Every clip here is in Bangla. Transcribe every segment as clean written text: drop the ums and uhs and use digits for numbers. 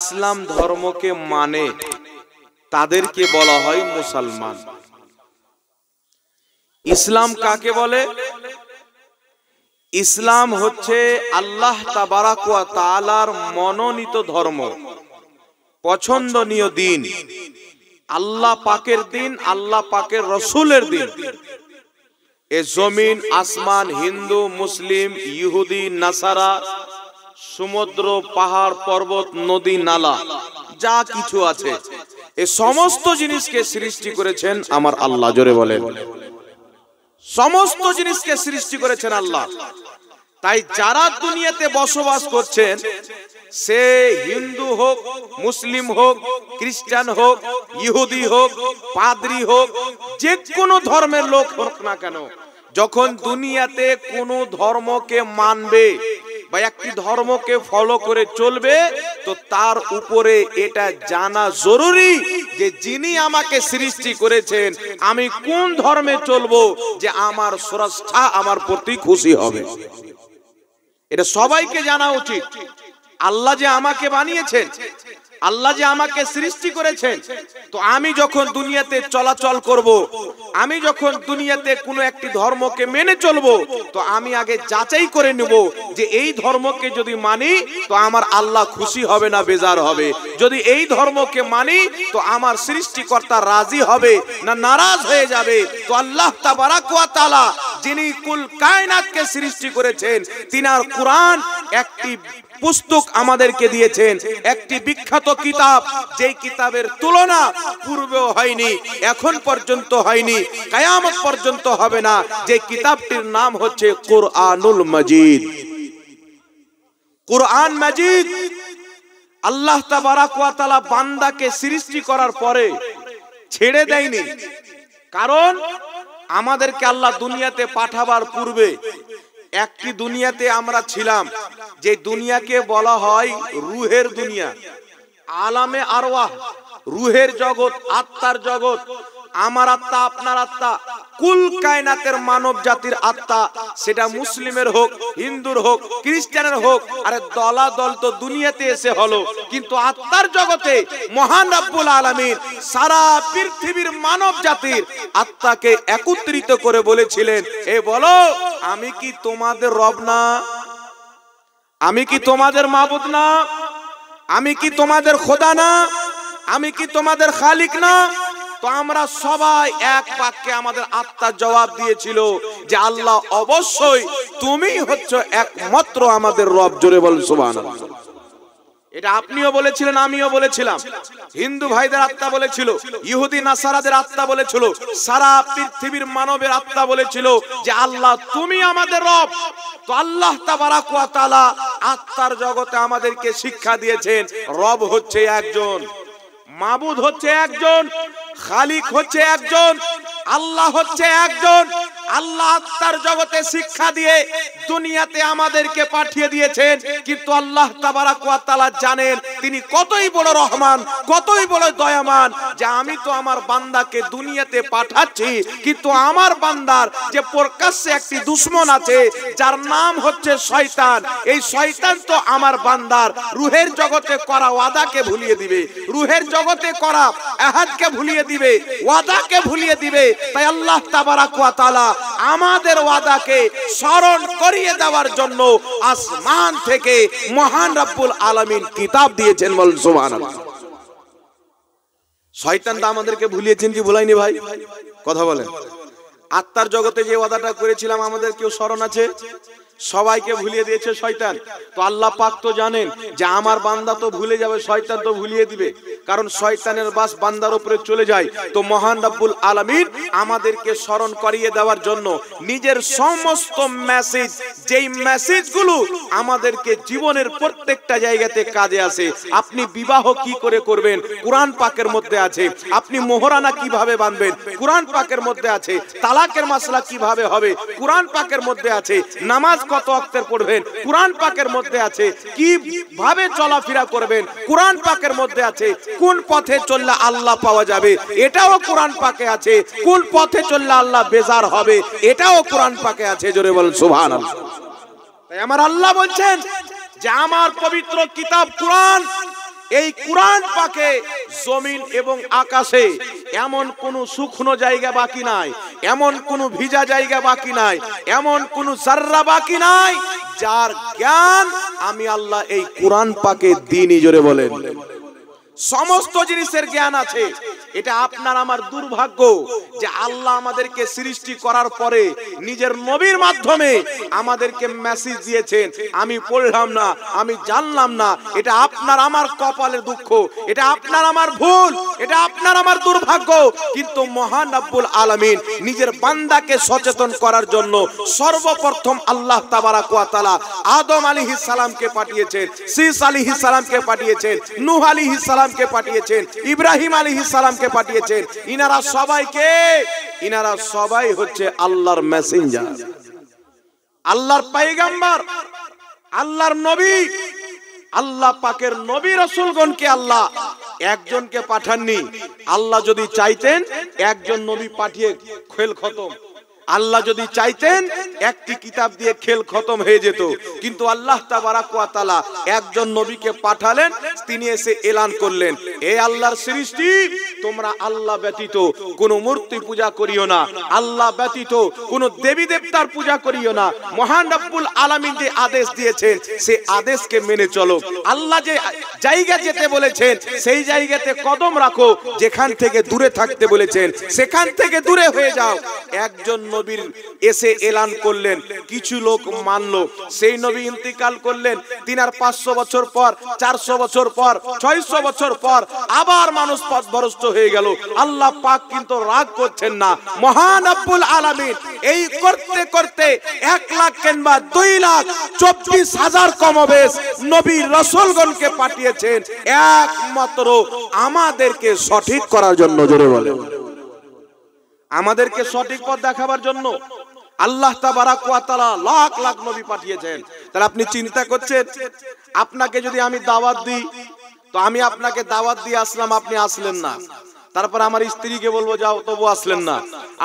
ইসলাম ধর্মকে মানে তাদেরকে বলা হয় মুসলমান। ইসলাম কাকে বলে? ইসলাম হচ্ছে আল্লাহ তাবারাক ওয়া তাআলার মনোনীত ধর্ম, পছন্দনীয় দিন, আল্লাহ পাকের দিন, আল্লাহ পাকের রসুলের দিন। এ জমিন আসমান, হিন্দু মুসলিম ইহুদি নাসারা, সমুদ্র পাহাড় পর্বত নদী নালা যা কিছু আছে এ সমস্ত জিনিসকে সৃষ্টি করেছেন আমার আল্লাহ। জোরে বলেন, সমস্ত জিনিসকে সৃষ্টি করেছেন আল্লাহ। তাই যারা দুনিয়াতে বসবাস করছেন, সে হিন্দু হোক, মুসলিম হোক, খ্রিস্টান হোক, ইহুদি হোক, পাদ্রী হোক, যে কোনো ধর্মের লোক হোক না কেন, যখন দুনিয়াতে কোনো ধর্মকে মানবে বা একটি ধর্মকে ফলো করে চলবে, তো তার উপরে এটা জানা জরুরি যে যিনি আমাকে সৃষ্টি করেছেন, আমি কোন ধর্মে চলবো যে আমার স্রষ্টা আমার প্রতি খুশি হবে। এটা সবাইকে জানা উচিত। আল্লাহ যে আমাকে বানিয়েছেন, আল্লাহ যে আমাকে সৃষ্টি করেছেন, তো আমি যখন দুনিয়াতে চলাচল করব, আমি যখন দুনিয়াতে কোনো একটি ধর্মকে মেনে চলবো, তো আমি আগে যাচাই করে নেব যে এই ধর্মকে যদি মানি তো আমার আল্লাহ খুশি হবে না বেজার হবে, যদি এই ধর্মকে মানি তো আমার সৃষ্টিকর্তা রাজি হবে না নারাজ হয়ে যাবে। তো আল্লাহ তাবারাক ওয়া তাআলা যিনি কুল কায়নাতকে সৃষ্টি করেছেন, তিনার কোরআন একটি পুস্তক আমাদেরকে দিয়েছেন, একটি বিখ্যাত কিতাব, যেই কিতাবের তুলনা পূর্বেও হয়নি, এখন পর্যন্ত হয়নি, কিয়ামত পর্যন্ত হবে না। যে কিতাবটির নাম হচ্ছে কুরআনুল মাজিদ। কুরআন মাজিদ আল্লাহ তাবারাক ওয়া তাআলা বান্দাকে সৃষ্টি করার পরে ছেড়ে দেয়নি। কারণ আমাদেরকে আল্লাহ দুনিয়াতে পাঠাবার পূর্বে একটি দুনিয়াতে আমরা ছিলাম, যে দুনিয়াকে বলা হয় রুহের দুনিয়া, আলামে আরওয়াহ, রুহের জগৎ, আত্মার জগৎ। আমার আত্মা, আপনার আত্মা, কুল কায়নাতের মানব জাতির আত্মা, সেটা মুসলিমের হোক, হিন্দুর হোক, খ্রিস্টানের হোক, আরে দলাদল তো দুনিয়াতে এসে হলো, কিন্তু আত্মার জগতে মহান রব্বুল আলামিন সারা পৃথিবীর মানব জাতির আত্মাকে একত্রিত করে বলেছিলেন, এ বলো আমি কি তোমাদের রব না? আমি কি তোমাদের মাবুদ না? আমি কি তোমাদের খোদা না? আমি কি তোমাদের খালিক না? তো আমরা সবাই এক বাক্যে আমাদের আত্মা জবাব দিয়েছিল যে আল্লাহ অবশ্যই তুমি হচ্ছে একমাত্র আমাদের রব। জোরে বল সুবহানাল্লাহ। এটা আপনিও বলেছিলেন, আমিও বলেছিলাম, হিন্দু ভাইদের আত্মা বলেছিল, ইহুদি নাসারাদের আত্মা বলেছিল, সারা পৃথিবীর মানবের আত্মা বলেছিল যে আল্লাহ তুমি আমাদের রব। তো আল্লাহ তাবারাক ওয়া তাআলা আত্মার জগতে আমাদেরকে শিক্ষা দিয়েছেন, রব হচ্ছে একজন, মাবুদ হচ্ছে একজন, খালিক হচ্ছে একজন, আল্লাহ হচ্ছে একজন। আল্লাহ আত্মার জগতে শিক্ষা দিয়ে দুনিয়াতে আমাদেরকে পাঠিয়ে দিয়েছেন, কিন্তু আল্লাহ তাবারাক ওয়া তাআলা জানেন তিনি কতই বড় রহমান, কতই বড় দয়ামান, যে আমি তো আমার বান্দাকে দুনিয়াতে পাঠাচ্ছি, কিন্তু আমার বান্দার যে প্রকাশ্যে একটি দুশমন আছে যার নাম হচ্ছে শয়তান, এই শয়তান তো আমার বান্দার রুহের জগতে করা ওয়াদাকে ভুলিয়ে দিবে, রুহের জগতে করা আহাদকে ভুলিয়ে দিবে, ওয়াদাকে ভুলিয়ে দিবে। তাই আল্লাহ তাবারাক ওয়া তাআলা আমাদের ওয়াদাকে স্মরণ করিয়ে দেওয়ার জন্য আসমান থেকে মহান রব্বুল আলামিন কিতাব দিয়েছেন। বল সুবহানাল্লাহ। শয়তান তো আমাদেরকে ভুলিয়েছেন কি ভুলাইনি ভাই? কথা বলেন। আত্মার জগতে যে ওয়াদাটা করেছিলাম আমাদের কেউ স্মরণ আছে? সবাইকে ভুলিয়ে দিয়েছে শয়তান। তো আল্লাহ পাক তো জানেন যে আমার বান্দা তো ভুলে যাবে, শয়তান তো ভুলিয়ে দিবে, কারণ শয়তানের বাস বান্দার উপরে চলে যায়। তো মহান রব্বুল আলামিন আমাদেরকে স্মরণ করিয়ে দেওয়ার জন্য নিজের সমস্ত মেসেজ, যেই মেসেজগুলো আমাদেরকে জীবনের প্রত্যেকটা জায়গাতে কাজে আসে। আপনি বিবাহ কি করে করবেন, কোরআন পাকের মধ্যে আছে। আপনি মোহরানা কিভাবে বাঁধবেন, কোরআন পাকের মধ্যে আছে। তালাকের মাসলা কিভাবে হবে, কোরআন পাকের মধ্যে আছে। নামাজ কত ওয়াক্তের পড়বেন, কোরআন পাকের মধ্যে আছে। কিভাবে চলাফেরা করবেন, কোরআন পাকের মধ্যে আছে। কোন পথে চললে আল্লাহ পাওয়া যাবে, এটাও কোরআন পাকে আছে। কোন পথে চললে আল্লাহ বেজার হবে, এটাও কোরআন পাকে আছে। জোরে বল সুবহানাল্লাহ। তাই আমার আল্লাহ বলছেন যে আমার পবিত্র কিতাব কোরআন এই কোরআন পাকে জমিন এবং আকাশে এমন কোন শুকনো জায়গা বাকি নাই, এমন কোন ভিজা জায়গা বাকি নাই, এমন কোন জাররা বাকি নাই যার জ্ঞান আমি আল্লাহ এই কোরআন পাকে দিনই। জোরে বলেন, সমস্ত জিনিসের জ্ঞান আছে। এটা আপনার আমার দুর্ভাগ্য যে আল্লাহ আমাদেরকে সৃষ্টি করার পরে নিজের নবীর মাধ্যমে আমাদেরকে মেসেজ দিয়েছেন, আমি পড়লাম না, আমি জানলাম না। এটা আপনার আমার কপালের দুঃখ, এটা আপনার আমার ভুল, এটা আপনার আমার দুর্ভাগ্য। কিন্তু মহান রব্বুল আলামিন নিজের বান্দাকে সচেতন করার জন্য সর্বপ্রথম আল্লাহ তাবারাক ওয়া তাআলা আদম আলাইহিস সালামকে পাঠিয়েছেন, শীস আলাইহিস সালামকে পাঠিয়েছেন, নূহ আলাইহিস সালামকে পাঠিয়েছেন, ইব্রাহিম আলাইহিস সালামকে পাঠিয়েছেন। ইনারা সবাই হচ্ছে আল্লাহর মেসেঞ্জার, আল্লাহর পয়গম্বর, আল্লাহর নবী। আল্লাহ পাকের নবী রাসূলগণকে আল্লাহ একজনকে পাঠাননি। আল্লাহ যদি চাইতেন একজন নবী পাঠিয়ে খেল খতম, আল্লাহ যদি চাইতেন একটি কিতাব দিয়ে খেল খতম হয়ে যেত। কিন্তু আল্লাহ তাবারাক ওয়া তাআলা একজন নবীকে পাঠালেন, তিনি এসে এলান করলেন, হে আল্লাহর সৃষ্টি, তোমরা আল্লাহ ব্যতীত কোনো মূর্তি পূজা করিও না, আল্লাহ ব্যতীত কোনো দেবী দেবতার পূজা করিও না। মহান রব্বুল আলামিন যে আদেশ দিয়েছেন সেই আদেশকে মেনে চলো। আল্লাহ যে জায়গা যেতে বলেছেন সেই জায়গাতে কদম রাখো, যেখান থেকে দূরে থাকতে বলেছেন সেখান থেকে দূরে হয়ে যাও। একজন নবীর এসে এলান করলেন, কিছু লোক মানলো। সেই নবী ইন্তিকাল করলেন, ৩৫০০ বছর পর, ৪০০ বছর পর, ৬০০ বছর পর আবার মানুষ পথভ্রষ্ট হয়ে গেল। আল্লাহ পাক কিন্তু রাগ করছেন না। মহান রব্বুল আলামিন এই করতে করতে ১ লাখ কিংবা ২ লাখ ২৪,০০০ কমবেশ নবী রাসূলগণকে পাঠিয়েছেন একমাত্র আমাদেরকে সঠিক করার জন্য। জোরে বলে, আমাদেরকে সঠিক পথ দেখাবার জন্য আল্লাহ তাবারাক ওয়া তাআলা লাখ লাখ নবী পাঠিয়েছেন। তাহলে আপনি চিন্তা করছেন, আপনাকে যদি আমি দাওয়াত দিই, তো আমি আপনাকে দাওয়াত দিয়ে আসলাম, আপনি আসলেন না। তারপর আমার স্ত্রীকে বলবো যাও, তবু আসলেন না।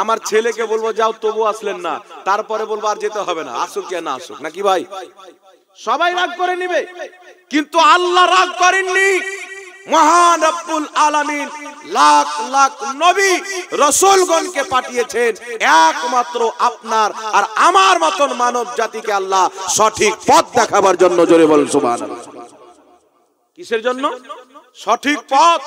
আমার ছেলেকে বলবো যাও, তবু আসলেন না। তারপরে বলবো আর যেতে হবে না, আসুক কে না আসুক, নাকি ভাই? সবাই রাগ করে নিবে, কিন্তু আল্লাহ রাগ করেননি। মহান রব্বুল আলামিন লাখ লাখ নবী রাসূলগণকে পাঠিয়েছেন একমাত্র আপনার আর আমার মতন মানব জাতিকে আল্লাহ সঠিক পথ দেখাবার জন্য। জোরে বলুন সুবহানাল্লাহ। কিসের জন্য? সঠিক পথ।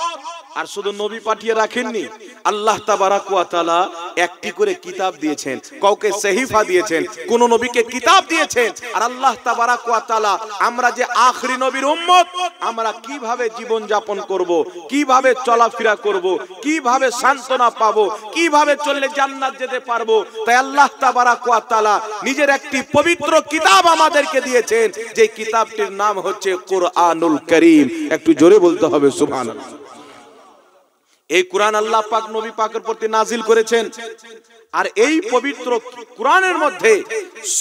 আর শুধু নবী পাঠিয়ে রাখেননি, আল্লাহ তাবারাক ওয়া তাআলা একটি করে কিতাব দিয়েছেন, কাউকে সহিফা দিয়েছেন, কোন নবীকে কিতাব দিয়েছেন। আর আল্লাহ তাবারাক ওয়া তাআলা আমরা যে আখরি নবীর উম্মত, আমরা কিভাবে জীবন যাপন করব, কিভাবে চলাফেরা করব, কিভাবে সান্তনা পাবো, কিভাবে চললে জান্নাত যেতে পারবো, তাই আল্লাহ তাবারাক ওয়া তাআলা নিজের একটি পবিত্র কিতাব আমাদেরকে দিয়েছেন, যে কিতাবটির নাম হচ্ছে কুরআনুল কারীম। একটু জোরে বলতে হবে সুবহানাল্লাহ। এই কোরআন আল্লাহ পাক নবী পাকের প্রতি নাজিল করেছেন। আর এই পবিত্র কোরআনের মধ্যে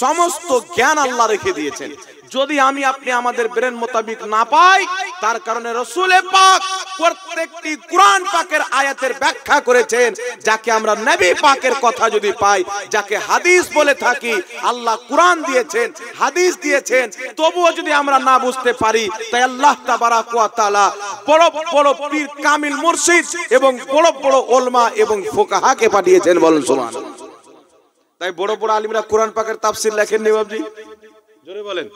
সমস্ত জ্ঞান আল্লাহ রেখে দিয়েছেন। যদি আমি আপনি আমাদের ব্রেন মোতাবিক না পাই, তার কারণে রাসূল পাক প্রত্যেকটি কোরআন পাকের আয়াতের ব্যাখ্যা করেছেন। যাকে আমরা নবী পাকের কথা যদি পাই, যাকে হাদিস বলে থাকি, আল্লাহ কোরআন দিয়েছেন, হাদিস দিয়েছেন, তবুও যদি আমরা না বুঝতে পারি, তাই আল্লাহ তাবারাক ওয়া তাআলা বড় বড় পীর কামিল মুর্শিদ এবং বড় বড় উলামা এবং ফুকাহাকে পাঠিয়েছেন। বলুন সুবহানাল্লাহ। তাই বড় বড় আলিমরা কোরআন পাকের তাফসীর লেখেন নি বাবজি? জোরে বলেন।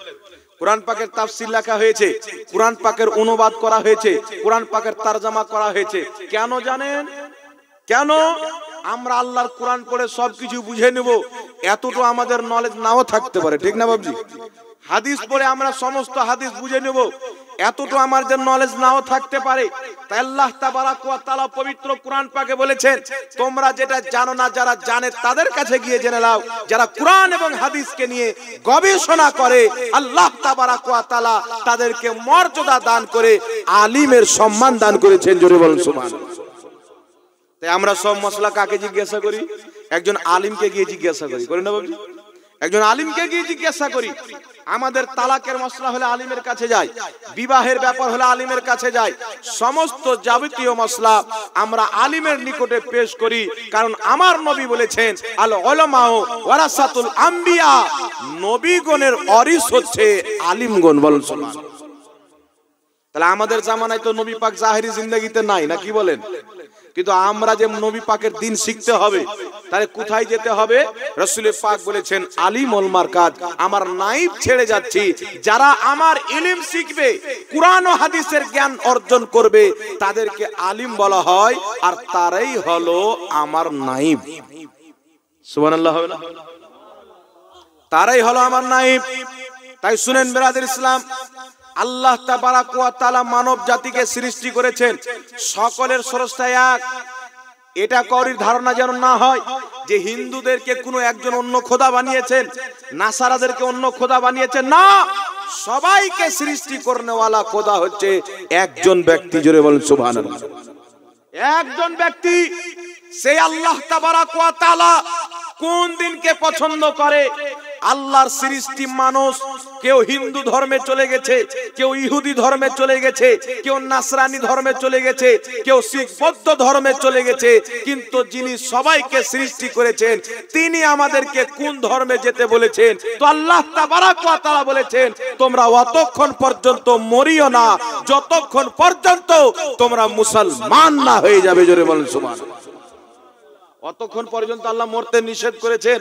কোরআন পাকের তাফসীর লেখা হয়েছে, কোরআন পাকের অনুবাদ করা হয়েছে, কোরআন পাকের তরজমা করা হয়েছে। কেন জানেন? কেন? আমরা আল্লাহর কোরআন পড়ে সবকিছু বুঝে নেব, এতটুকু আমাদের নলেজ নাও থাকতে পারে, ঠিক না বাবজি? হাদিস পড়ে আমরা সমস্ত হাদিস বুঝে নেব, এতটুকু আমাদের নলেজ নাও থাকতে পারে। তাই আল্লাহ তাবারাক ওয়া তাআলা পবিত্র কোরআন পাকে বলেছেন, তোমরা যেটা জানো না, যারা জানে তাদের কাছে গিয়ে জেনে নাও। যারা কোরআন এবং হাদিসকে নিয়ে গবেষণা করে, আল্লাহ তাবারাক ওয়া তাআলা তাদেরকে মর্যাদা দান করে আলিমের সম্মান দান করেছেন। জোরে বলুন সুবহানাল্লাহ। তাই আমরা সব মশলা কাকে জিজ্ঞাসা করি? একজন আলিমকে গিয়ে জিজ্ঞাসা করি, করি না বাবজি? একজন আলিমকে গিয়ে জিজ্ঞাসা করি। আমাদের তালাকের মশলা হলে আলিমের কাছে যাই, বিবাহের ব্যাপার হলে আলিমের কাছে যাই, সমস্ত যাবতীয় মশলা আমরা আলিমের নিকটে পেশ করি। কারণ আমার নবী বলেছেন, আল উলামাউ ওয়ারাসাতুল আম্বিয়া, নবীগণের ওয়ারিস হচ্ছে আলিমগণ। বলুন সুবহানাল্লাহ। তাহলে আমাদের জামানায় তো নবী পাক জাহেরি জিন্দেগিতে নাই, না কি বলেন? কিন্তু আমরা যে নবী পাকের দিন শিখতে হবে, তাহলে কোথায় যেতে হবে? রাসূল পাক বলেছেন আলিমুল মারকাত, আমার নাইব ছেড়ে যাচ্ছি, যারা আমার ইলম শিখবে, কুরআন ও হাদিসের জ্ঞান অর্জন করবে, তাদেরকে আলিম বলা হয়, আর তারাই হলো আমার নাইব। সুবহানাল্লাহ হবে না? তারাই হলো আমার নাইব। তাই শুনেন বিরাদর ইসলাম, আল্লাহ তাবারাক ওয়া তাআলা মানব জাতিকে সৃষ্টি করেছেন, সকলের স্রষ্টা এক। এটা কারোর ধারণা যেন না হয় যে হিন্দুদেরকে কোনো একজন অন্য খোদা বানিয়েছেন, নাসারাদেরকে অন্য খোদা বানিয়েছেন, না, সবাইকে সৃষ্টি করনেওয়ালা খোদা হচ্ছে একজন ব্যক্তি। জোরে বলেন সুবহানাল্লাহ। একজন ব্যক্তি, সেই আল্লাহ তাবারাক ওয়া তাআলা কোন দিনকে পছন্দ করে? আল্লাহর সৃষ্টি মানুষ, কেউ হিন্দু ধর্মে চলে গেছে, কেউ ইহুদি ধর্মে চলে গেছে, কেউ নাসরানি ধর্মে চলে গেছে, কেউ শিখ বৌদ্ধ ধর্মে চলে গেছে, কিন্তু যিনি সবাইকে সৃষ্টি করেছেন তিনি আমাদেরকে কোন ধর্মে যেতে বলেছেন? তো আল্লাহ তাবারাক ওয়া তাআলা বলেছেন, তোমরা অতক্ষণ পর্যন্ত মরিও না যতক্ষণ পর্যন্ত তোমরা মুসলমান না হয়ে যাবে। জোরে বলেন সুবহানাল্লাহ। অতক্ষণ পর্যন্ত আল্লাহ মরতে নিষেধ করেছেন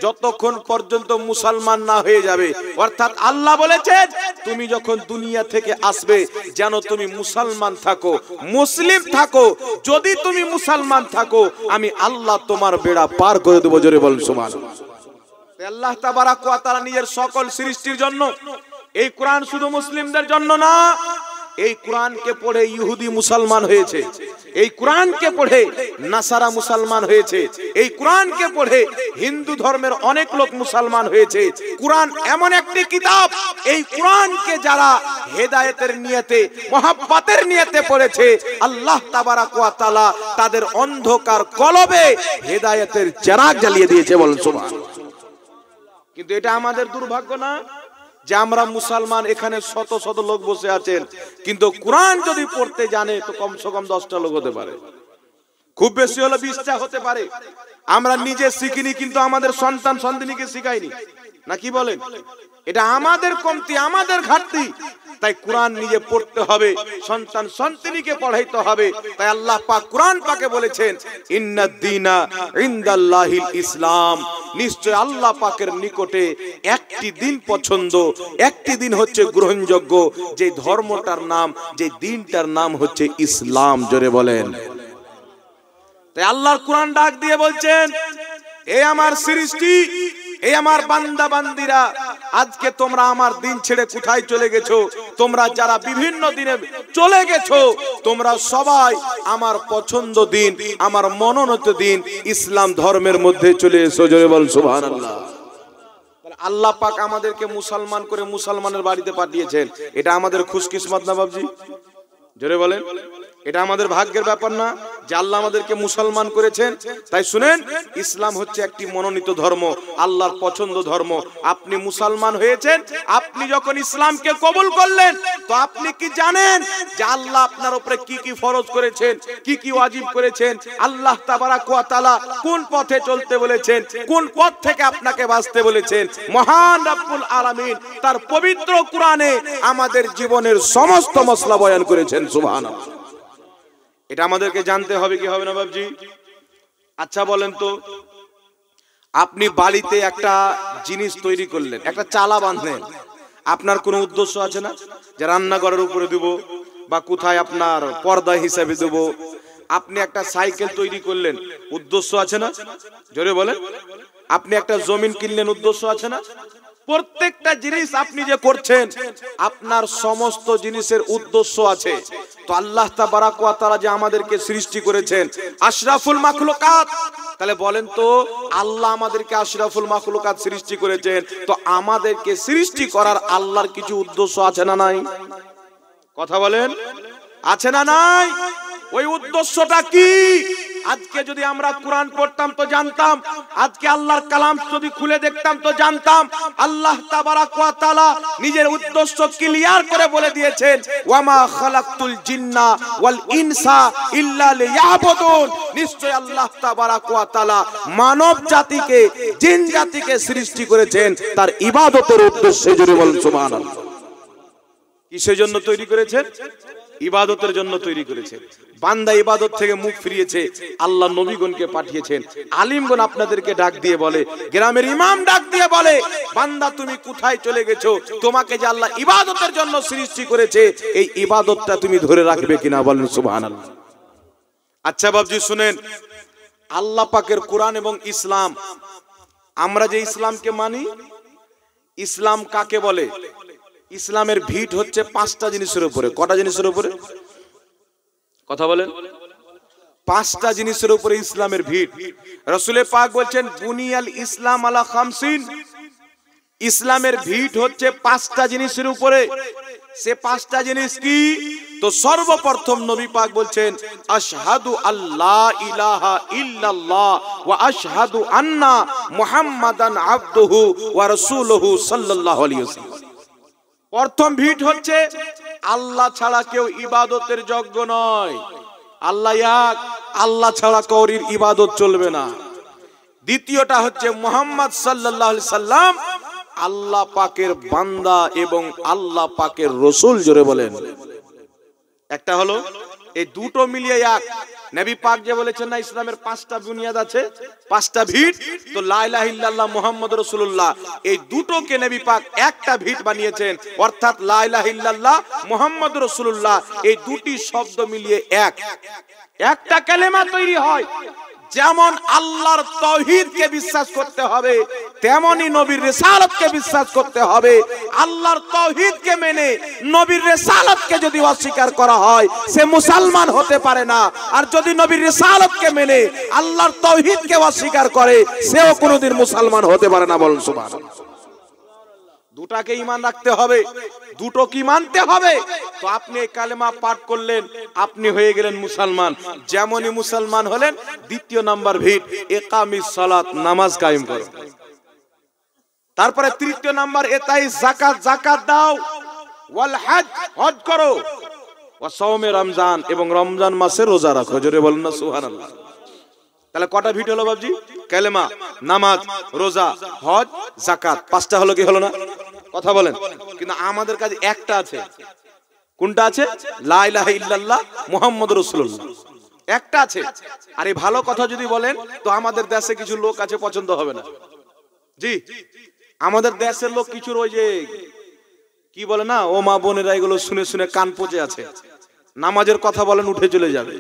যতক্ষণ পর্যন্ত মুসলমান না হয়ে যাবে। অর্থাৎ আল্লাহ বলেছেন তুমি যখন দুনিয়া থেকে আসবে যেন তুমি মুসলমান থাকো, মুসলিম থাকো। যদি তুমি মুসলমান থাকো আমি আল্লাহ তোমার বেড়া পার করে দেব। জোরে বলেন সুবহানাল্লাহ। আল্লাহ তাবারাক ওয়া তাআলা নিজের সকল সৃষ্টির জন্য, এই কোরআন শুধু মুসলিমদের জন্য না, এই কোরআনকে পড়ে ইহুদি মুসলমান হয়েছে, এই কোরআনকে পড়ে নাসারা মুসলমান হয়েছে, এই কোরআনকে পড়ে হিন্দু ধর্মের অনেক লোক মুসলমান হয়েছে। কোরআন এমন একটি কিতাব, এই কোরআনকে যারা হেদায়েতের নিয়তে, মহব্বতের নিয়তে পড়েছে, আল্লাহ তাবারাক ওয়া তাআলা তাদের অন্ধকার কলবে হেদায়েতের চিরাগ জ্বালিয়ে দিয়েছে। বলেন সুবহানাল্লাহ। কিন্তু এটা আমাদের দুর্ভাগ্য না যে আমরা মুসলমান, এখানে শত শত লোক বসে আছেন, কিন্তু কোরআন যদি পড়তে জানে তো কমসে কম 10টা লোক হতে পারে, খুব বেশি হলে 20টা হতে পারে। আমরা নিজে শিখিনি, কিন্তু আমাদের সন্তান সন্ততিকে শিখাইনি, না কি বলেন? এটা আমাদের কমতি, আমাদের ঘাটতি। তাই কোরআন নিজে পড়তে হবে, সন্তান সন্ততিকে পড়াইতে হবে। তাই আল্লাহ পাক কোরআন পাকে বলেছেন ইন্নাদ দীনা ইনদাল্লাহিল ইসলাম, নিশ্চয় আল্লাহ পাকের নিকটে একটি দিন পছন্দ, একটি দিন হচ্ছে গ্রহণযোগ্য, যে ধর্মটার নাম, যে দিনটার নাম হচ্ছে ইসলাম। জোরে বলেন। তাই আল্লাহর কোরআন ডাক দিয়ে বলছেন, এ আমার সৃষ্টি, এই আমার বান্দা বান্দিরা, আজকে তোমরা আমার দিন ছেড়ে কোথায় চলে গেছো? তোমরা যারা বিভিন্ন দিনে চলে গেছো, তোমরা সবাই আমার পছন্দ দিন, আমার মনোনীত দিন ইসলাম ধর্মের মধ্যে চলে এসো। জোরে বল সুবহানাল্লাহ। আল্লাহ পাক আমাদেরকে মুসলমান করে মুসলমানের বাড়িতে পাঠিয়েছেন, এটা আমাদের খুশকিসমত না বাবজি? জোরে বলেন। এটা আমাদের ভাগ্যের ব্যাপার না যে আল্লাহ আমাদেরকে মুসলমান করেছেন? তাই শুনেন, ইসলাম হচ্ছে একটি মনোনীত ধর্ম, আল্লাহর পছন্দ ধর্ম। আপনি মুসলমান হয়েছেন, আপনি যখন ইসলামকে কবুল করলেন, তো আপনি কি জানেন যে আল্লাহ আপনার উপরে কি কি ফরজ করেছেন, কি কি ওয়াজিব করেছেন? আল্লাহ তাবারাক ওয়া তাআলা কোন পথে চলতে বলেছেন, কোন পথ থেকে আপনাকে বাঁচতে বলেছেন? মহান রব্বুল আলামিন তার পবিত্র কোরআনে আমাদের জীবনের সমস্ত মসলা বয়ান করেছেন। সুবহানাল্লাহ। এটা আমাদেরকে জানতে হবে কি হবে না বাবজি? আচ্ছা বলেন তো, আপনি বাড়িতে একটা জিনিস তৈরি করলেন, একটা চালা বাঁধলেন, আপনার কোনো উদ্দেশ্য আছে না? যে রান্নাঘরের উপরে দেব বা কোথায় আপনার পর্দা হিসাবে দেব। আপনি একটা সাইকেল তৈরি করলেন, উদ্দেশ্য আছে না? জোরে বলেন। আপনি একটা জমিন কিনলেন, উদ্দেশ্য আছে না? প্রত্যেকটা জিনিস আপনি যে করছেন, আপনার সমস্ত জিনিসের উদ্দেশ্য আছে। তো আল্লাহ তাবারাক ওয়া তাআলা যে আমাদেরকে সৃষ্টি করেছেন আশরাফুল মাখলুকাত, তাহলে বলেন তো, আল্লাহ আমাদেরকে আশরাফুল মাখলুকাত সৃষ্টি করেছেন, তো আমাদেরকে সৃষ্টি করার আল্লাহর কিছু উদ্দেশ্য আছে না নাই? কথা বলেন, আছে না নাই? ওই উদ্দেশ্যটা কি? আজকে যদি আমরা কোরআন পড়তাম তো জানতাম, আজকে আল্লাহর কালাম যদি খুলে দেখতাম তো জানতাম, আল্লাহ তাবারাক ওয়া তাআলা নিজের উদ্দেশ্য ক্লিয়ার করে বলে দিয়েছেন, ওয়ামা খালাকতুল জিন্না ওয়াল ইনসা ইল্লা লিয়াবুদুন। নিশ্চয় আল্লাহ তাবারাক ওয়া তাআলা মানব জাতিকে, জিন জাতিকে সৃষ্টি করেছেন তার ইবাদতের উদ্দেশ্যে। জোরে বলুন সুবহানাল্লাহ। কি কিসের জন্য তৈরি করেছেন? ইবাদতের জন্য তৈরি করেছেন। বান্দা ইবাদত থেকে মুখ ফিরিয়েছে, আল্লাহ নবীগণকে পাঠিয়েছেন। আলিমগণ আপনাদেরকে ডাক দিয়ে বলে, গ্রামের ইমাম ডাক দিয়ে বলে, বান্দা তুমি কোথায় চলে গেছো? তোমাকে যে আল্লাহ ইবাদতের জন্য সৃষ্টি করেছে, এই ইবাদতটা তুমি ধরে রাখবে কিনা? বলেন সুবহানাল্লাহ। আচ্ছা বাবজি শুনেন, আল্লাহ পাকের কোরআন এবং ইসলাম, আমরা যে ইসলামকে মানি, ইসলাম কাকে বলে? ইসলামের ভিত হচ্ছে 5টা জিনিসের উপরে। কটা জিনিসের উপরে? কথা বলেন। 5টা জিনিসের উপরে ইসলামের ভিত। রাসূল পাক বলছেন, বুনিয়াল ইসলাম আলা খামসিন। ইসলামের ভিত হচ্ছে 5টা জিনিসের উপরে। সে 5টা জিনিস কি? তো সর্বপ্রথম নবী পাক বলছেন, আশহাদু আল্লা ইলাহা ইল্লাল্লাহ ওয়া আশহাদু আন্না মুহাম্মাদান আবদুহু ওয়া রাসূলুহু সাল্লাল্লাহু আলাইহি ওয়াসাল্লাম। প্রথম ভিত হচ্ছে আল্লাহ ছাড়া কেউ ইবাদতের যোগ্য নয়। আল্লাহ এক, আল্লাহ ছাড়া কারোর ইবাদত চলবে না। দ্বিতীয়টা হচ্ছে মুহাম্মদ সাল্লাল্লাহু আলাইহি সাল্লাম আল্লাহ পাকের বান্দা এবং আল্লাহ পাকের রাসূল। জোরে বলেন। একটা হলো, এই দুটো মিলিয়ে এক। নবী পাক যে বলেছেন না, ইসলামের 5টা বুনিয়াদ আছে, 5টা ভিত। তো লা ইলাহা ইল্লাল্লাহ মুহাম্মাদুর রাসূলুল্লাহ, এই দুটোকে নবী পাক একটা ভিত বানিয়েছেন। অর্থাৎ লা ইলাহা ইল্লাল্লাহ মুহাম্মাদুর রাসূলুল্লাহ, এই দুটি শব্দ মিলিয়ে একটা কালেমা তৈরি হয়। যেমন আল্লাহর তাওহীদকে বিশ্বাস করতে হবে, তেমনি নবীর রিসালাতকে বিশ্বাস করতে হবে। আল্লাহর তাওহীদকে মেনে নবীর রিসালাতকে যদি অস্বীকার করা হয়, সে মুসলমান হতে পারে না। আর যদি নবীর রিসালাতকে মেনে আল্লাহর তাওহীদকে অস্বীকার করে, সেও কোনোদিন মুসলমান হতে পারে না। বলুন সুবহানাল্লাহ। দুটাকে ঈমান রাখতে হবে, দুটো কি মানতে হবে। তো আপনি এই কালেমা পাঠ করলেন, আপনি হয়ে গেলেন মুসলমান। যেমনই মুসলমান হলেন, দ্বিতীয় নাম্বার ভিত ইকামিস সালাত, নামাজ কায়েম করো। তারপরে তৃতীয় নাম্বার এতাই যাকাত, যাকাত দাও। ওয়াল হজ, হজ করো। ওয়া সাওমে রমজান, এবং রমজান মাসে রোজা রাখো। জোরে বলেন না সুবহানাল্লাহ। তাহলে কটা ভিট হলো বাবজি? কালেমা, নামাজ, রোজা, হজ, যাকাত। 5টা হলো কি হলো না? কথা বলেন। কিন্তু আমাদের কাছে একটা আছে। কোনটা আছে? লা ইলাহা ইল্লাল্লাহ মুহাম্মাদুর রাসূলুল্লাহ, একটা আছে। আর এই ভালো কথা যদি বলেন, তো আমাদের দেশে কিছু লোক আছে পছন্দ হবে না। জি, আমাদের দেশের লোক কিছু ওই যে কি বলে না, ও মা বোনেরা, এগুলো শুনে শুনে কান পচে আছে। নামাজের কথা বলেন, উঠে চলে যাবে।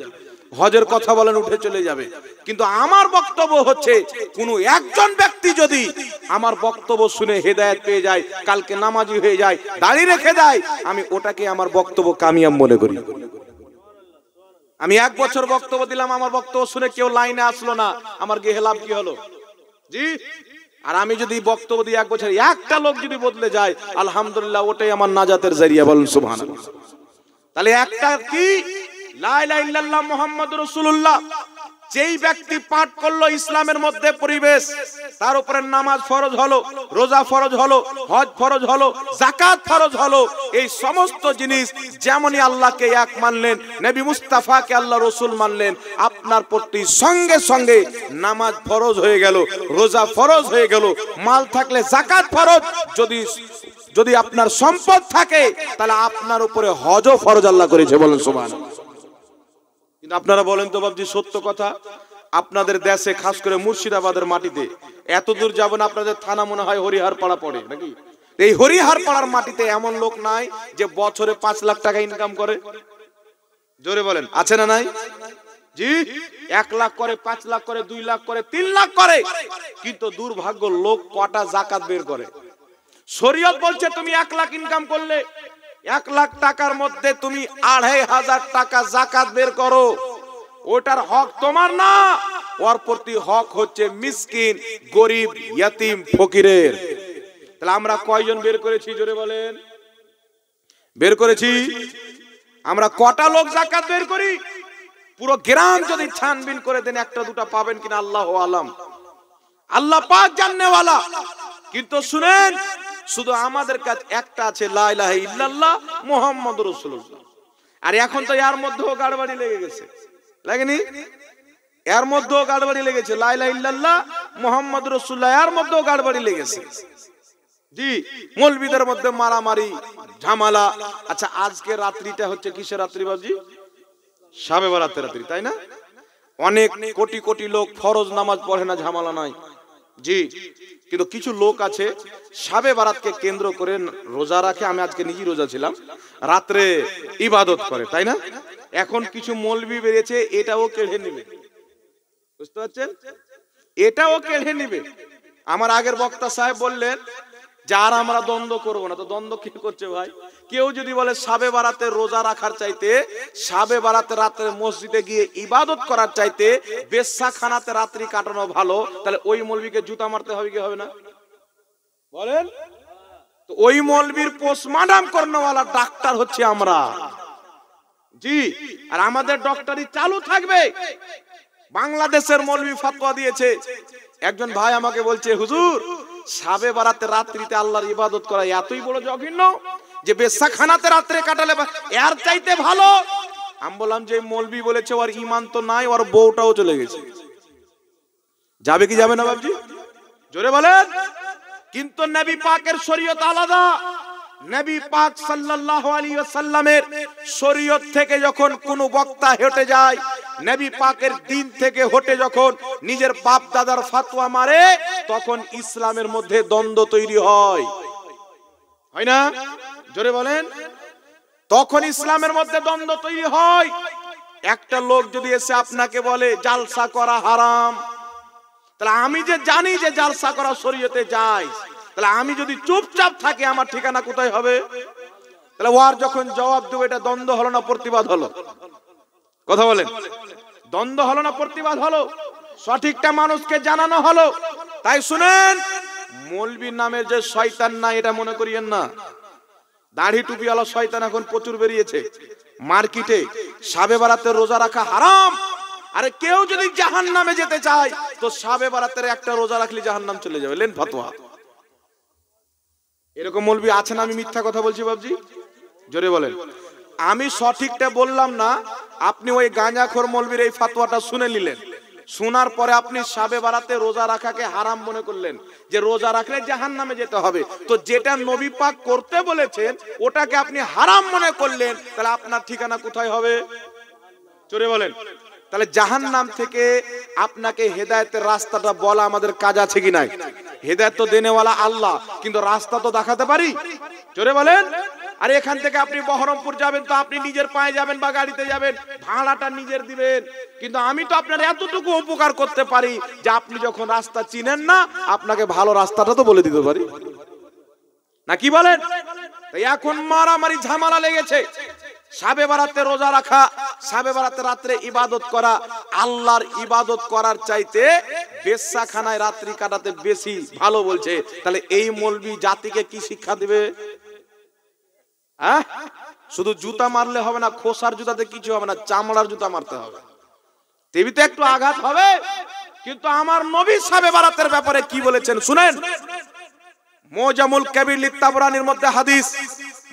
হজের কথা বলেন, উঠে চলে যাবে। কিন্তু আমার বক্তব্য হচ্ছে, কোন একজন ব্যক্তি যদি আমার বক্তব্য শুনে হেদায়েত পেয়ে যায়, কালকে নামাজি হয়ে যায়, দাড়ি রেখে দেয়, আমি ওটাকে আমার বক্তব্য কামিয়াব মনে করি। আমি 1 বছর বক্তব্য দিলাম, আমার বক্তব্য শুনে কেউ লাইনে আসলো না, আমার গেহে লাভ কি হলো? জি। আর আমি যদি বক্তব্য দিই 1 বছর, একটা লোক যদি বদলে যায়, আলহামদুলিল্লাহ, ওটাই আমার নাজাতের জারিয়া। বলুন সুবহানাল্লাহ। তাহলে একটা কি? লা ইলাহা ইল্লাল্লাহ মুহাম্মাদুর রাসূলুল্লাহ। যেই ব্যক্তি পাঠ করলো, ইসলামের মধ্যে পরিবেশ, তার উপরে নামাজ ফরজ হলো, রোজা ফরজ হলো, হজ ফরজ হলো, যাকাত ফরজ হলো। এই সমস্ত জিনিস যেমনই আল্লাহকে এক মানলেন, নবী মুস্তাফাকে আল্লাহ রাসূল মানলেন, আপনার প্রতি সঙ্গে সঙ্গে নামাজ ফরজ হয়ে গেল, রোজা ফরজ হয়ে গেল, মাল থাকলে যাকাত ফরজ, যদি আপনার সম্পদ থাকে, তাহলে আপনার উপরে হজও ফরজ আল্লাহ করেছে। বলেন সুবহানাল্লাহ। কিন্তু আপনারা বলেন তো বাবজি, সত্য কথা, আপনাদের দেশে, খাস করে মুর্শিদাবাদের মাটিতে, এত দূর যাবেন, আপনাদের থানা মনে হয় হরিহার পাড়া পড়ে নাকি? এই হরিহার পাড়ার মাটিতে এমন লোক নাই যে বছরে 5 লাখ টাকা ইনকাম করে? জোরে বলেন, আছে না নাই? জি, 1 লাখ করে, 5 লাখ করে, 2 লাখ করে, 3 লাখ করে। কিন্তু দুর্ভাগ্য, লোক কটা যাকাত বের করে? শরীয়ত বলছে তুমি 1 লাখ ইনকাম করলে, 1 লাখ টাকার মধ্যে তুমি 2500 টাকা যাকাত বের করো। ওটার হক তোমার না, ওর প্রতি হক হচ্ছে মিসকিন, গরিব, ইয়তিম, ফকিরের। তাহলে আমরা কয়জন বের করেছি? জোরে বলেন। বের করেছি আমরা কটা লোক যাকাত বের করি? পুরো গ্রাম যদি ছানবিন করে দেন, 1টা 2টা পাবেন কিনা আল্লাহু আলাম, আল্লাহ পাক জানেওয়ালা। কিন্তু শুনেন, শুধু আমাদের কাছে একটা আছে, লা ইলাহা ইল্লাল্লাহ মুহাম্মাদুর রাসূলুল্লাহ। আর এখন তো এর মধ্যেও গাড়বাড়ি লেগে গেছে, লাগেনি? এর মধ্যেও গাড়বাড়ি লেগেছে, লা ইলাহা ইল্লাল্লাহ মুহাম্মাদুর রাসূলুল্লাহ, এর মধ্যেও গাড়বাড়ি লেগেছে। জি, মৌলবীদের মধ্যে মারামারি ঝামেলা। আচ্ছা, আজকে রাত্রিটা হচ্ছে কিসের রাত্রি বাবজি? শাবে বারাতের রাত্রি, তাই না? অনেক কোটি কোটি লোক ফরজ নামাজ পড়ে না, ঝামেলা নাই। জি, কিন্তু কিছু লোক আছে শাবে বারাতকে কেন্দ্র করে রোজা রাখে। আমি আজকে নিজেই রোজা ছিলাম, রাত্রে ইবাদত করে, তাই না? এখন কিছু মৌলবী বেরিয়েছে, এটাও কেড়ে নেবে, বুঝতে পারছেন? এটাও কেড়ে নেবে। আমার আগের বক্তা সাহেব বললেন যে আর আমরা দ্বন্দ্ব করব না। তো দ্বন্দ্ব কি করছে ভাই? কেউ যদি বলে শাবে বারাতে রোজা রাখার চাইতে শাবে বারাতে রাত্রে মসজিদে গিয়ে ইবাদত করার চাইতে বেশ্যাখানাতে রাত্রি কাটানো ভালো, তাহলে ওই মৌলবীকে জুতা মারতে হবে কি হবে না বলেন? তো ওই মৌলবীর পোস্টমার্টম করানোওয়ালা ডাক্তার হচ্ছে আমরা। জি, আর আমাদের ডক্টরি চালু থাকবে। বাংলাদেশের মৌলবী ফতোয়া দিয়েছে। একজন ভাই আমাকে বলছে, হুজুর শাবে বারাতে রাত্রিতে আল্লাহর ইবাদত করা এতই বড় জঘন্য যে বেশ্যাখানাতে রাত্রে কাটালে এর চাইতে ভালো। আমি বললাম যে মৌলবী বলেছে ওর ঈমান তো নাই, ওর বউটাও চলে গেছে, যাবে কি যাবে না বাবজি? জোরে বলেন। কিন্তু নবী পাকের শরীয়ত আলাদা। নবী পাক সাল্লাল্লাহু আলাইহি ওয়াসাল্লামের শরীয়ত থেকে যখন কোন বক্তা হেঁটে যায়, নবী পাকের দিন থেকে হটে যখন নিজের বাপ দাদার ফতোয়া মারে, তখন ইসলামের মধ্যে দ্বন্দ্ব তৈরি হয়, হয় না? জোরে বলেন। তখন ইসলামের মধ্যে দ্বন্দ্ব তৈরি হয়। একটা লোক যদি এসে আপনাকে বলে জালসা করা হারাম, তাহলে আমি যে জানি যে জালসা করা শরীয়তে যায়, তাহলে আমি যদি চুপচাপ থাকি আমার ঠিকানা কোথায় হবে? তাহলে ওর যখন জবাব দেব, এটা দ্বন্দ্ব হলো না প্রতিবাদ হলো? কথা বলেন, দ্বন্দ্ব হলো না প্রতিবাদ হলো? সঠিকটা মানুষকে জানানো হলো। তাই শুনেন, মৌলবী নামের যে শয়তান না, এটা মনে করিয়েন না। দাড়ি টুপিওয়ালা শয়তান এখন প্রচুর বেরিয়েছে মার্কেটে। শাবে বারাতে রোজা রাখা হারাম। আরে কেউ যদি জাহান্নামে যেতে চায় তো শাবে বারাতের একটা রোজা রাখলে জাহান্নাম চলে যাবে, লেন ফতোয়া। এরকম মৌলবী আছে না? আমি মিথ্যা কথা বলছি বাবজি? জোরে বলেন। আমি সঠিকটা বললাম না, আপনি ওই গাঁজাখোর মৌলবীর এই ফতোয়াটা শুনে নিলেন। শোনার পরে আপনি শাবে বারাতে রোজা রাখাকে হারাম মনে করলেন, যে রোজা রাখলে জাহান্নামে যেতে হবে। তো যেটা নবী পাক করতে বলেছেন ওটাকে আপনি হারাম মনে করলেন, তাহলে আপনার ঠিকানা কোথায় হবে? জোরে বলেন। তাহলে জাহান্নাম থেকে আপনাকে হেদায়েতের রাস্তাটা বলা আমাদের কাজ আছে কি নাই? হেদায়েত তো দেনেওয়ালা আল্লাহ, কিন্তু রাস্তা তো দেখাতে পারি। জোরে বলেন। আর এখান থেকে আপনি বহরমপুর যাবেন তো আপনি নিজের পায়ে যাবেন বা গাড়িতে যাবেন, ভাড়াটা নিজের দিবেন। কিন্তু আমি তো আপনার এতটুকু উপকার করতে পারি যে আপনি যখন রাস্তা চিনেন না, আপনাকে ভালো রাস্তাটা তো বলে দিতে পারি, না কি বলেন? তাই এখন মারামারি ঝামেলা লেগেছে। শাবে বারাতে রোজা রাখা, শাবে বারাতে রাত্রে ইবাদত করা, আল্লাহর ইবাদত করার চাইতে বেশ্যাখানায় রাত্রি কাটাতে বেশি ভালো বলছে। তাহলে এই মৌলবী জাতিকে কি শিক্ষা দিবে? শুধু জুতা মারলে হবে না, খোসার জুতাতে কিছু হবে না, চামড়ার জুতা মারতে হবে। টিভিতে একটু আঘাত হবে, কিন্তু আমার নবী শাবে বারাতের ব্যাপারে কি বলেছেন শুনেন। মুজামুল কবির লিত তাবরানির মধ্যে হাদিস,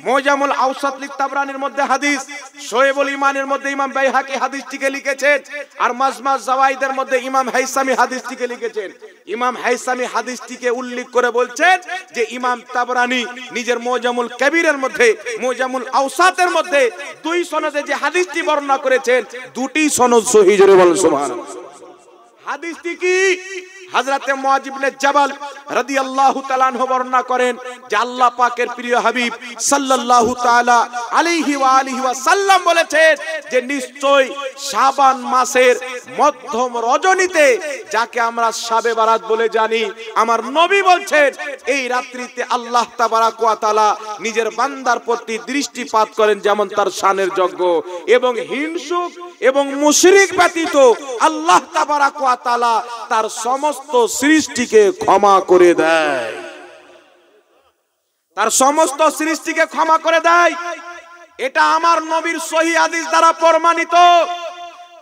মুজামুল আওসাত লিত তাবরানির মধ্যে হাদিস, শোয়েবুল ঈমানের মধ্যে ইমাম বাইহাকি হাদিসটিকে লিখেছেন, আর মাজমা জাওয়াইদের মধ্যে ইমাম হাইসামি হাদিসটিকে লিখেছেন। ইমাম হাইসামি হাদিসটিকে উল্লেখ করে বলছেন যে ইমাম তাবরানি নিজের মুজামুল কবিরের মধ্যে, মুজামুল আওসাতের মধ্যে দুই সনদে যে হাদিসটি বর্ণনা করেছেন, দুটি সনদ সহিহ। জোরে বলেন সুবহানাল্লাহ। হাদিসটি কি? হযরতে মুআয ইবনে জাবাল রাদিয়াল্লাহু তাআলা আনহু বর্ণনা করেন যে আল্লাহ পাকের প্রিয় হাবিব সাল্লাল্লাহু তাআলা আলাইহি ওয়া আলিহি ওয়াসাল্লাম বলেছেন যে নিশ্চয় শাবান মাসের মধ্যম রজনীতে, যাকে আমরা শাবে বারাত বলে জানি, আমার নবী বলছেন এই রাত্রিতে আল্লাহ তাবারাক ওয়া তাআলা নিজের বান্দার প্রতি দৃষ্টিপাত করেন যেমন তার শানের যোগ্য, এবং হিংসুক এবং মুশরিক ব্যতীত আল্লাহ তাবারাক ওয়া তাআলা তার সমস্ত সৃষ্টিকে ক্ষমা করে দেয়, তার সমস্ত সৃষ্টিকে ক্ষমা করে দেয়। এটা আমার নবীর সহিহ হাদিস দ্বারা প্রমাণিত।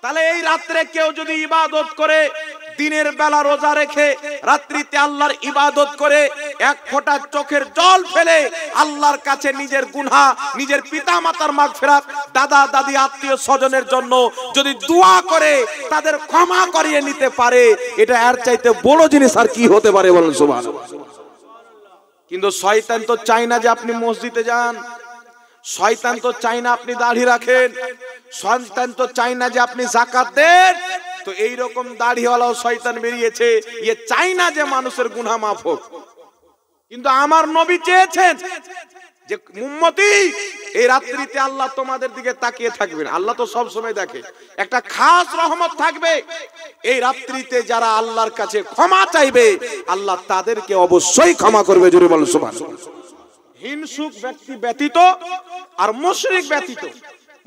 তাহলে এই রাত্রে কেউ যদি ইবাদত করে, দিনের বেলা রোজা রেখে রাত্রিতে আল্লাহর ইবাদত করে, এক ফোঁটা চোখের জল ফেলে আল্লাহর কাছে নিজের গুনাহ, নিজের পিতা মাতার মাগফিরাত, দাদা দাদি আত্মীয় স্বজনের জন্য যদি দোয়া করে তাদের ক্ষমা করিয়ে নিতে পারে, এটা এর চাইতে বড় জিনিস আর কি হতে পারে বলেন সুবহানাল্লাহ। কিন্তু শয়তান তো চায় না যে আপনি মসজিদে যান, শয়তান তো চায় না আপনি দাড়ি রাখেন, শয়তান তো চায় না যে আপনি যাকাত দেন। তো এই রকম দাড়িওয়ালাও শয়তান বেরিয়েছে, এ চায় না যে মানুষের গুনাহ মাফ হোক। কিন্তু আমার নবী চেয়েছেন যে উম্মতি এই রাত্রিতে আল্লাহ তোমাদের দিকে তাকিয়ে থাকবেন। আল্লাহ তো সব সময় দেখে, একটা খাস রহমত থাকবে এই রাত্রিতে। যারা আল্লাহর কাছে ক্ষমা চাইবে আল্লাহ তাদেরকে অবশ্যই ক্ষমা করবে। জোরে বলুন সুবহানাল্লাহ। হিংসুক ব্যক্তি ব্যতীত আর মুশরিক ব্যতীত,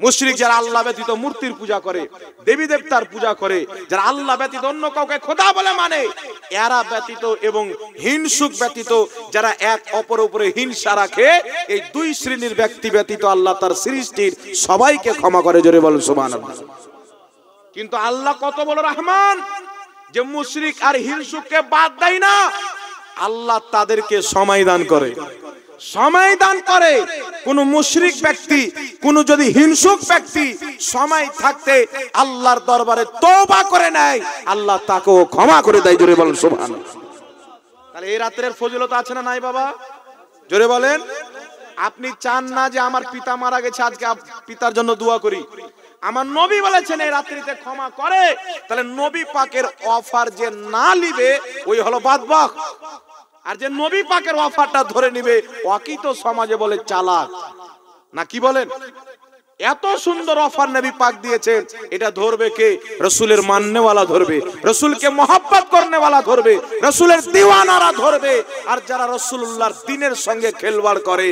মুশরিক যারা আল্লাহ ব্যতীত মূর্তির পূজা করে, দেবী দেবতার পূজা করে, যারা আল্লাহ ব্যতীত অন্য কাউকে খোদা বলে মানে, এরা ব্যতীত এবং হিংসুক ব্যতীত যারা এক অপরের উপরে হিংসা রাখে, এই দুই শ্রেণীর ব্যক্তি ব্যতীত আল্লাহ তার সৃষ্টির সবাইকে ক্ষমা করে। জোরে বলুন সুবহানাল্লাহ। কিন্তু আল্লাহ কত বড় রহমান যে মুশরিক আর হিংসুককে বাদ দেয় না, আল্লাহ তাদেরকে সময় দান করে, সময় দান করে। কোন মুশরিক ব্যক্তি, কোন যদি হিংসুক ব্যক্তি সময় থাকতে আল্লাহর দরবারে তওবা করে নেয়, আল্লাহ তাকেও ক্ষমা করে দেয়। জোরে বলেন সুবহানাল্লাহ। তাহলে এই রাতের ফজিলত আছে না নাই বাবা? জোরে বলেন। আপনি চান না যে আমার পিতা মারা গেছে, আজকে পিতার জন্য দোয়া করি, আমার নবী বলেছেন এই রাত্রিতে ক্ষমা করে, তাহলে নবী পাকের অফার যে না নিবে ওই হলো বাদবাক। আর যে নবী পাকের অফারটা ধরে নিবে ওকেই তো সমাজে বলে চালাক, না কি বলেন? এত সুন্দর অফার নবী পাক দিয়েছেন, এটা ধরবে কে? রাসূলের মাননেওয়ালা ধরবে, রাসূলকে মহব্বত করনেওয়ালা ধরবে, রাসূলের দিওয়ানারা ধরবে। আর যারা রাসূলুল্লাহর দ্বীনের সঙ্গে খেলবাড় করে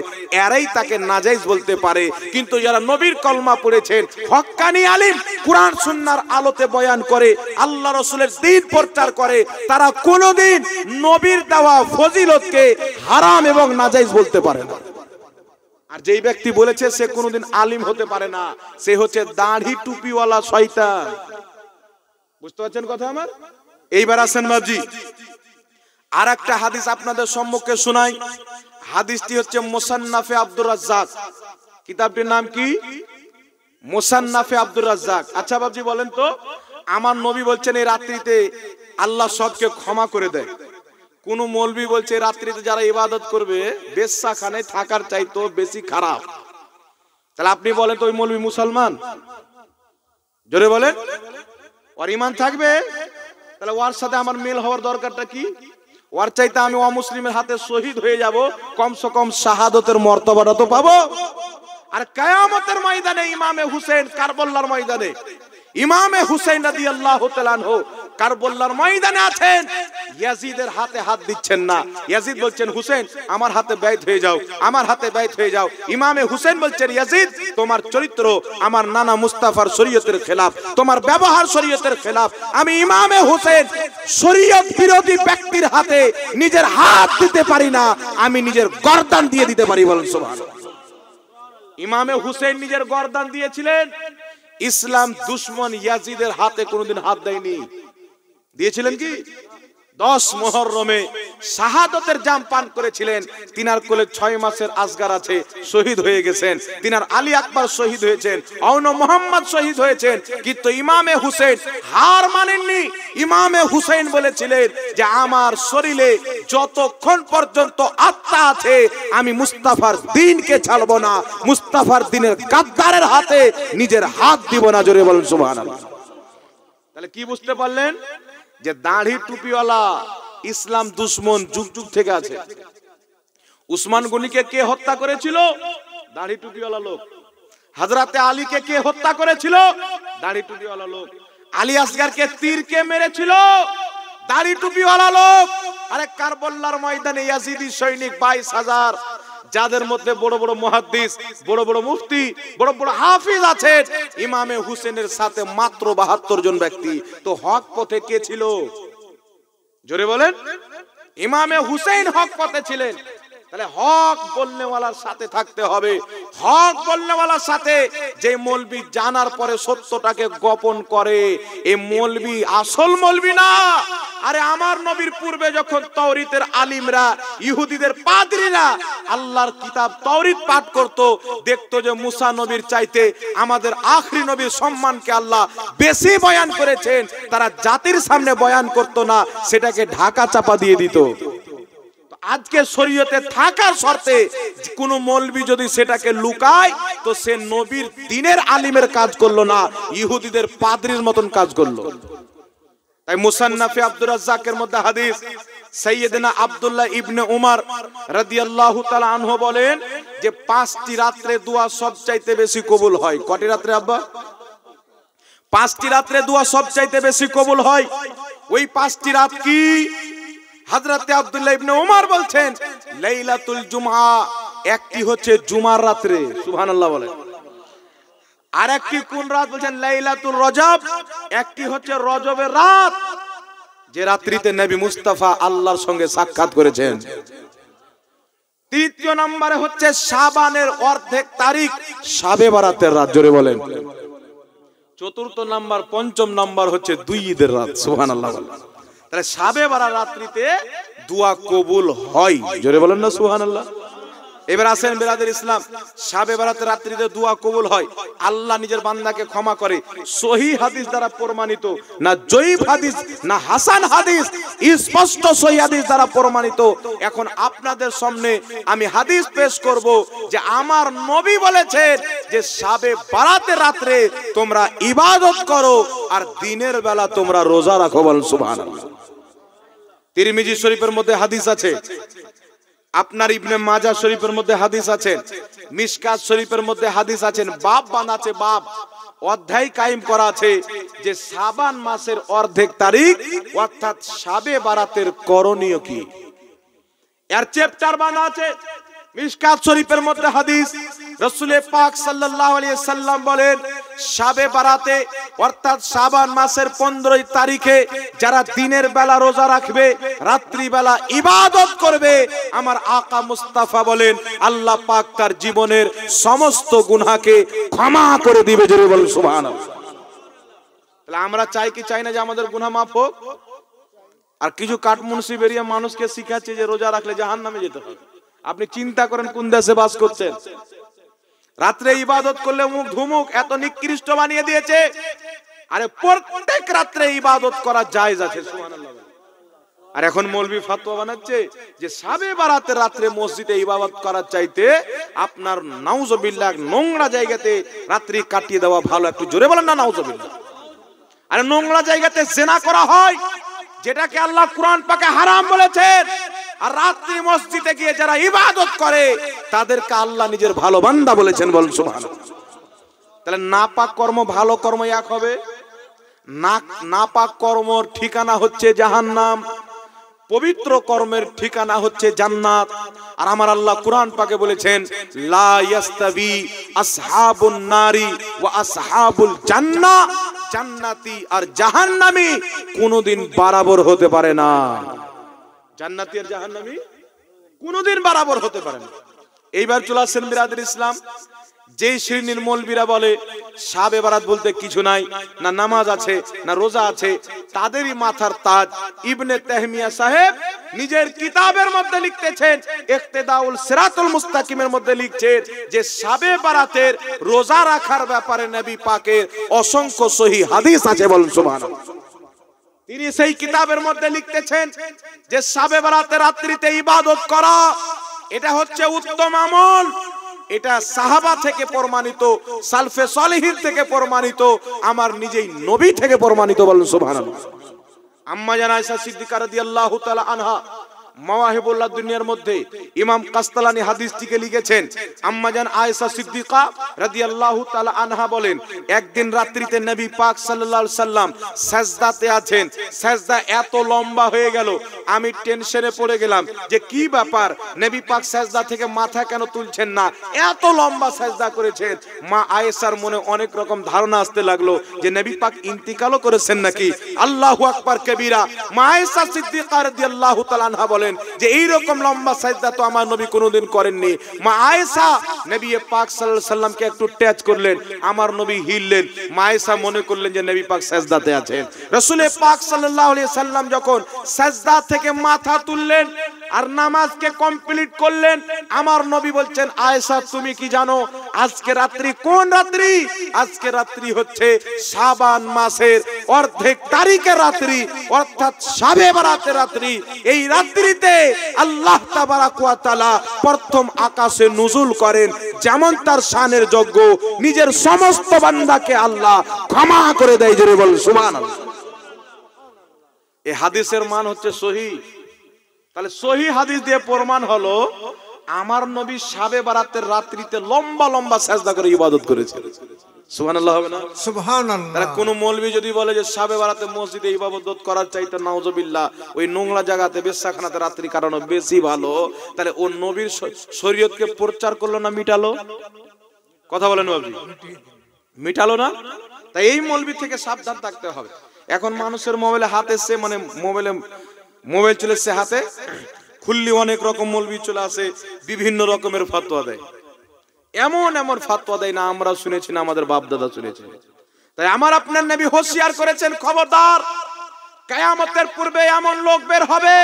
এরাই তাকে নাজায়েজ বলতে পারে। কিন্তু যারা নবীর কলমা পড়েছেন, হক্কানি আলিম, কুরআন সুন্নাহর আলোতে বয়ান করে, আল্লাহ রাসূলের দ্বীন প্রচার করে, তারা কোনোদিন নবীর দেওয়া ফজিলতকে হারাম এবং নাজায়েজ বলতে পারে না। আর যেই ব্যক্তি বলেছে সে কোনোদিন আলিম হতে পারে না, সে হচ্ছে দাড়ি টুপিওয়ালা শয়তান। বুঝতে পারছেন কথা আমার? এইবার আসেন বাবজি, আর একটা হাদিস আপনাদের সম্মুখে শোনাই। হাদিসটি হচ্ছে মুসান্নাফে আব্দুর রাজ্জাক। কিতাবটির নাম কি? মুসান্নাফে আব্দুর রাজ্জাক। আচ্ছা বাবজি বলেন তো, আমার নবী বলছেন এই রাত্রিতে আল্লাহ সবকে ক্ষমা করে দেয়। কোন মৌলবি বলছে রাত্রিতে যারা ইবাদত করবে বেশ্যাখানে থাকার চাইতো বেশি খারাপ। তাহলে আপনি বলেন তো ওই মৌলবি মুসলমান? জোরে বলেন। ওর ঈমান থাকবে? তাহলে ওর সাথে আমার মিল হওয়ার দরকারটা কি? ওর চাইতে আমি অমুসলিমের হাতে শহীদ হয়ে যাব, কমসে কম শাহাদতের মর্তবাটা তো পাবো। আর কিয়ামতের ময়দানে ইমামে হুসেন, কারবালার ময়দানে ইমামে হুসেন রাদিয়াল্লাহু তাআলা আনহু কারবালার ময়দানে আছেন, ইয়াজিদের হাতে হাত দিচ্ছেন না। ইয়াজিদ বলছেন হুসেন আমার হাতে বাইত হয়ে যাও, আমার হাতে বাইত হয়ে যাও। ইমামে হুসেন বলছেন ইয়াজিদ তোমার চরিত্র আমার নানা মুস্তাফার শরীয়তের খেলাফ, তোমার ব্যবহার শরীয়তের খেলাফ। আমি ইমামে হুসেন শরীয়ত বিরোধী ব্যক্তির হাতে নিজের হাত দিতে পারি না, আমি নিজের গর্দান দিয়ে দিতে পারি। বলেন সুবহানাল্লাহ। ইমামে হুসেন নিজের গর্দান দিয়েছিলেন, ইসলাম দুশ্মন ইয়াজিদের হাতে কোনোদিন হাত দেয়নি। দিয়েছিলেন কি? 10 মুহররমে শাহাদাতের জাম পান করেছিলেন। তিনার কোলে 6 মাসের আসগার আছে, শহীদ হয়ে গেছেন। তিনার আলী আকবর শহীদ হয়েছেন, আউন মোহাম্মদ শহীদ হয়েছেন। কিন্তু ইমামে হুসেন হার মানেননি। ইমামে হুসেন বলেছিলেন যে আমার শরীরে যতক্ষণ পর্যন্ত আত্মা আছে আমি মুস্তাফার দ্বীনকে ছাড়বো না, মুস্তাফার দ্বীনের গাদ্দারের হাতে নিজের হাত দিব না। জোরে বলেন সুবহানাল্লাহ। তাহলে কি বুঝতে পারলেন? যে দাড়ি টুপিওয়ালা ইসলাম দুশ্মন যুগ যুগ থেকে আছে। উসমান গনিকে কে হত্যা করেছিল? দাড়ি টুপিওয়ালা লোক। হযরতে আলীকে কে হত্যা করেছিল? দাড়ি টুপিওয়ালা লোক। আলী আসগারকে তীর কে মেরেছিল? দাড়ি টুপিওয়ালা লোক। আরে কারবালার ময়দানে ইয়াজিদি সৈনিক 22,000, যাদের মধ্যে বড় বড় মুহাদ্দিস, বড় বড় মুফতি, বড় বড় হাফিজ আছেন। ইমামে হুসেনের সাথে মাত্র 72 জন ব্যক্তি। তো হক পথে কে ছিল? জোরে বলেন। ইমামে হুসেন হক পথে ছিলেন। তাহলে হক বলনেওয়ালার সাথে থাকতে হবে। হক বলনেওয়ালার সাথে যে মৌলবি জানার পরে সত্যটাকে গোপন করে, এই মৌলবি আসল মৌলবি না। আরে আমার নবীর পূর্বে যখন তাওরীতের আলিমরা, ইহুদিদের পাদ্রীরা আল্লাহর কিতাব তাওরীত পাঠ করত, দেখতো যে মুসা নবীর চাইতে আমাদের আখরি নবীর সম্মানকে আল্লাহ বেশি বয়ান করেছেন। তারা জাতির সামনে বয়ান করত না, সেটাকে ঢাকা চাপা দিয়ে দিত। আজকে শরীয়তে থাকার শর্তে কোন মৌলবি যদি সেটাকে লুকায় তো সে নবীর দ্বীনের আলিমের কাজ করলো না, ইহুদিদের পাদ্রীর মতন কাজ করলো। তাই মুসান্নাফে আব্দুর রাজ্জাকের মধ্যে হাদিস, সাইয়েদনা আব্দুল্লাহ ইবনে উমর রাদিয়াল্লাহু তাআলা আনহু বলেন যে 5টি রাত্রে দোয়া সবচাইতে বেশি কবুল হয়। কয়টি রাত্রে আব্বা? 5টি রাত্রে দোয়া সবচাইতে বেশি কবুল হয়। ওই 5টি রাত কি? হযরতে আব্দুল্লাহ ইবনে উমর বলছেন লাইলাতুল জুমআ, একটি হচ্ছে জুমার রাত্রে, সুবহানাল্লাহ বলেন। আর একটি কোন রাত বলছেন? লাইলাতুল রজব, একটি হচ্ছে রজবের রাত, যে রাত্রিতে নবী মুস্তাফা আল্লাহর সঙ্গে সাক্ষাৎ করেছেন। তৃতীয় নম্বরে হচ্ছে শাবানের অর্ধেক তারিখ, শাবে বারাতের রাত, জোরে বলেন। চতুর্থ নাম্বার, পঞ্চম নাম্বার হচ্ছে দুই ঈদের রাত, সুবহানাল্লাহ বলেন। তাহলে শাবে বারাত রাত্রিতে দোয়া কবুল হয়, জোরে বলেন না সুবহানাল্লাহ। এবার আসেন বিরাদর ইসলাম, শাবে বারাতের রাত্রিতে দোয়া কবুল হয়, আল্লাহ নিজের বান্দাকে ক্ষমা করে। সহিহ হাদিস দ্বারা প্রমাণিত, না জয়ীফ হাদিস না হাসান হাদিস, স্পষ্ট সহিহ হাদিস দ্বারা প্রমাণিত। এখন আপনাদের সামনে আমি হাদিস পেশ করব যে আমার নবী বলেছেন যে শাবে বারাতের রাত্রে তোমরা ইবাদত করো আর দিনের বেলা তোমরা রোজা রাখো, বলেন সুবহানাল্লাহ। তিরমিজি শরীফের মধ্যে হাদিস আছে, আপনার ইবনে মাজাহ শরীফের মধ্যে হাদিস আছে, মিশকাত শরীফের মধ্যে হাদিস আছেন। বাব বাঁধা আছে, বাব অধ্যায় কায়েম করা আছে যে শাবান মাসের অর্ধেক তারিখ অর্থাৎ শাবে বারাতের করণীয় কি, এর চ্যাপ্টার বাঁধা আছে। মিশকাত শরীফের মধ্যে হাদিস, রাসূল পাক সাল্লাল্লাহু আলাইহি সাল্লাম বলেন শাবে বারাতে অর্থাৎ শাবান মাসের 15 তারিখে যারা দিনের বেলা রোজা রাখবে, রাত্রি বেলা ইবাদত করবে, আমার আকা মুস্তাফা বলেন আল্লাহ পাক তার জীবনের সমস্ত গুনাহকে ক্ষমা করে দিবে, জোরে বলেন সুবহানাল্লাহ। তাহলে আমরা চাই কি চাই না যে আমাদের গুনাহ মাফ হোক? আর কিছু কাটমুনসি বেরিয়ে মানুষকে শিখাচ্ছে যে রোজা রাখলে জাহান্নামে যেতে হবে। আপনি চিন্তা করেন কোন দেশে বাস করছেন? রাত্রে ইবাদত করলে মুখ ধুমুক এত নিকৃষ্ট বানিয়ে দিয়েছে। আরে প্রত্যেক রাত্রে ইবাদত করা জায়েজ আছে, সুবহানাল্লাহ। আর এখন মৌলবি ফতোয়া বানাচ্ছে যে শাবে বারাতের রাত্রে মসজিদে ইবাদত করার চাইতে আপনার নাউজুবিল্লাহ নোংরা জায়গাতে রাত্রি কাটিয়ে দেওয়া ভালো। একটু জোরে বলেন না নাউজুবিল্লাহ। আরে নোংরা জায়গাতে জিনা করা হয়, যেটাকে আল্লাহ কুরআন পাকে হারাম বলেছেন, আর রাত্রি মসজিদে গিয়ে যারা ইবাদত করে তাদেরকে আল্লাহ নিজের ভালো বান্দা বলেছেন, বলেন সুবহানাল্লাহ। তাহলে নাপাক কর্ম ভালো কর্ম এক হবে? নাপাক কর্মের ঠিকানা হচ্ছে জাহান্নাম, পবিত্র কর্মের ঠিকানা হচ্ছে জান্নাত। আর আমার আল্লাহ কুরআন পাকে বলেছেন লা ইয়াস্তাবি আসহাবুন নারি ওয়া আসহাবুল জান্নাহ, জান্নাতি আর জাহান্নামী কোনদিন বরাবর হতে পারে না। জান্নাতি আর জাহান্নামী কোনদিন বরাবর হতে পারে না। এইবার চলে আসেন বিরাদর ইসলাম, যেই শ্রেণীর মৌলবীরা বলে শাবে বারাত বলতে কিছু নাই, না নামাজ আছে না রোজা আছে, তাদেরই মাথার তাজ ইবনে তাহমিয়া সাহেব নিজের কিতাবের মধ্যে লিখতেছেন, ইক্তেদাউল সিরাতুল মুস্তাকিমের মধ্যে লিখছেন যে শাবে বারাতের রোজা রাখার ব্যাপারে নবী পাকের অসংখ্য সহিহ হাদিস আছে, বলেন সুবহানাল্লাহ। তিনি সেই কিতাবের মধ্যে লিখতেছেন যে শাবে বারাতের রাত্রিতে ইবাদত করা এটা হচ্ছে উত্তম আমল। এটা সাহাবা থেকে প্রমাণিত, সালফে সালেহিন থেকে প্রমাণিত, আমার নিজেই নবী থেকে প্রমাণিত, বলেন সুবহানাল্লাহ। আম্মা জান আয়েশা সিদ্দিকা রাদিয়াল্লাহু তাআলা আনহা মাওয়াহিবুল্লাহ দুনিয়ার মধ্যে ইমাম কাসতালানি হাদিসটিকে লিখেছেন। আম্মা জান আয়েশা সিদ্দিকা রাদিয়াল্লাহু তাআলা আনহা বলেন একদিন রাত্রিতে নবী পাক সাল্লাল্লাহু আলাইহি সাল্লাম সাজদাতে আছেন, সাজদা এত লম্বা হয়ে গেল আমি টেনশনে পড়ে গেলাম যে কি ব্যাপার, নবী পাক সাজদা থেকে মাথা কেন তুলছেন না, এত লম্বা সাজদা করেছেন। মা আয়েশার মনে অনেক রকম ধারণা আসতে লাগলো যে নবী পাক ইন্তিকালও করেছেন নাকি। আল্লাহু আকবার কবীরা। মা আয়েশা সিদ্দিকা রাদিয়াল্লাহু তাআলা আনহা বলেন যে এই রকম লম্বা সাজদা তো আমার নবী কোনোদিন করেননি। মা আয়েশা নবী পাক সাল্লাল্লাহু আলাইহি সাল্লামকে একটু টাচ করলেন, আমার নবী হিললেন। মা আয়েশা মনে করলেন যে নবী পাক সাজদাতে আছেন। রাসূল পাক সাল্লাল্লাহু আলাইহি সাল্লাম যখন সাজদা থেকে মাথা তুললেন, আর নামাজকে কমপ্লিট করলেন। আমার নবী বলছেন, আয়েশা তুমি কি জানো আজকে রাত্রি কোন রাত্রি? আজকে রাত্রি হচ্ছে শাবান মাসের অর্ধেক তারিখের রাত্রি, অর্থাৎ শবে বরাতের রাত্রি। এই রাত্রিতে আল্লাহ তাবারাক ওয়া তাআলা প্রথম আকাশে নুজুল করেন, যেমন তার শানের যোগ্য নিজের সমস্ত বান্দাকে আল্লাহ ক্ষমা করে দেয়। জোরে বল সুবহানাল্লাহ। এই হাদিসের মান হচ্ছে সহিহ। তাহলে সহিহ হাদিস দিয়ে প্রমাণ হলো আমার নবী শবে বরাতের রাত্রিতে লম্বা লম্বা সিজদা করে ইবাদত করেছে। সুবহানাল্লাহ হবে না? সুবহানাল্লাহ। তাহলে কোন মৌলবি যদি বলে যে শবে বরাতে মসজিদে ইবাদত করার চাইতে নাউজুবিল্লাহ ওই নোংরা জায়গাতে বেশ্যাখানাতে রাত্রি কাটানো বেশি ভালো, তাহলে ও নবীর শরীয়তকে প্রচার করলো না মিটালো? কথা বলেন বাবজি, মিটালো না? তাই এই মৌলবি থেকে সাবধান থাকতে হবে। এখন মানুষের মোবাইলে হাত এসছে, মানে মোবাইল চলে এসছে হাতে, খুললি অনেক রকম মৌলবি চলে আসে, বিভিন্ন রকমের ফতোয়া দেয়। এমন এমন ফতোয়া দেয় না আমরা শুনেছি না আমাদের বাপ দাদা শুনেছে। তাই আমার আপনার নবী হুঁশিয়ার করেছেন, খবরদার কিয়ামতের পূর্বে এমন লোক বের হবে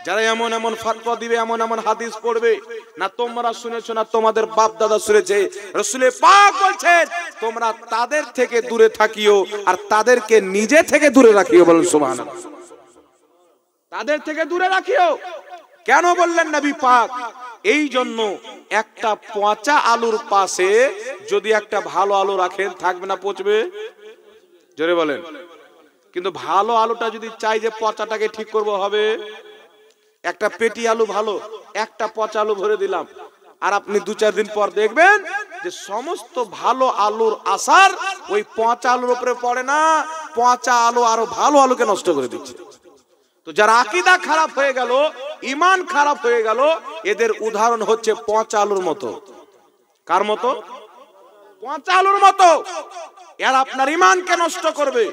যারা এমন এমন ফতোয়া দিবে, এমন এমন হাদিস পড়বে না তোমরা শুনেছো না তোমাদের বাপ দাদা শুনেছে। রাসূল পাক বলছেন তোমরা তাদের থেকে দূরে থাকিও আর তাদেরকে নিজে থেকে দূরে রাখিও। বলেন সুবহানাল্লাহ। তাদের থেকে দূরে রাখিও কেন বললেন নবী পাক? এই জন্য একটা পচা আলুর পাশে যদি একটা ভালো আলু রাখেন থাকবে না, পচবে? জোরে বলেন। কিন্তু ভালো আলুটা যদি চাই যে পচাটাকে ঠিক করব, হবে? একটা পেটি আলু ভালো, একটা পচা আলু ভরে দিলাম, আর আপনি 2-4 দিন পর দেখবেন যে সমস্ত ভালো আলুর আসার ওই পচা আলুর উপরে পড়ে না, পচা আলু আরো ভালো আলুকে নষ্ট করে দিচ্ছে। তো যারা আকীদা খারাপ হয়ে গেল, ঈমান খারাপ হয়ে গেল, এদের উদাহরণ হচ্ছে পচা আলুর মতো। কার মতো? পচা আলুর মতো। এরা আপনার ঈমানকে নষ্ট করবে,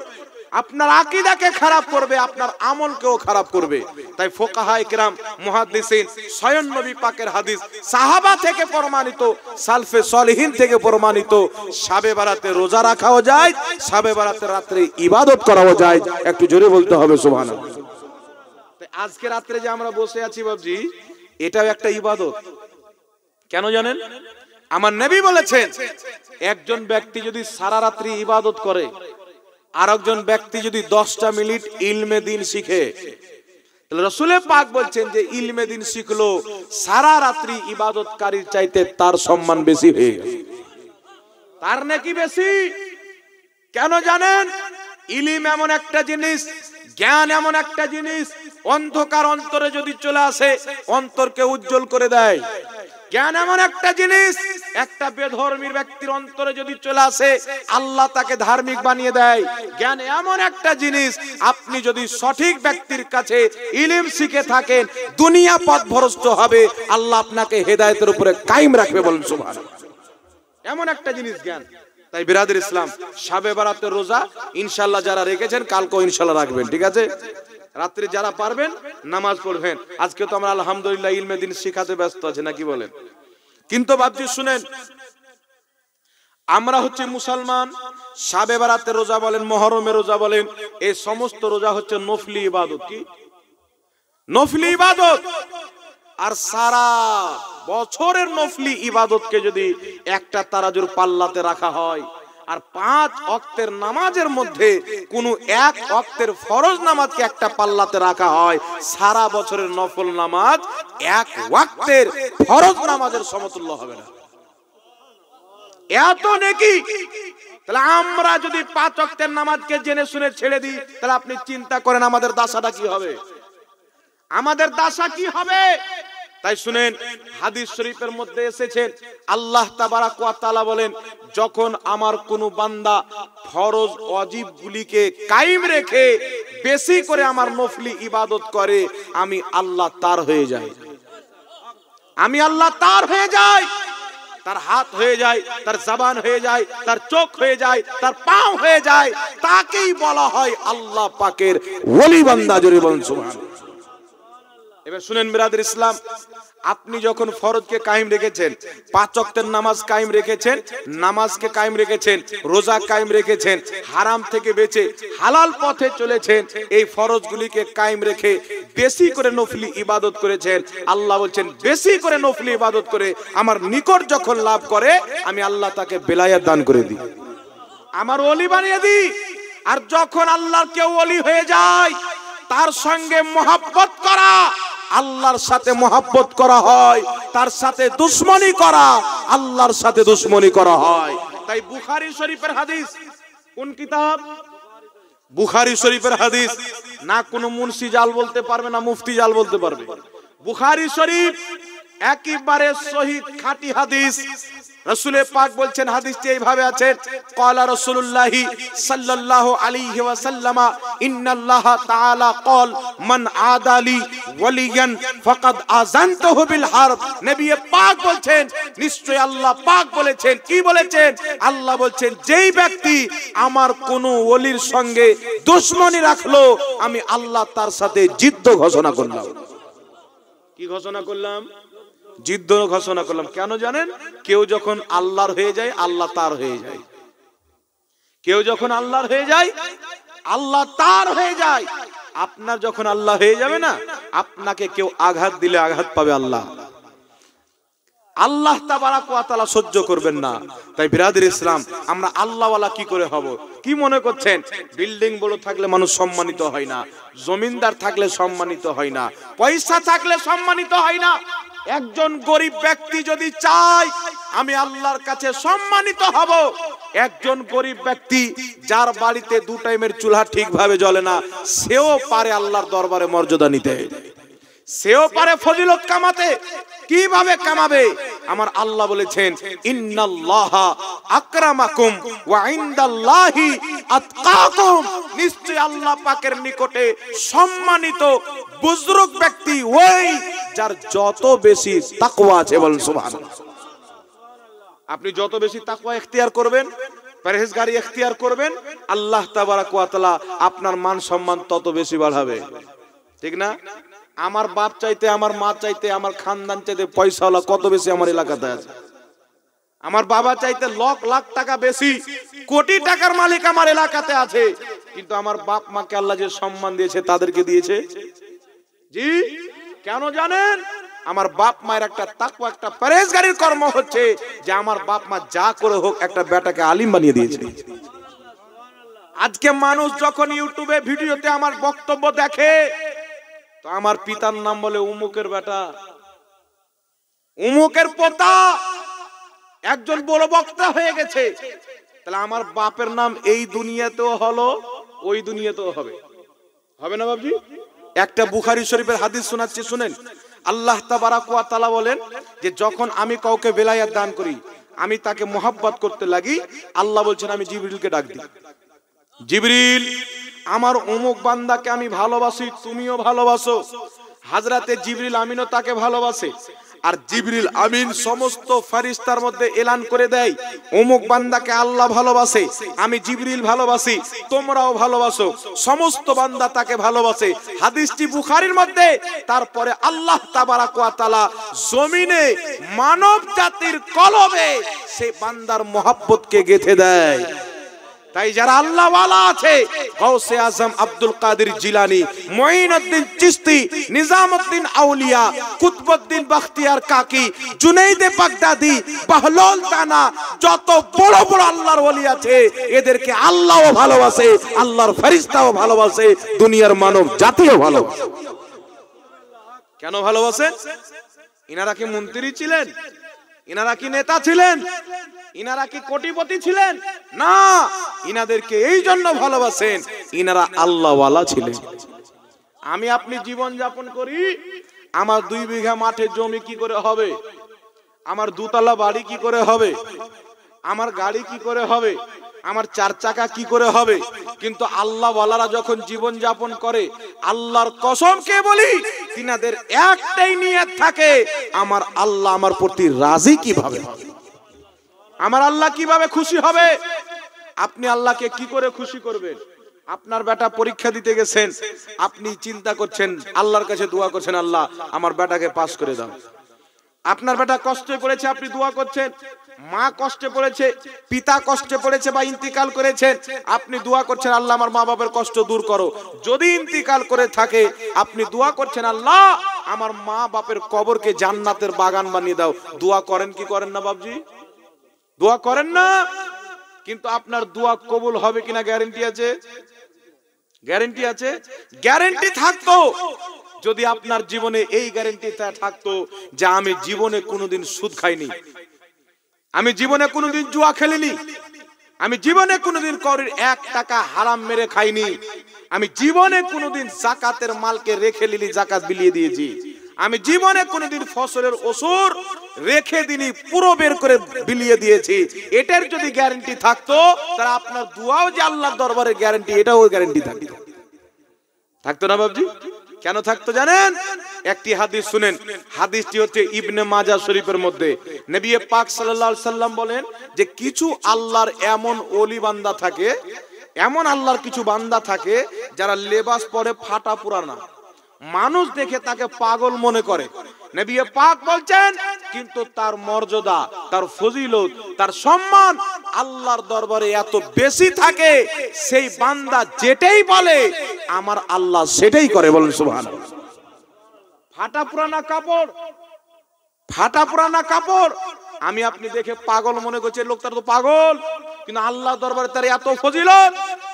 আপনার আকীদাকে খারাপ করবে, আপনার আমলকেও খারাপ করবে। তাই ফুকাহায়ে কেরাম, মুহাদ্দিসিন স্বয়ং নবী পাকের হাদিস, সাহাবা থেকে প্রমাণিত, সালফে সলিহিন থেকে প্রমাণিত, শবে বরাতে রোজা রাখাও যায়, শবে বরাতে রাতে ইবাদত করাও যায়। একটু জোরে বলতে হবে সুবহানাল্লাহ। আজকে রাত্রে যে আমরা বসে আছি বাবজি, এটাও একটা ইবাদত। কেন জানেন? আমার নবী বলেছেন একজন ব্যক্তি যদি সারা রাত্রি ইবাদত করে, আর একজন ব্যক্তি যদি 10টা মিনিট ইলমে দিন শিখে, তাহলে রাসূল পাক বলছেন যে ইলমে দিন শিখলো সারা রাত্রি ইবাদতকারীর চাইতে তার সম্মান বেশি হয়ে গেল, তার নেকি বেশি। কেন জানেন? ইলম এমন একটা জিনিস, জ্ঞান এমন একটা জিনিস, অন্ধকার অন্তরে যদি চলে আসে অন্তরকে উজ্জ্বল করে দেয়। জ্ঞান এমন একটা জিনিস, একটা বেধর্মীর ব্যক্তির অন্তরে যদি চলে আসে আল্লাহ তাকে ধার্মিক বানিয়ে দেয়। জ্ঞান এমন একটা জিনিস, আপনি যদি সঠিক ব্যক্তির কাছে ইলম শিখে থাকেন দুনিয়া পথভ্রষ্ট হবে, আল্লাহ আপনাকে হেদায়েতের উপরে কায়েম রাখবে। বলেন সুবহানাল্লাহ। এমন একটা জিনিস জ্ঞান। তাই বিরাদর ইসলাম, শবে বরাতের রোজা ইনশাআল্লাহ যারা রেখেছেন কালকেও ইনশাআল্লাহ রাখবেন, ঠিক আছে? রাত্রে যারা পারবেন নামাজ পড়বেন। আজকে তো আমরা আলহামদুলিল্লাহ ইলমে দিন শিখাতে ব্যস্ত আছি, নাকি বলেন? কিন্তু বাবজি শুনেন, আমরা হচ্ছে মুসলমান, শবে বরাতের রোজা বলেন, মুহররমের রোজা বলেন, এই সমস্ত রোজা হচ্ছে নফলি ইবাদত। কি নফলি ইবাদত? আর সারা বছরের নফলি ইবাদতকে যদি একটা তারাজুর পাল্লাতে রাখা হয়, আর 5 ওয়াক্তের নামাজের মধ্যে কোন এক ওয়াক্তের ফরজ নামাজকে একটা পাল্লাতে রাখা হয়, সারা বছরের নফল নামাজ এক ওয়াক্তের ফরজ নামাজের সমতুল্য হবে না। এত নেকি। তাহলে আমরা যদি 5 ওয়াক্তের নামাজকে জেনে শুনে ছেড়ে দিই, তাহলে আপনি চিন্তা করেন আমাদের দশাটা কি হবে? আমাদের দশা কি হবে? তাই শুনেন, হাদিস শরীফের মধ্যে এসেছে আল্লাহ তাবারাক ওয়া তাআলা বলেন, যখন আমার কোন বান্দা ফরজ ওয়াজিব গুলিকে কায়েম রেখে বেশি করে আমার নফলি ইবাদত করে, আমি আল্লাহ তার হয়ে যাই। আমি আল্লাহ তার হয়ে যাই। তার হাত হয়ে যায়, তার জবান হয়ে যায়, তার চোখ হয়ে যায়, তার পাও হয়ে যায়, তাকেই বলা হয় আল্লাহ পাকের ওলি বান্দা। জোরে বলুন সুবহানাল্লাহ। এবার শুনেন বিরাদর ইসলাম, আপনি যখন ফরজকে কায়েম রেখেছেন, 5 ওয়াক্তের নামাজ কায়েম রেখেছেন, নামাজকে কায়েম রেখেছেন, রোজা কায়েম রেখেছেন, হারাম থেকে বেঁচে হালাল পথে চলেছেন, এই ফরজগুলিকে কায়েম রেখে বেশি করে নফলি ইবাদত করেছেন, আল্লাহ বলছেন বেশি করে নফলি ইবাদত করে আমার নিকট যখন লাভ করে আমি আল্লাহ তাকে বেলায়েত দান করে দিই, আমার ওলি বানিয়ে দিই। আর যখন আল্লাহর কেউ ওলি হয়ে যায় তার সঙ্গে মহব্বত করা, আল্লাহর সাথে মহব্বত করা হয়, তার সাথে দুশমনি করা আল্লাহর সাথে দুশমনি করা হয়। তাই বুখারী শরীফের হাদিস, কোন কিতাব? বুখারী শরীফের হাদিস। না কোনো মুন্সি জাল বলতে পারবে না মুফতি জাল বলতে পারবে। বুখারী শরীফ একেবারে সহিহ খাঁটি হাদিস। রাসূল পাক বলছেন, হাদিসটি এইভাবে আছে, ক্বালা রাসূলুল্লাহ সাল্লাল্লাহু আলাইহি ওয়াসাল্লাম ইন্নাল্লাহা তাআলা ক্বাল মান আদালি ওয়ালিয়ান ফাকাদ আযানতুহু বিল হারব। নবী পাক বলছেন, নিশ্চয় আল্লাহ পাক বলেছেন, কি বলেছেন? আল্লাহ বলছেন, যেই ব্যক্তি আমার কোন ওলির সঙ্গে দুশমনি রাখলো আমি আল্লাহ তার সাথে যুদ্ধ ঘোষণা করলাম। কি ঘোষণা করলাম? যুদ্ধ ঘোষণা করলাম। কেন জানেন? কেউ যখন আল্লাহর হয়ে যায় আল্লাহ তার হয়ে যায়, কেউ যখন আল্লাহর হয়ে যায় আল্লাহ তার হয়ে যায়। আপনার যখন আল্লাহ হয়ে যাবে না, আপনাকে কেউ আঘাত দিলে আঘাত পাবে আল্লাহ, আল্লাহ তাবারাক ওয়া তাআলা সহ্য করবেন না। তাই বিরাদর ইসলাম, আমরা আল্লাহওয়ালা কি করে হব? কি মনে করছেন বিল্ডিং বড় থাকলে মানুষ সম্মানিত হয় না, জমিদার থাকলে সম্মানিত হয় না, পয়সা থাকলে সম্মানিত হয় না? একজন গরিব ব্যক্তি যদি চায় আমি আল্লাহর কাছে সম্মানিত হব, একজন গরিব ব্যক্তি যার বাড়িতে 2 টাইমের চুলা ঠিকভাবে জ্বলে না, সেও পারে আল্লাহর দরবারে মর্যাদা নিতে, সেও পারে ফজিলত কামাতে। কিভাবে কামাবে? আমার আল্লাহ বলেছেন, ইন্নাল্লাহা আকরামাকুম ওয়া ইনদাল্লাহি আতকাকুম। নিশ্চয় আল্লাহ পাকের নিকটে সম্মানিত বুজুর্গ ব্যক্তি ওই যার যত বেশি তাকওয়া আছে। বলেন সুবহানাল্লাহ। আপনি যত বেশি তাকওয়া ইখতিয়ার করবেন, পরহেজগারি ইখতিয়ার করবেন, আল্লাহ তাবারাক ওয়া তাআলা আপনার মান সম্মান তত বেশি বাড়াবে। ঠিক না? আমার বাপ চাইতে, আমার মা চাইতে, আমার খানদান চাইতে পয়সাওয়ালা কত বেশি আমার এলাকাতে আছে। আমার বাবা চাইতে লাখ লাখ টাকা বেশি, কোটি টাকার মালিক আমার এলাকাতে আছে, কিন্তু আমার বাপ মাকে আল্লাহ যে সম্মান দিয়েছে তাদেরকে দিয়েছে। জি, কেন জানেন? আমার বাপ মায়ের একটা তাকওয়া, একটা পরহেজগারির কর্ম হচ্ছে যে আমার বাপ মা যা করে হোক একটা বেটাকে আলিম বানিয়ে দিয়েছে। আজকে মানুষ যখন ইউটিউবে ভিডিওতে আমার বক্তব্য দেখে তো আমার পিতার নাম বলে উমুকের বেটা, উমুকের পোতা, একজন বড় বক্তা হয়ে গেছে। তাহলে আমার বাপের নাম এই দুনিয়াতেও হলো, ওই দুনিয়াতেও হবে, হবে না বাবজি? একটা বুখারী শরীফের হাদিস শোনাচ্ছি, শুনেন। আল্লাহ তাবারাক ওয়া তাআলা বলেন যে যখন আমি কাউকে বেলায়েত দান করি, আমি তাকে মোহাব্বত করতে লাগি, আল্লাহ বলছেন আমি জিবরিলকে ডাক দিই, জিবরিল আমার অমুক বান্দাকে আমি ভালোবাসি, তুমিও ভালোবাসো। হযরতে জিবরিল আমিনও তাকে ভালোবাসে। আর জিবরিল আমিন সমস্ত ফেরেশতার মধ্যে এলান করে দেয় অমুক বান্দাকে আল্লাহ ভালোবাসে, আমি জিবরিল ভালোবাসি, তোমরাও ভালোবাসো। সমস্ত বান্দা তাকে ভালোবাসে। হাদিসটি বুখারীর মধ্যে। তারপরে আল্লাহ তাবারাক ওয়া তাআলা জমিনে মানব জাতির কলবে সেই বান্দার মহব্বতকে গেঁথে দেয়। তাই যারা আল্লাহ ওয়ালা আছে, গাউসে আজম আব্দুল কাদের জিলানী, মুঈনুদ্দিন চিশতি, নিজামউদ্দিন আউলিয়া, কুতবুদ্দিন বখতিয়ার কাকি, জুনাইদে বাগদাদি, বাহলুল তানা, যত বড় বড় আল্লাহর ওলি আছে এদেরকে আল্লাহও ভালোবাসে, আল্লাহর ফেরেশতাও ভালোবাসে, দুনিয়ার মানব জাতিও ভালোবাসে। কেন ভালোবাসে? ইনারা কি মন্ত্রী ছিলেন? ইনারা কি নেতা ছিলেন? ইনারা কি কোটিপতি ছিলেন? না, ইনাদেরকে এই জন্য ভালোবাসেন, ইনারা আল্লাহ ওয়ালা ছিলেন। আমি আপনি জীবন যাপন করি, আমার 2 বিঘা মাঠে জমি কি করে হবে, আমার 2 তলা বাড়ি কি করে হবে, আমার গাড়ি কি করে হবে, আমার 4 চাকা কি করে হবে। কিন্তু আল্লাহ ওয়ালারা যখন জীবন যাপন করে, আল্লাহর কসমকে বলি, তিনাদের একটাই নিয়ত থাকে, আমার আল্লাহ আমার প্রতি রাজি কিভাবে হবে, আমার আল্লাহ কিভাবে খুশি হবে। আপনি আল্লাহকে কি করে খুশি করবেন? আপনার বেটা পরীক্ষা দিতে গেছেন, আপনি চিন্তা করছেন, আল্লাহর কাছে দোয়া করছেন, আল্লাহ আমার বেটাকে পাস করে দাও। আপনার বেটা কষ্টে পড়েছে, আপনি দোয়া করছেন। মা কষ্টে পড়েছে, পিতা কষ্টে পড়েছে বা ইন্তিকাল করেছেন, আপনি দোয়া করছেন আল্লাহ আমার মা বাবার কষ্ট দূর করো। যদি ইন্তিকাল করে থাকে আপনি দোয়া করছেন আল্লাহ আমার মা বাপের কবরকে জান্নাতের বাগান বানিয়ে দাও। দোয়া করেন কি করেন না বাবজি? দোয়া করেন না? কিন্তু আপনার দোয়া কবুল হবে কিনা গ্যারান্টি আছে? গ্যারান্টি আছে? গ্যারান্টি থাকতো যদি আপনার জীবনে এই গ্যারান্টি থাকতো যে আমি জীবনে কোনোদিন সুদ খাইনি, আমি জীবনে কোনোদিন জুয়া খেলিনি, আমি জীবনে কোনোদিন কারোর 1 টাকা হারাম মেরে খাইনি, আমি জীবনে কোনোদিন যাকাতের মালকে রেখে লিলি যাকাত বিলিয়ে দিয়েছি, আমি জীবনে কোনোদিন ফসলের ওসুর রেখে দিনি পুরো বের করে বিলিয়ে দিয়েছি, এটার যদি গ্যারান্টি থাকতো তাহলে আপনার দোয়াও যে আল্লাহর দরবারে গ্যারান্টি, এটাও গ্যারান্টি থাকতো। থাকতো না বাবজি? কেন থাকতো জানেন? একটি হাদিস শুনেন, হাদিসটি হচ্ছে ইবনে মাজাহ শরীফের মধ্যে। নবী পাক সাল্লাল্লাহু আলাইহি সাল্লাম বলেন যে কিছু আল্লাহর এমন ওলি বান্দা থাকে, এমন আল্লাহর কিছু বান্দা থাকে যারা লেবাস পরে ফাটা পুরানা, মানুষ দেখে তাকে পাগল মনে করে। নবী পাক বলছেন কিন্তু তার মর্যাদা, তার ফজিলত, তার সম্মান আল্লাহর দরবারে এত বেশি থাকে, সেই বান্দা যেটাই বলে আমার আল্লাহ সেটাই করে। বলেন সুবহানাল্লাহ। ফাটা পুরানা কাপড়, ফাটা পুরানা কাপড় আমি আপনি দেখে পাগল মনে করছি, লোকটা তো পাগল, কিন্তু আল্লাহ দরবারে তার এত ফজিলত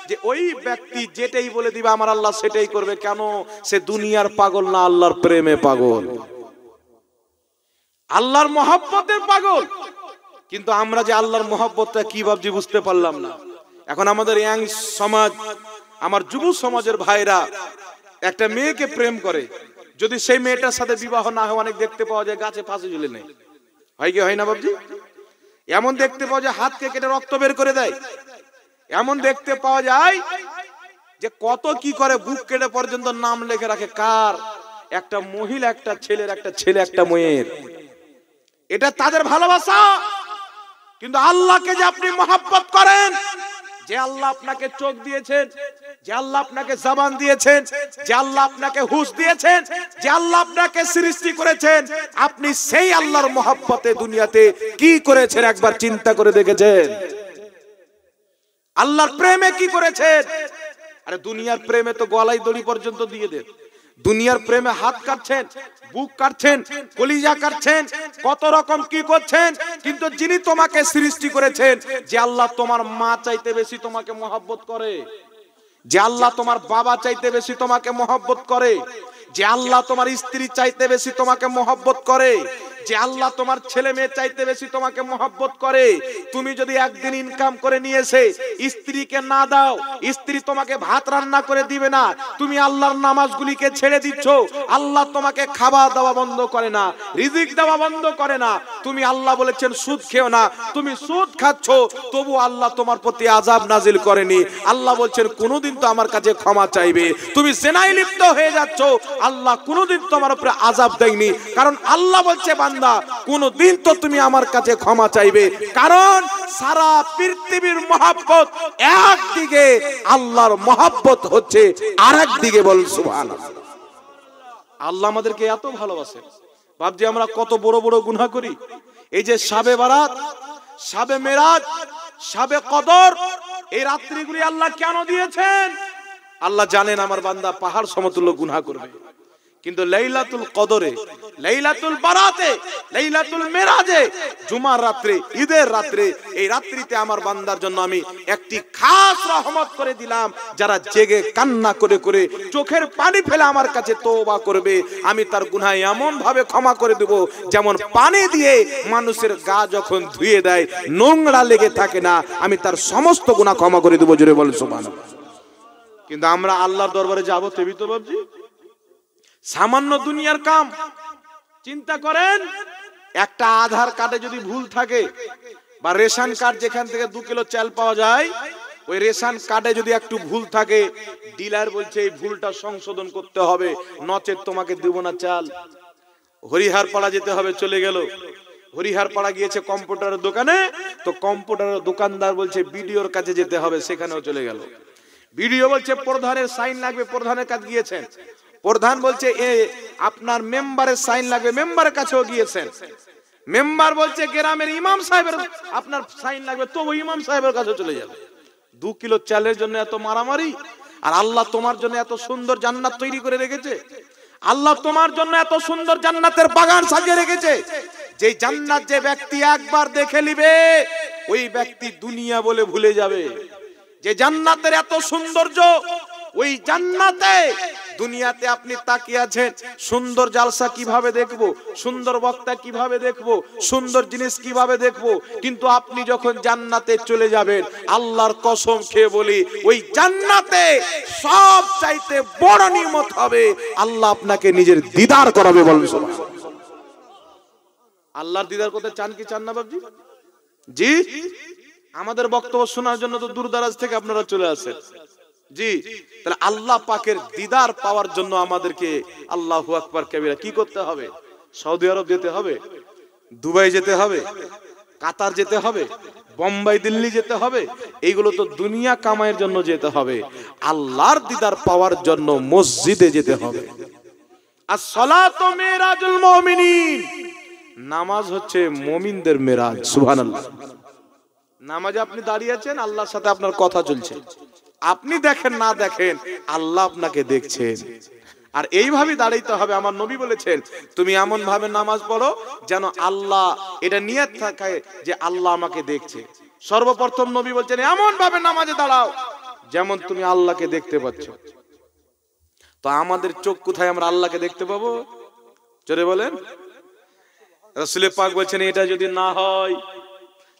যে ওই ব্যক্তি যেটাই বলে দিবে আমার আল্লাহ সেটাই করবে। কেন? সে দুনিয়ার পাগল না, আল্লাহর প্রেমে পাগল, আল্লাহর মহব্বতের পাগল। কিন্তু আমরা যে আল্লাহর মহব্বতটা কি ভাবছি বুঝতে পারলাম না। এখন আমাদের ইয়াং সমাজ, আমার যুব সমাজের ভাইরা একটা মেয়েকে প্রেম করে, যদি সেই মেয়েটার সাথে বিবাহ না হয় অনেক দেখতে পাওয়া যায় গাছে ফাঁসি ঝুলে নেই, হয় কি হয় না বাবজি? এমন দেখতে পাওয়া যায় হাতকে কেটে রক্ত বের করে দেয়, এমন দেখতে পাওয়া যায় যে কত কি করে, বুক কেটে পর্যন্ত নাম লিখে রাখে কার, একটা মহিলা একটা ছেলের, একটা ছেলে একটা মেয়ের। এটা তাদের ভালোবাসা। কিন্তু আল্লাহকে যে আপনি মহব্বত করেন, যে আল্লাহ আপনাকে চোখ দিয়েছেন, যে আল্লাহ আপনাকে জবান দিয়েছেন, যে আল্লাহ আপনাকে হুঁশ দিয়েছেন, যে আল্লাহ আপনাকে সৃষ্টি করেছেন, আপনি সেই আল্লাহর মহব্বতে দুনিয়াতে কি করেছেন একবার চিন্তা করে দেখেছেন? আল্লাহর প্রেমে কি করেছেন? আরে দুনিয়ার প্রেমে তো গলায় দড়ি পর্যন্ত দিয়ে দেন, দুনিয়ার প্রেমে হাত কাটছেন, বুক কাটছেন, কলিজা কাটছেন, কত রকম কি করছেন। কিন্তু যিনি তোমাকে সৃষ্টি করেছেন, যে আল্লাহ তোমার মা চাইতে বেশি তোমাকে মহব্বত করে, যে আল্লাহ তোমার বাবা চাইতে বেশি তোমাকে মহব্বত করে, যে আল্লাহ তোমার স্ত্রী চাইতে বেশি তোমাকে মহব্বত করে, যে আল্লাহ তোমার ছেলে মেয়ে চাইতে বেশি তোমাকে মহব্বত করে, তুমি যদি একদিন ইনকাম করে নিয়ে এসে স্ত্রীকে না দাও, স্ত্রী তোমাকে ভাত রান্না করে দিবে না, তুমি আল্লাহর নামাজগুলিকে ছেড়ে দিচ্ছ, আল্লাহ তোমাকে খাবার দেওয়া বন্ধ করে না, রিজিক দেওয়া বন্ধ করে না, তুমি আল্লাহ বলেছেন সুদ খেও না, তুমি সুদ খাচ্ছ, তবু আল্লাহ তোমার প্রতি আযাব নাজিল করেনি। আল্লাহ বলছেন কোনোদিন তো আমার কাছে ক্ষমা চাইবে। তুমি জেনায় লিপ্ত হয়ে যাচ্ছ, আল্লাহ কোনোদিন তোমার উপরে আযাব দেয়নি, কারণ আল্লাহ বলছে বান্দা কোনদিন তো তুমি আমার কাছে ক্ষমা চাইবে। কারণ সারা পৃথিবীর মহব্বত একদিকে, আল্লাহর মহব্বত হচ্ছে আরেক দিকে। বল সুবহানাল্লাহ। আল্লাহ আমাদেরকে এত ভালোবাসে। ভাবছি আমরা কত বড় বড় গুনাহ করি। এই যে শাবে বারাত, শাবে মেরাজ, শাবে কদর, এই রাত্রিগুলি আল্লাহ কেন দিয়েছেন? আল্লাহ জানেন আমার বান্দা পাহাড় সমতুল্য গুনাহ করবে, কিন্তু লাইলাতুল কদরে, লাইলাতুল বারাতে, লাইলাতুল মেরাজে, জুমার রাত্রে, ঈদের রাত্রে, এই রাত্রিতে আমার বান্দার জন্য আমি একটি খাস রহমত করে দিলাম। যারা জেগে কান্না করে করে চোখের পানি ফেলে আমার কাছে তওবা করবে, আমি তার গুনাহ এমন ভাবে ক্ষমা করে দেব যেমন পানি দিয়ে মানুষের গা যখন ধুয়ে দেয় নোংরা লেগে থাকে না, আমি তার সমস্ত গুনাহ ক্ষমা করে দেব। জোরে বল সুবহানাল্লাহ। কিন্তু আমরা আল্লাহর দরবারে যাবো তেবি তো ভাবছি সামান্য দুনিয়ার কাম। চিন্তা করেন, একটা আধার কার্ডে যদি ভুল থাকে, বা রেশন কার্ড যেখান থেকে 2 কিলো চাল পাওয়া যায়, ওই রেশন কার্ডে যদি একটু ভুল থাকে, ডিলার বলছে এই ভুলটা সংশোধন করতে হবে, নচেত তোমাকে দেব না চাল। হরিহার পাড়া যেতে হবে, চলে গেল। হরিহার পাড়া গিয়েছে কম্পিউটারের দোকানে, তো কম্পিউটারের দোকানদার বলছে বিডিওর কাছে যেতে হবে, সেখানেও চলে গেল। বিডিও বলছে প্রধানের সাইন লাগবে, প্রধানের কাছে গিয়েছেন, প্রধান বলছে এ আপনার মেম্বারের সাইন লাগবে, মেম্বারের কাছেও গিয়েছেন, মেম্বার বলছে গ্রামের ইমাম সাহেবের আপনার সাইন লাগবে, তবু ইমাম সাহেবের কাছে চলে যাবে। 2 কিলো চালের জন্য এত মারামারি। আর আল্লাহ তোমার জন্য এত সুন্দর জান্নাত তৈরি করে রেখেছে, আল্লাহ তোমার জন্য এত সুন্দর জান্নাতের বাগান সাজিয়ে রেখেছে, যে জান্নাত যে ব্যক্তি একবার দেখে নিবে ওই ব্যক্তি দুনিয়া বলে ভুলে যাবে। যে জান্নাতের এত সৌন্দর্য, ওই জান্নাতে দুনিয়াতে আপনি তাকিয়ে আছেন সুন্দর জালসা কিভাবে দেখবো, সুন্দর বক্তা কিভাবে দেখবো, সুন্দর জিনিস কিভাবে দেখবো, কিন্তু আপনি যখন জান্নাতে চলে যাবেন, আল্লাহর কসম খেয়ে বলি ওই জান্নাতে সব চাইতে বড় নিয়ামত হবে আল্লাহ আপনাকে নিজের দিদার করাবে। বলুন সুবহানাল্লাহ। আল্লাহর দিদার করতে চান কি চান না বাবজি? জি, আমাদের বক্তব্য শোনার জন্য তো দূর দারাজ থেকে আপনারা চলে আসেন। জি, তাহলে আল্লাহ পাকের দিদার পাওয়ার জন্য আমাদেরকে আল্লাহু আকবার কবিরা কি করতে হবে? সৌদি আরব যেতে হবে, দুবাই যেতে হবে, কাতার যেতে হবে, বোম্বাই দিল্লি যেতে হবে। এইগুলো তো দুনিয়া কামাইয়ের জন্য যেতে হবে। আল্লাহর দিদার পাওয়ার জন্য মসজিদে যেতে হবে। as-salatu মিরাজুল মুমিনিন, নামাজ হচ্ছে মুমিনদের মেরাজ। সুবহানাল্লাহ। নামাজে আপনি দাঁড়িয়ে আছেন, আল্লাহর সাথে আপনার কথা চলছে, আপনি দেখেন না দেখেন আল্লাহ আপনাকে দেখছেন। আর এইভাবে দাঁড়াইতে হবে। আমার নবী বলেছেন তুমি এমন ভাবে নামাজ পড়ো যেন আল্লাহ এটা নিয়ত থাকে যে আল্লাহ আমাকে দেখছে। সর্বপ্রথম নবী বলছেন এমন ভাবে নামাজে দাঁড়াও যেমন তুমি আল্লাহকে দেখতে পাচ্ছ। তো আমাদের চোখ কোথায় আমরা আল্লাহকে দেখতে পাবো? জোরে বলেন। রাসূল পাক বলছেন এটা যদি না হয়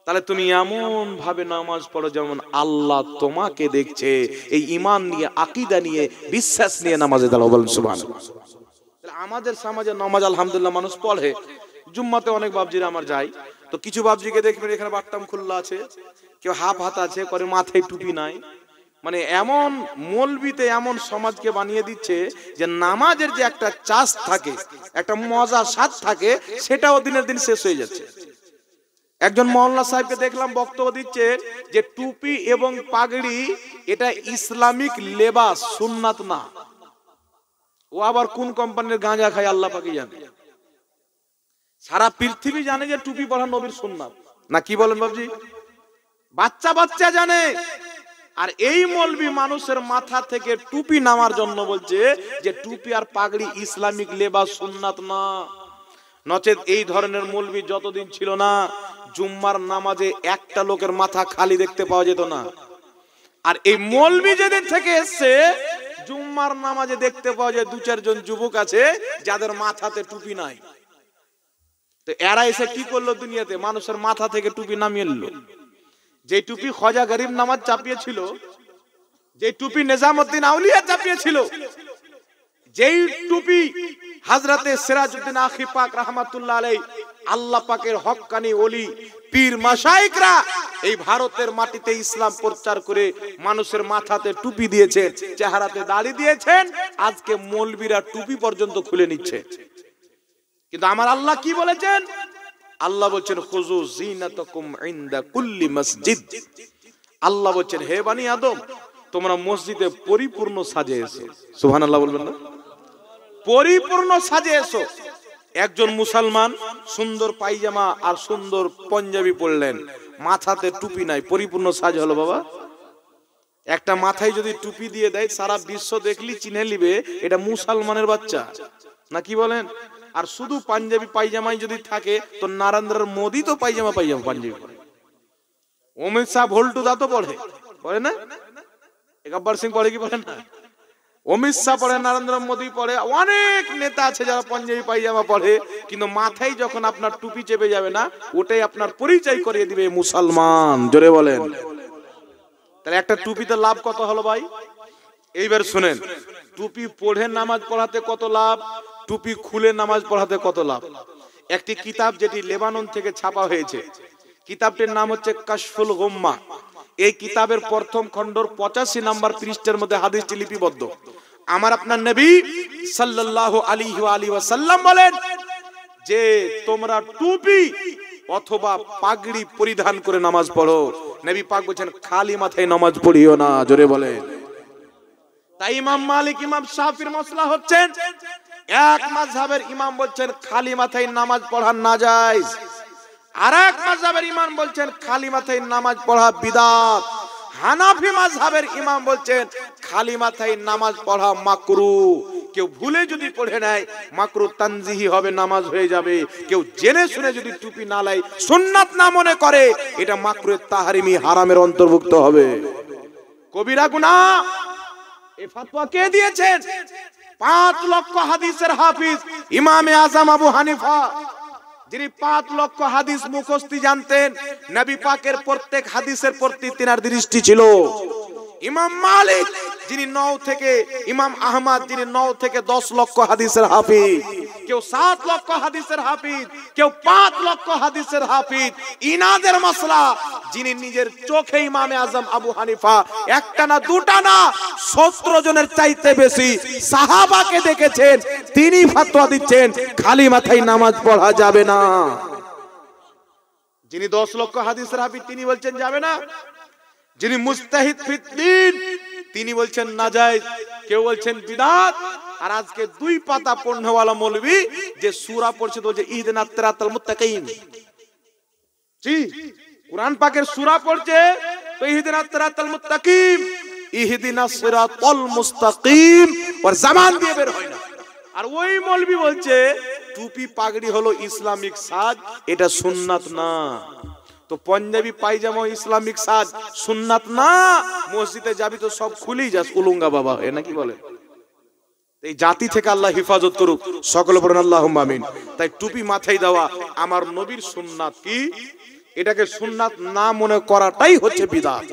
তাহলে তুমি এমন ভাবে নামাজ পড়ো যেমন আল্লাহ তোমাকে দেখছে। এই ঈমান নিয়ে, আকীদা নিয়ে, বিশ্বাস নিয়ে নামাজে দাঁড়াও। বলেন সুবহানাল্লাহ। তাহলে আমাদের সমাজে নামাজ আলহামদুলিল্লাহ মানুষ পড়ে। জুম্মাতে অনেক বাবজিরা আমার যায়, তো কিছু বাবজিকে দেখবেন এখানে বাট্টাম খোলা আছে, কেউ হাফ হাত আছে, করে মাথায় টুপি নাই। মানে এমন মৌলবিতে এমন সমাজকে বানিয়ে দিচ্ছে যে নামাজের যে একটা চাষ থাকে, একটা মজা স্বাদ থাকে, সেটাও দিনের দিন শেষ হয়ে যাচ্ছে। একজন মাওলানা সাহেবকে দেখলাম বক্তব্য দিচ্ছে যে টুপি এবং পাগড়ি এটা ইসলামিক লেবাস, সুন্নাত না। ও আবার কোন কোম্পানির গাঁজা খায় আল্লাহ পাকই জানে। সারা পৃথিবী জানে যে টুপি পরা নবীর সুন্নাত না, কি বলেন বাবজি? বাচ্চা বাচ্চা জানে। আর এই মৌলবি মানুষের মাথা থেকে টুপি নামার জন্য বলছে যে টুপি আর পাগড়ি ইসলামিক লেবাস, সুন্নাত না। নচেত এই ধরনের মৌলবি যতদিন ছিল না, জুম্মার নামাজে একটা লোকের মাথা খালি দেখতে পাওয়া যেত না। আর এই মৌলবি যেদিন থেকে এসছে, জুম্মার নামাজে দেখতে পাওয়া যায় 2-4 জন যুবক আছে যাদের মাথাতে টুপি নাই। তো এরা এসে কি করলো? দুনিয়াতে মানুষের মাথা থেকে টুপি নামিয়ে নিল। যে টুপি খাজা গরিব নামাজ চাপিয়েছিল, যে টুপি নিজামউদ্দিন আউলিয়া চাপিয়েছিল, যেই টুপি হযরতে সিরাজউদ্দিন আখি পাক রাহমাতুল্লাহ আলাইহি আল্লাহ পাকের হক্কানি ওলি পীর মাশায়েখরা এই ভারতের মাটিতে ইসলাম প্রচার করে মানুষের মাথাতে টুপি দিয়েছেন, চেহারাতে দাড়ি দিয়েছেন, আজকে মৌলবীরা টুপি পর্যন্ত খুলে নিচ্ছে। কিন্তু আমার আল্লাহ কি বলেছেন? আল্লাহ বলেন খুযু জিনাতাকুম ইনদা কুল্লি মসজিদ। আল্লাহ বলেন হে বনি আদম, তোমরা মসজিদে পরিপূর্ণ সাজে এসো। সুবহানাল্লাহ বলবেন না? পরিপূর্ণ সাজে এসো। একজন মুসলমান সুন্দর পায়জামা আর সুন্দর পাঞ্জাবি পরলেন, মাথাতে টুপি নাই, পরিপূর্ণ সাজ হলো বাবা? একটা মাথায় যদি টুপি দিয়ে দেয় সারা বিশ্ব দেখলি চিনে নিবে এটা মুসলমানের বাচ্চা, না কি বলেন? আর শুধু পাঞ্জাবি পায়জামাই যদি থাকে তো নরেন্দ্র মোদি তো পায়জামা পাঞ্জাবি পরে, অমিত শাহ ভোল্টু দা তো পড়ে না, গব্বর সিং পড়ে কি পড়ে না? অমিত শাহ পড়ে, নরেন্দ্র মোদি পড়ে, অনেক নেতা আছে যারা পাঞ্জাবি পায়জামা পড়ে, কিন্তু মাথায় যখন আপনার টুপি চেপে যাবে না, ওটাই আপনার পরিচয় করিয়ে দিবে মুসলমান। জোরে বলেন। তাহলে একটা টুপিতে লাভ কত হলো ভাই? এইবার শুনেন, টুপি পড়ে নামাজ পড়াতে কত লাভ, টুপি খুলে নামাজ পড়াতে কত লাভ। একটি কিতাব যেটি লেবানন থেকে ছাপা হয়েছে, কিতাবটির নাম হচ্ছে কাশফুল গুম্মা। এই কিতাবের প্রথম খণ্ডর 85 নম্বর পৃষ্ঠার মধ্যে হাদিসটি লিপিবদ্ধ। আমার আপনার নবী সাল্লাল্লাহু আলাইহি ওয়া আলিহি ওয়াসাল্লাম বলেন যে তোমরা টুপি অথবা পাগড়ি পরিধান করে নামাজ পড়ো। নবী পাক বলেন খালি মাথায় নামাজ পড়িও না। জোরে বলেন। তাই ইমাম মালিক ইমাম শাফির মাসলা হচ্ছেন, এক মাযহাবের ইমাম বলছেন খালি মাথায় নামাজ পড়া নাজায়েজ, আর এক মাযহাবের ইমাম বলছেন খালি মাথায় নামাজ পড়া বিদআত। হানাফি মাযহাবের ইমাম বলছেন খালি মাথায় নামাজ পড়া মাকরুহ। কেউ ভুলে যদি পড়ে নেয় মাকরুহ তানজিহি হবে, নামাজ হয়ে যাবে। কেউ জেনে শুনে যদি টুপি না লাই, সুন্নাত না মনে করে, এটা মাকরুহ তাহরিমি, হারামের অন্তর্ভুক্ত হবে, কবিরা গুনাহ। এই ফতোয়া কে দিয়েছেন? 5 লক্ষ হাদিসের হাফিজ ইমামে আজম আবু হানিফা, যিনি 5 লক্ষ হাদিস মুখস্থি জানতেন। নবী পাকের প্রত্যেক হাদিসের প্রতি তিনার দৃষ্টি ছিল। ইমাম মালিক, যিনি 9 থেকে, ইমাম আহমদ, যিনি 9 থেকে 10 লক্ষ হাদিসের হাফিজ। কেউ 7 লক্ষ হাদিসের হাফিজ, কেউ 5 লক্ষ হাদিসের হাফিজ। ইনাদের মাসলা যিনি নিজের চোখে ইমামে আজম আবু হানিফা একটা না দুটা না 17 জনের চাইতে বেশি সাহাবাকে দেখেছেন, তিনি ফতোয়া দিচ্ছেন খালি মাথায় নামাজ পড়া যাবে না। যিনি 10 লক্ষ হাদিসের হাফিজ তিনি বলছেন যাবে না। যিনি মুস্তাহিদ ফিদ্দিন তিনি বলছেন নাজায়েজ, কেউ বলছেন বিদআত। আর আজকে 2 পাতা পড়নেওয়ালা মৌলবি যে সূরা পড়ছে তো বলছে ইহদিনাস সিরাতাল মুত্তাকিন। জি, কুরআন পাকের সূরা পড়ছে তো ইহদিনাস সিরাতাল মুত্তাকিন, ইহদিনাস সিরাতাল মুস্তাকিম, আর জামান দিয়ে বের হয় না। আর ওই মৌলবি বলছে টুপি পাগড়ি হলো ইসলামিক সাজ, এটা সুন্নাত না। তো পাঞ্জাবি পায়জামা ইসলামিক সাজ, সুন্নাত না। মসজিদে যাবি তো সব খুলেই যাস, উলুঙ্গা বাবা হয় নাকি বলে। এই জাতি থেকে আল্লাহ হেফাজত করুক, সকলে পড়েন আল্লাহুম্মা আমিন। তাই টুপি মাথায় দেওয়া আমার নবীর সুন্নাত, কি এটাকে সুন্নাত না মনে করাটাই হচ্ছে বিদআত।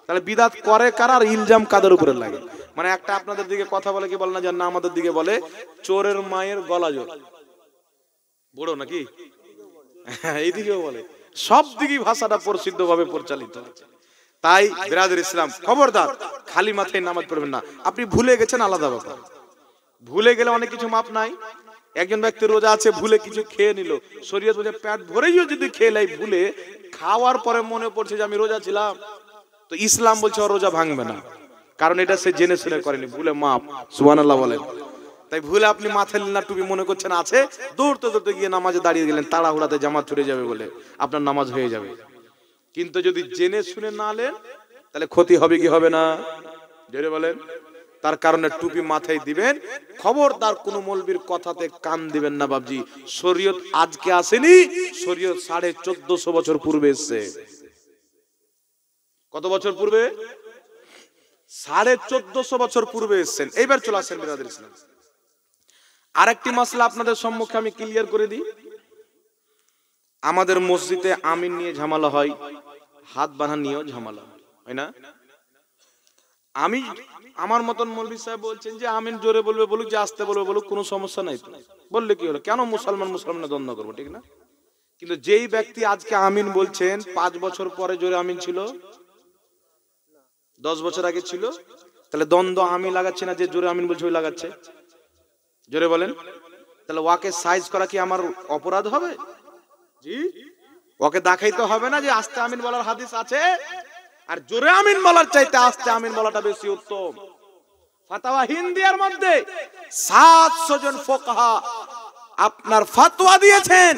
তাহলে বিদআত করে কারা আর ইলজাম কাদের উপরে লাগে? মানে একটা আপনাদের দিকে কথা বলে কি বলে না, জান না, আমাদের দিকে বলে চোরের মায়ের গলা জোর, বড় নাকি এইদিকেও বলে, সব দিকেই ভাষাটা প্রসিদ্ধ ভাবে পরিচালিত। তাই বিরাদর ইসলাম, খবরদার খালি মাথায় নামাজ পড়বেন না। আপনি ভুলে গেছেন আলাদা ব্যাপার, ভুলে গেলে অনেক কিছু মাপ নাই। একজন ব্যক্তি রোজা আছে, ভুলে কিছু খেয়ে নিল, শরীয়ত বলে পেট ভরেও যদি খেয়ে লাই, ভুলে খাওয়ার পরে মনে পড়ছে যে আমি রোজা ছিলাম, তো ইসলাম বলছে ওর রোজা ভাঙবে না, কারণ এটা সে জেনে শুনে করেনি, ভুলে মাপ। সুবহানাল্লাহ বলেন। তাই ভুলে আপনি মাথায় না টুপি মনে করছেন আছে, দৌড়তে দৌড়তে গিয়ে নামাজে দাঁড়িয়ে গেলেন, তাড়াহুড়াতে জামাত ছুটে যাবে বলে আপনার নামাজ হয়ে যাবে। কিন্তু যদি জেনে শুনে না নেন তাহলে ক্ষতি হবে কি হবে না, জেনে বলেন। তার কারণে টুপি মাথায় দিবেন। খবরদার কোন মৌলবীর কথাতে কান দিবেন না বাবজি। শরীয়ত আজকে আসেনি, শরীয়ত 1450 বছর পূর্বে এসেছে। কত বছর পূর্বে? 1450 বছর পূর্বে এসেছেন। এইবার চলে আসেন বিরাদর ইসলাম, আরেকটি মাসলা আপনাদের সম্মুখে আমি ক্লিয়ার করে দিই। আমাদের মসজিদে আমিন নিয়ে ঝামেলা হয়, হাত বাঁধা নিয়েও ঝামেলা হয় না? আমি আমার মতন মৌলভী সাহেব বলছেন যে আমিন জোরে বলবে বলুক, যে আসতে বলবে বলুক, কোনো সমস্যা নাই। বললে কি হলো, কেন মুসলমান দ্বন্দ্ব করবো, ঠিক না? কিন্তু যেই ব্যক্তি আজকে আমিন বলছেন 5 বছর পরে জোরে আমিন ছিল, 10 বছর আগে ছিল, তাহলে দ্বন্দ্ব আমি লাগাচ্ছি না, যে জোরে আমিন বলছে ওই লাগাচ্ছে। জোরে বলেন। তাহলে ওকে সাইজ করা কি আমার অপরাধ হবে? জি, ওকে দেখাইতে হবে না যে আস্তে আমিন বলার হাদিস আছে, আর জোরে আমিন বলার চাইতে আস্তে আমিন বলাটা বেশি উত্তম। ফাতাওয়া হিন্দিয়ার মধ্যে 700 জন ফুকাহা আপনার ফতোয়া দিয়েছেন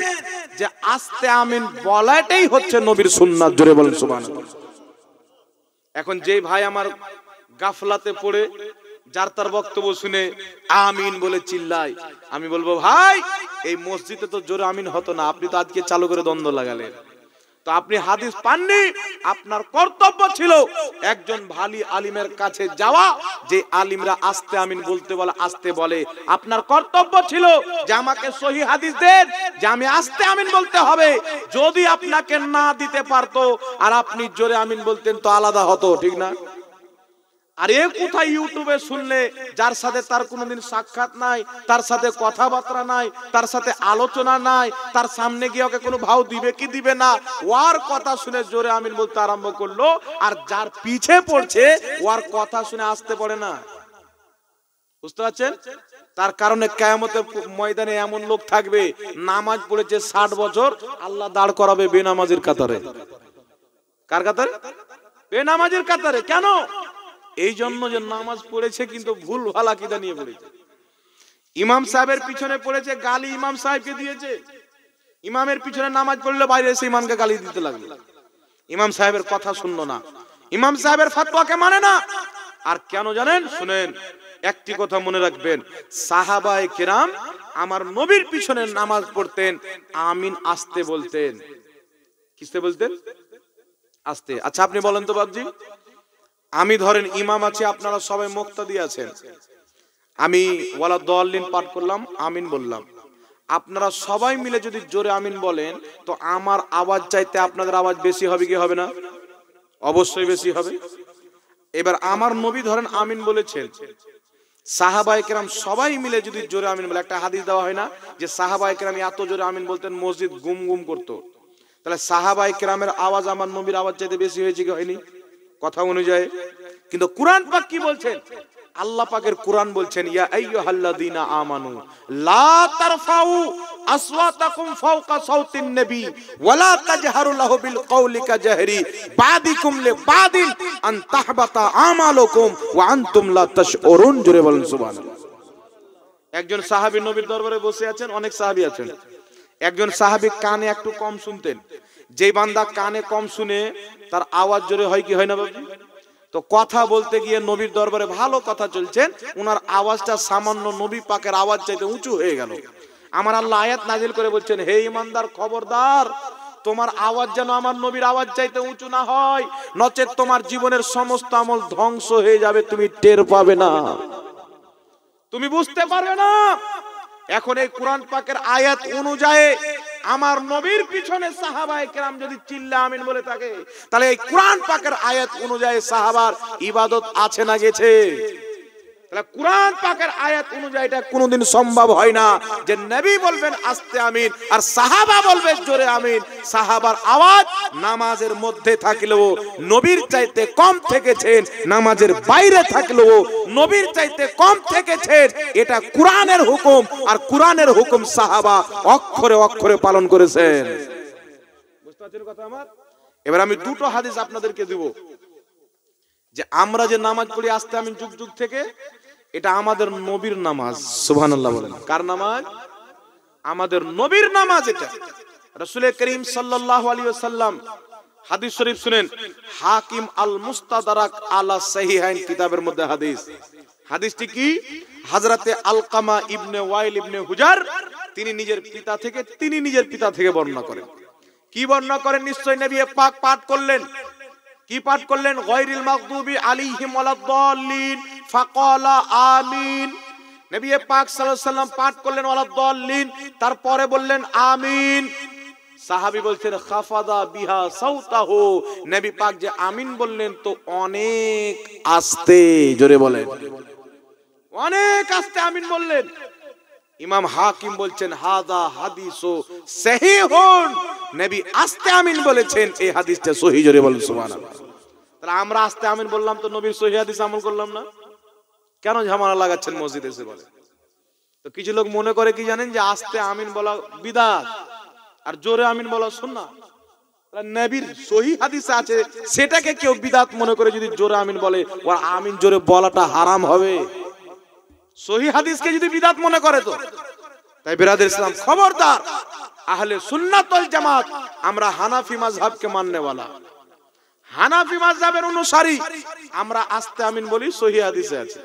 যে আস্তে আমিন বলাটাই হচ্ছে নবীর সুন্নাত। জোরে বলেন সুবহানাল্লাহ। এখন যেই ভাই আমার গাফলাতে পড়ে যার তার বক্তব্য শুনে আমিন বলে চিল্লায়, আমি বলবো ভাই এই মসজিদে তো জোরে আমিন হতো না, আপনি তো আজকে চালু করে দ্বন্দ্ব লাগালেন। তো আপনি হাদিস পাননি, আপনার কর্তব্য ছিল একজন ভালি আলিমের কাছে যাওয়া, যে আলিমরা আস্তে আমিন বলতে বলে আস্তে বলে। আপনার কর্তব্য ছিল যে আমাকে সহি হাদিস দেন, যে আমি আস্তে আমিন বলতে হবে। যদি আপনাকে না দিতে পারতো আর আপনি জোরে আমিন বলতেন তো আলাদা হতো, ঠিক না? আর এ কোথায় ইউটিউবে শুনলে, যার সাথে তার কোনোদিন সাক্ষাৎ নাই, তার সাথে কথাবার্তা নাই, তার সাথে আলোচনা নাই, তার সামনে গিয়ে ওকে কোনো ভাও দিবে কি দিবে না, ওর কথা শুনে জোরে আমিন বলতে আরম্ভ করলো। আর যার পিছে পড়ছে ওর কথা শুনে আসতে পড়ে না। বুঝতে পারছেন? তার কারণে কিয়ামতের ময়দানে এমন লোক থাকবে, নামাজ পড়েছে 60 বছর, আল্লাহ দাঁড় করাবে বেনামাজির কাতারে। কার কাতারে? বেনামাজির কাতারে। কেন? এই জন্য যে নামাজ পড়েছে কিন্তু ভুল ভাল আকীদা নিয়ে পড়েছে। ইমাম সাহেবের পিছনে পড়েছে, গালি ইমাম সাহেবকে দিয়েছে। ইমামের পিছনে নামাজ পড়লে বাইরে এসে ইমামকে গালি দিতে লাগলো, ইমাম সাহেবের কথা শুনলো না, ইমাম সাহেবের ফতোয়াকে মানে না। আর কেন জানেন? শুনেন, একটি কথা মনে রাখবেন, সাহাবায়ে কেরাম আমার নবীর পিছনে নামাজ পড়তেন, আমিন আস্তে বলতেন। কিসে বলতেন? আস্তে। আচ্ছা আপনি বলেন তো বাবজি, আমি ধরেন ইমাম আছি, আপনারা সবাই মুক্তাদি আছেন, আমি ওয়ালা দাল্লিন পাঠ করলাম, আমিন বললাম, আপনারা সবাই মিলে যদি জোরে আমিন বলেন তো আমার আওয়াজ চাইতে আপনাদের আওয়াজ বেশি হবে কি হবে না? অবশ্যই বেশি হবে। এবার আমার নবী ধরেন আমিন বলেছেন, সাহাবায়ে কেরাম সবাই মিলে যদি জোরে আমিন বলে, একটা হাদিস দেওয়া হয় না যে সাহাবায়ে কেরাম এত জোরে আমিন বলতেন মসজিদ গুম গুম করতো, তাহলে সাহাবায়ে কেরামের আওয়াজ আমার নবীর আওয়াজ চাইতে বেশি হয়েছে কি হয়নি? কথা অনুযায়ী। কিন্তু কুরআন পাক কি বলছেন? আল্লাহ পাকের কুরআন বলছেন, ইয়া আইয়ুহাল্লাযীনা আমানু লা তারফাউ আসওয়াতাকুম ফাওকা সাওতিন নবী ওয়ালা তাজহারু লাহু বিল কওলি কাজহরি বাদিকুম লিবাদিন আন তাহবাতা আমালুকুম ওয়া আনতুম লা তাশউরুন। জোরে বলেন সুবহানাল্লাহ। একজন সাহাবী নবীর দরবারে বসে আছেন, অনেক সাহাবী আছেন। একজন সাহাবী কানে একটু কম শুনতেন। যেই বান্দা কানে কম শুনে তার আওয়াজ জোরে হয় কি হয় না বাবু? তো কথা বলতে গিয়ে নবীর দরবারে ভালো কথা চলছেন, উনার আওয়াজটা সামান্য নবী পাকের আওয়াজ চাইতে উঁচু হয়ে গেল। আমার আল্লাহ আয়াত নাজিল করে বলছেন, হে ঈমানদার খবরদার, তোমার আওয়াজ যেন আমার নবীর আওয়াজ চাইতে উঁচু না হয়, নচেত তোমার জীবনের সমস্ত আমল ধ্বংস হয়ে যাবে, তুমি টের পাবে না, তুমি বুঝতে পারবে না। এখন এই কুরআন পাকের আয়াত অনুযায়ী আমার নবীর পিছনে সাহাবায়ে কেরাম যদি চিল্লা আমিন বলে থাকে, তাহলে এই কুরআন পাকের আয়াত অনুযায়ী সাহাবার ইবাদত আছে না গেছে? তাহলে কুরআন পাকের আয়াত অনুযায়ী এটা কোনোদিন সম্ভব হয় না যে নবী বলবেন আস্তে আমিন আর সাহাবা বলবে জোরে আমিন। সাহাবার আওয়াজ নামাজের মধ্যে থাকলেও নবীর চাইতে কম থেকেছেন, নামাজের বাইরে থাকলেও নবীর চাইতে কম থেকেছেন। এটা কুরআনের হুকুম, আর কুরআনের হুকুম সাহাবা অক্ষরে অক্ষরে পালন করেছেন। বুঝতে পারছেন কথা আমার? এবার আমি দুটো হাদিস আপনাদেরকে দেব, যে আমরা যে নামাজ পড়ি আস্তে আমিন যুগ যুগ থেকে, এটা আমাদের নবীর নামাজ। সুবহানাল্লাহ বলেন। কার নামাজ? আমাদের নবীর নামাজ। এটা রাসূল করিম সাল্লাল্লাহু আলাইহি ওয়াসাল্লাম হাদিস শরীফ শুনেন, হাকিম আল মুস্তাদরাক আলা সহিহাইন কিতাবের মধ্যে হাদিস। হাদিসটি কি? হযরতে আলকামা ইবনে ওয়াইল ইবনে হুজার তিনি নিজের পিতা থেকে বর্ণনা করেন। কি বর্ণনা করেন? নিশ্চয় নবী পাক পাঠ করলেন। কি পাঠ করলেন? গায়রিল মাগদুবি আলাইহিম ওয়ালাদ-দাল্লিন ফাকালা আমিন। নবী পাক সাল্লাল্লাহু আলাইহি ওয়াসাল্লাম পাঠ করলেন ওয়ালাদ-দাল্লিন, তারপরে বললেন আমিন। সাহাবী বলছেন খাফাদা বিহা সাউতাহু, নবী পাক যে আমিন বললেন তো অনেক আস্তে, জোরে বলেন, অনেক আস্তে আমিন বললেন। ইমাম হাকিম বলছেন হাদা হাদিসু সহিহুন, নবী আস্তে আমিন বলেছেন, এই হাদিসটা সহিহ। জোরে বলেন সুবহানাল্লাহ। তাহলে আমরা আস্তে আমিন বললাম তো নবীর সহিহ হাদিস আমল করলাম না, কেন ঝামেলা লাগাচ্ছেন মসজিদে এসে? বলে তো কিছু লোক মনে করে কি জানেন, যে আস্তে আমিন বলা বিদআত আর জোরে আমিন বলা সুন্নাহ। তাহলে নবীর সহিহ হাদিসে আছে, সেটাকে কেউ বিদআত মনে করে যদি জোরে আমিন বলে, ওর আমিন জোরে বলাটা হারাম হবে। সহিহ হাদিসকে যদি বিদআত মনে করে তো, তাই বিরাদর ইসলাম খবরদার, আহলে সুন্নাত ওয়াল জামাত আমরা হানাফি মাযহাবকে মাননেওয়ালা, হানাফি মাযহাবের অনুসারী, আমরা আস্তে আমিন বলি, সহিহ হাদিসে আছে।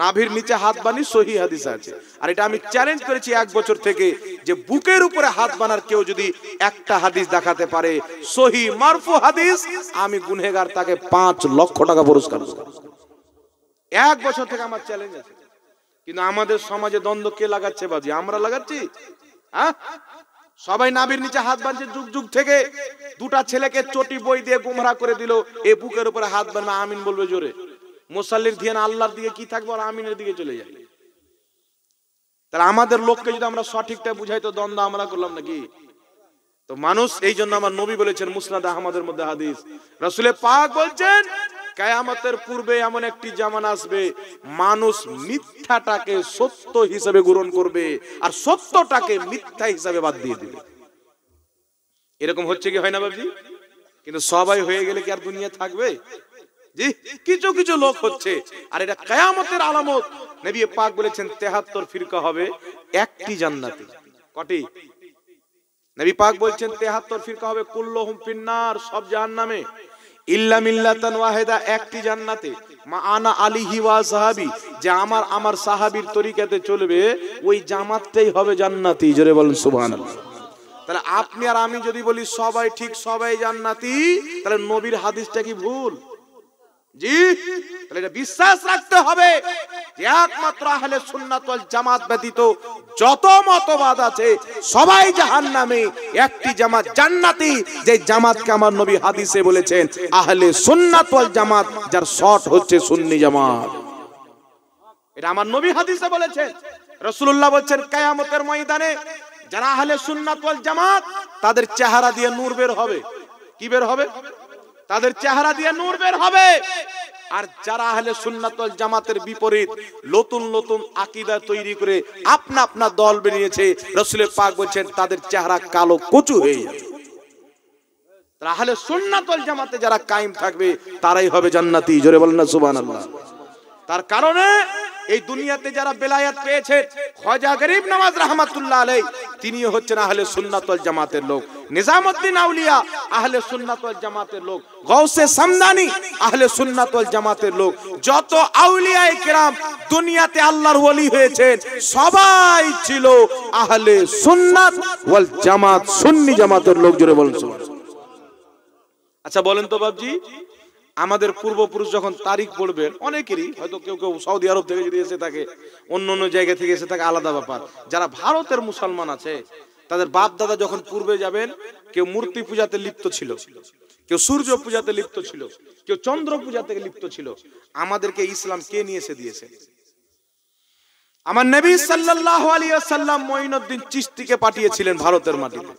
নাভির নিচে হাত বানি, সহিহ হাদিসে আছে। আর এটা আমি চ্যালেঞ্জ করেছি 1 বছর থেকে, যে বুকের উপরে হাত বানার কেউ যদি একটা হাদিস দেখাতে পারে সহিহ মারফু হাদিস, আমি গুনাহগার, তাকে 5 লক্ষ টাকা পুরস্কার দেব। 1 বছর থেকে আমার চ্যালেঞ্জ আছে। কিন্তু আমাদের সমাজে দ্বন্দ্ব কে লাগাচ্ছে বাজি? আমরা লাগাচ্ছি। হ্যাঁ, সবাই নাভির নিচে হাত বাঁধছে যুগ যুগ থেকে। দুটা ছেলেকে চটি বই দিয়ে গুমরা করে দিল, এ বুকের উপরে হাত বাঁধবে, আমিন বলবে জোরে। মুসাল্লির ধ্যান আল্লাহর দিকে কি থাকবে, আর আমিনের দিকে চলে যায়। তাহলে আমাদের লোককে যদি আমরা সঠিকটা বুঝাই তো দ্বন্দ্ব আমরা করলাম নাকি? তো মানুষ, এই জন্য আমার নবী বলেছেন মুসনাদ আহমদের মধ্যে হাদিস, রাসূল পাক বলছেন কিয়ামতের পূর্বে এমন একটি জামানা আসবে, মানুষ মিথ্যাটাকে সত্য হিসেবে গ্রহণ করবে আর সত্যটাকে মিথ্যা হিসেবে বাদ দিয়ে দিবে। এরকম হচ্ছে কি হয় না বাবজি? কিন্তু সবাই হয়ে গেলে কি আর দুনিয়া থাকবে? জি, কিছু কিছু লোক হচ্ছে, আর এটা কিয়ামতের আলামত। নবী পাক বলেছেন 73 ফিরকা হবে, একটি জান্নাতি। কটি? নবী পাক বলছেন 73 ফিরকা হবে, কুল্লুহুম ফিন্নার, সব জাহান্নামে, ইল্লা মিল্লাতান ওয়াহিদা, একটি জান্নাতে। মা আনা আলিহি ওয়া সাহাবী, যে আমার সাহাবীর তরিকাতে চলবে, ওই জামাতটাই হবে জান্নাতি। জোরে বলেন সুবহানাল্লাহ। তাহলে আপনি আর আমি যদি বলি সবাই ঠিক, সবাই জান্নাতি, তাহলে নবীর হাদিসটা কি ভুল? জি, তাহলে এটা বিশ্বাস রাখতে হবে যে একমাত্র আহলে সুন্নাত ওয়াল জামাত ব্যতীত যত মতবাদ আছে সবাই জাহান্নামে, একটি জামাত জান্নাতি, যে জামাতকে আমার নবী হাদিসে বলেছেন আহলে সুন্নাত ওয়াল জামাত, যার শর্ট হচ্ছে সুন্নি জামাত। এটা আমার নবী হাদিসে বলেছেন। রাসূলুল্লাহ বলেছেন কিয়ামতের ময়দানে যারা আহলে সুন্নাত ওয়াল জামাত, তাদের চেহারা দিয়ে নূর বের হবে। কি বের হবে? তাদের চেহারা দিয়ে নূর বের হবে। আর যারা আহলে সুন্নাত ওয়াল জামাতের বিপরীত নতুন নতুন আকীদা তৈরি করে আপনা আপনা দল বানিয়েছে, রাসূল পাক বলেছেন তাদের চেহারা কালো কচু হয়ে যাবে। তারা আহলে সুন্নাত ওয়াল জামাতে যারা কায়েম থাকবে তারাই হবে জান্নাতি। জোরে বলেন না সুবহানাল্লাহ। তার কারণে এই দুনিয়াতে যারা বেলায়েত পেয়েছে, খাজা গরিব নওয়াজ রাহমাতুল্লাহ আলাইহি, তিনি হচ্ছেন আহলে সুন্নাত ওয়াল জামাতের লোক। নিজামউদ্দিন আউলিয়া আহলে সুন্নাত ওয়াল জামাতের লোক। গাউসে সামদানি আহলে সুন্নাত ওয়াল জামাতের লোক। যত আউলিয়ায়ে কেরাম দুনিয়াতে আল্লাহর ওলি হয়েছেন, সবাই ছিল আহলে সুন্নাত ওয়াল জামাত, সুন্নি জামাতের লোক। জোরে বলেন সুবহানাল্লাহ। আচ্ছা বলেন তো বাবজি, আমাদের পূর্বপুরুষ যখন তারিখ পড়বেন, অনেকেরই হয়তো কেউ কেউ সৌদি আরব থেকে যদি এসে থাকে, অন্য অন্য জায়গা থেকে এসে থাকে, আলাদা ব্যাপার। যারা ভারতের মুসলমান আছে, তাদের বাপ দাদা যখন পূর্বে যাবেন, কেউ মূর্তি পূজাতে লিপ্ত ছিল, কেউ সূর্য পূজাতে লিপ্ত ছিল, কেউ চন্দ্র পূজাতে লিপ্ত ছিল। আমাদেরকে ইসলাম কে নিয়ে এসে দিয়েছে? আমার নবী সাল্লাল্লাহু আলাইহি ওয়াসাল্লাম মঈনুদ্দিন চিশতিকে পাঠিয়েছিলেন ভারতের মাটিতে।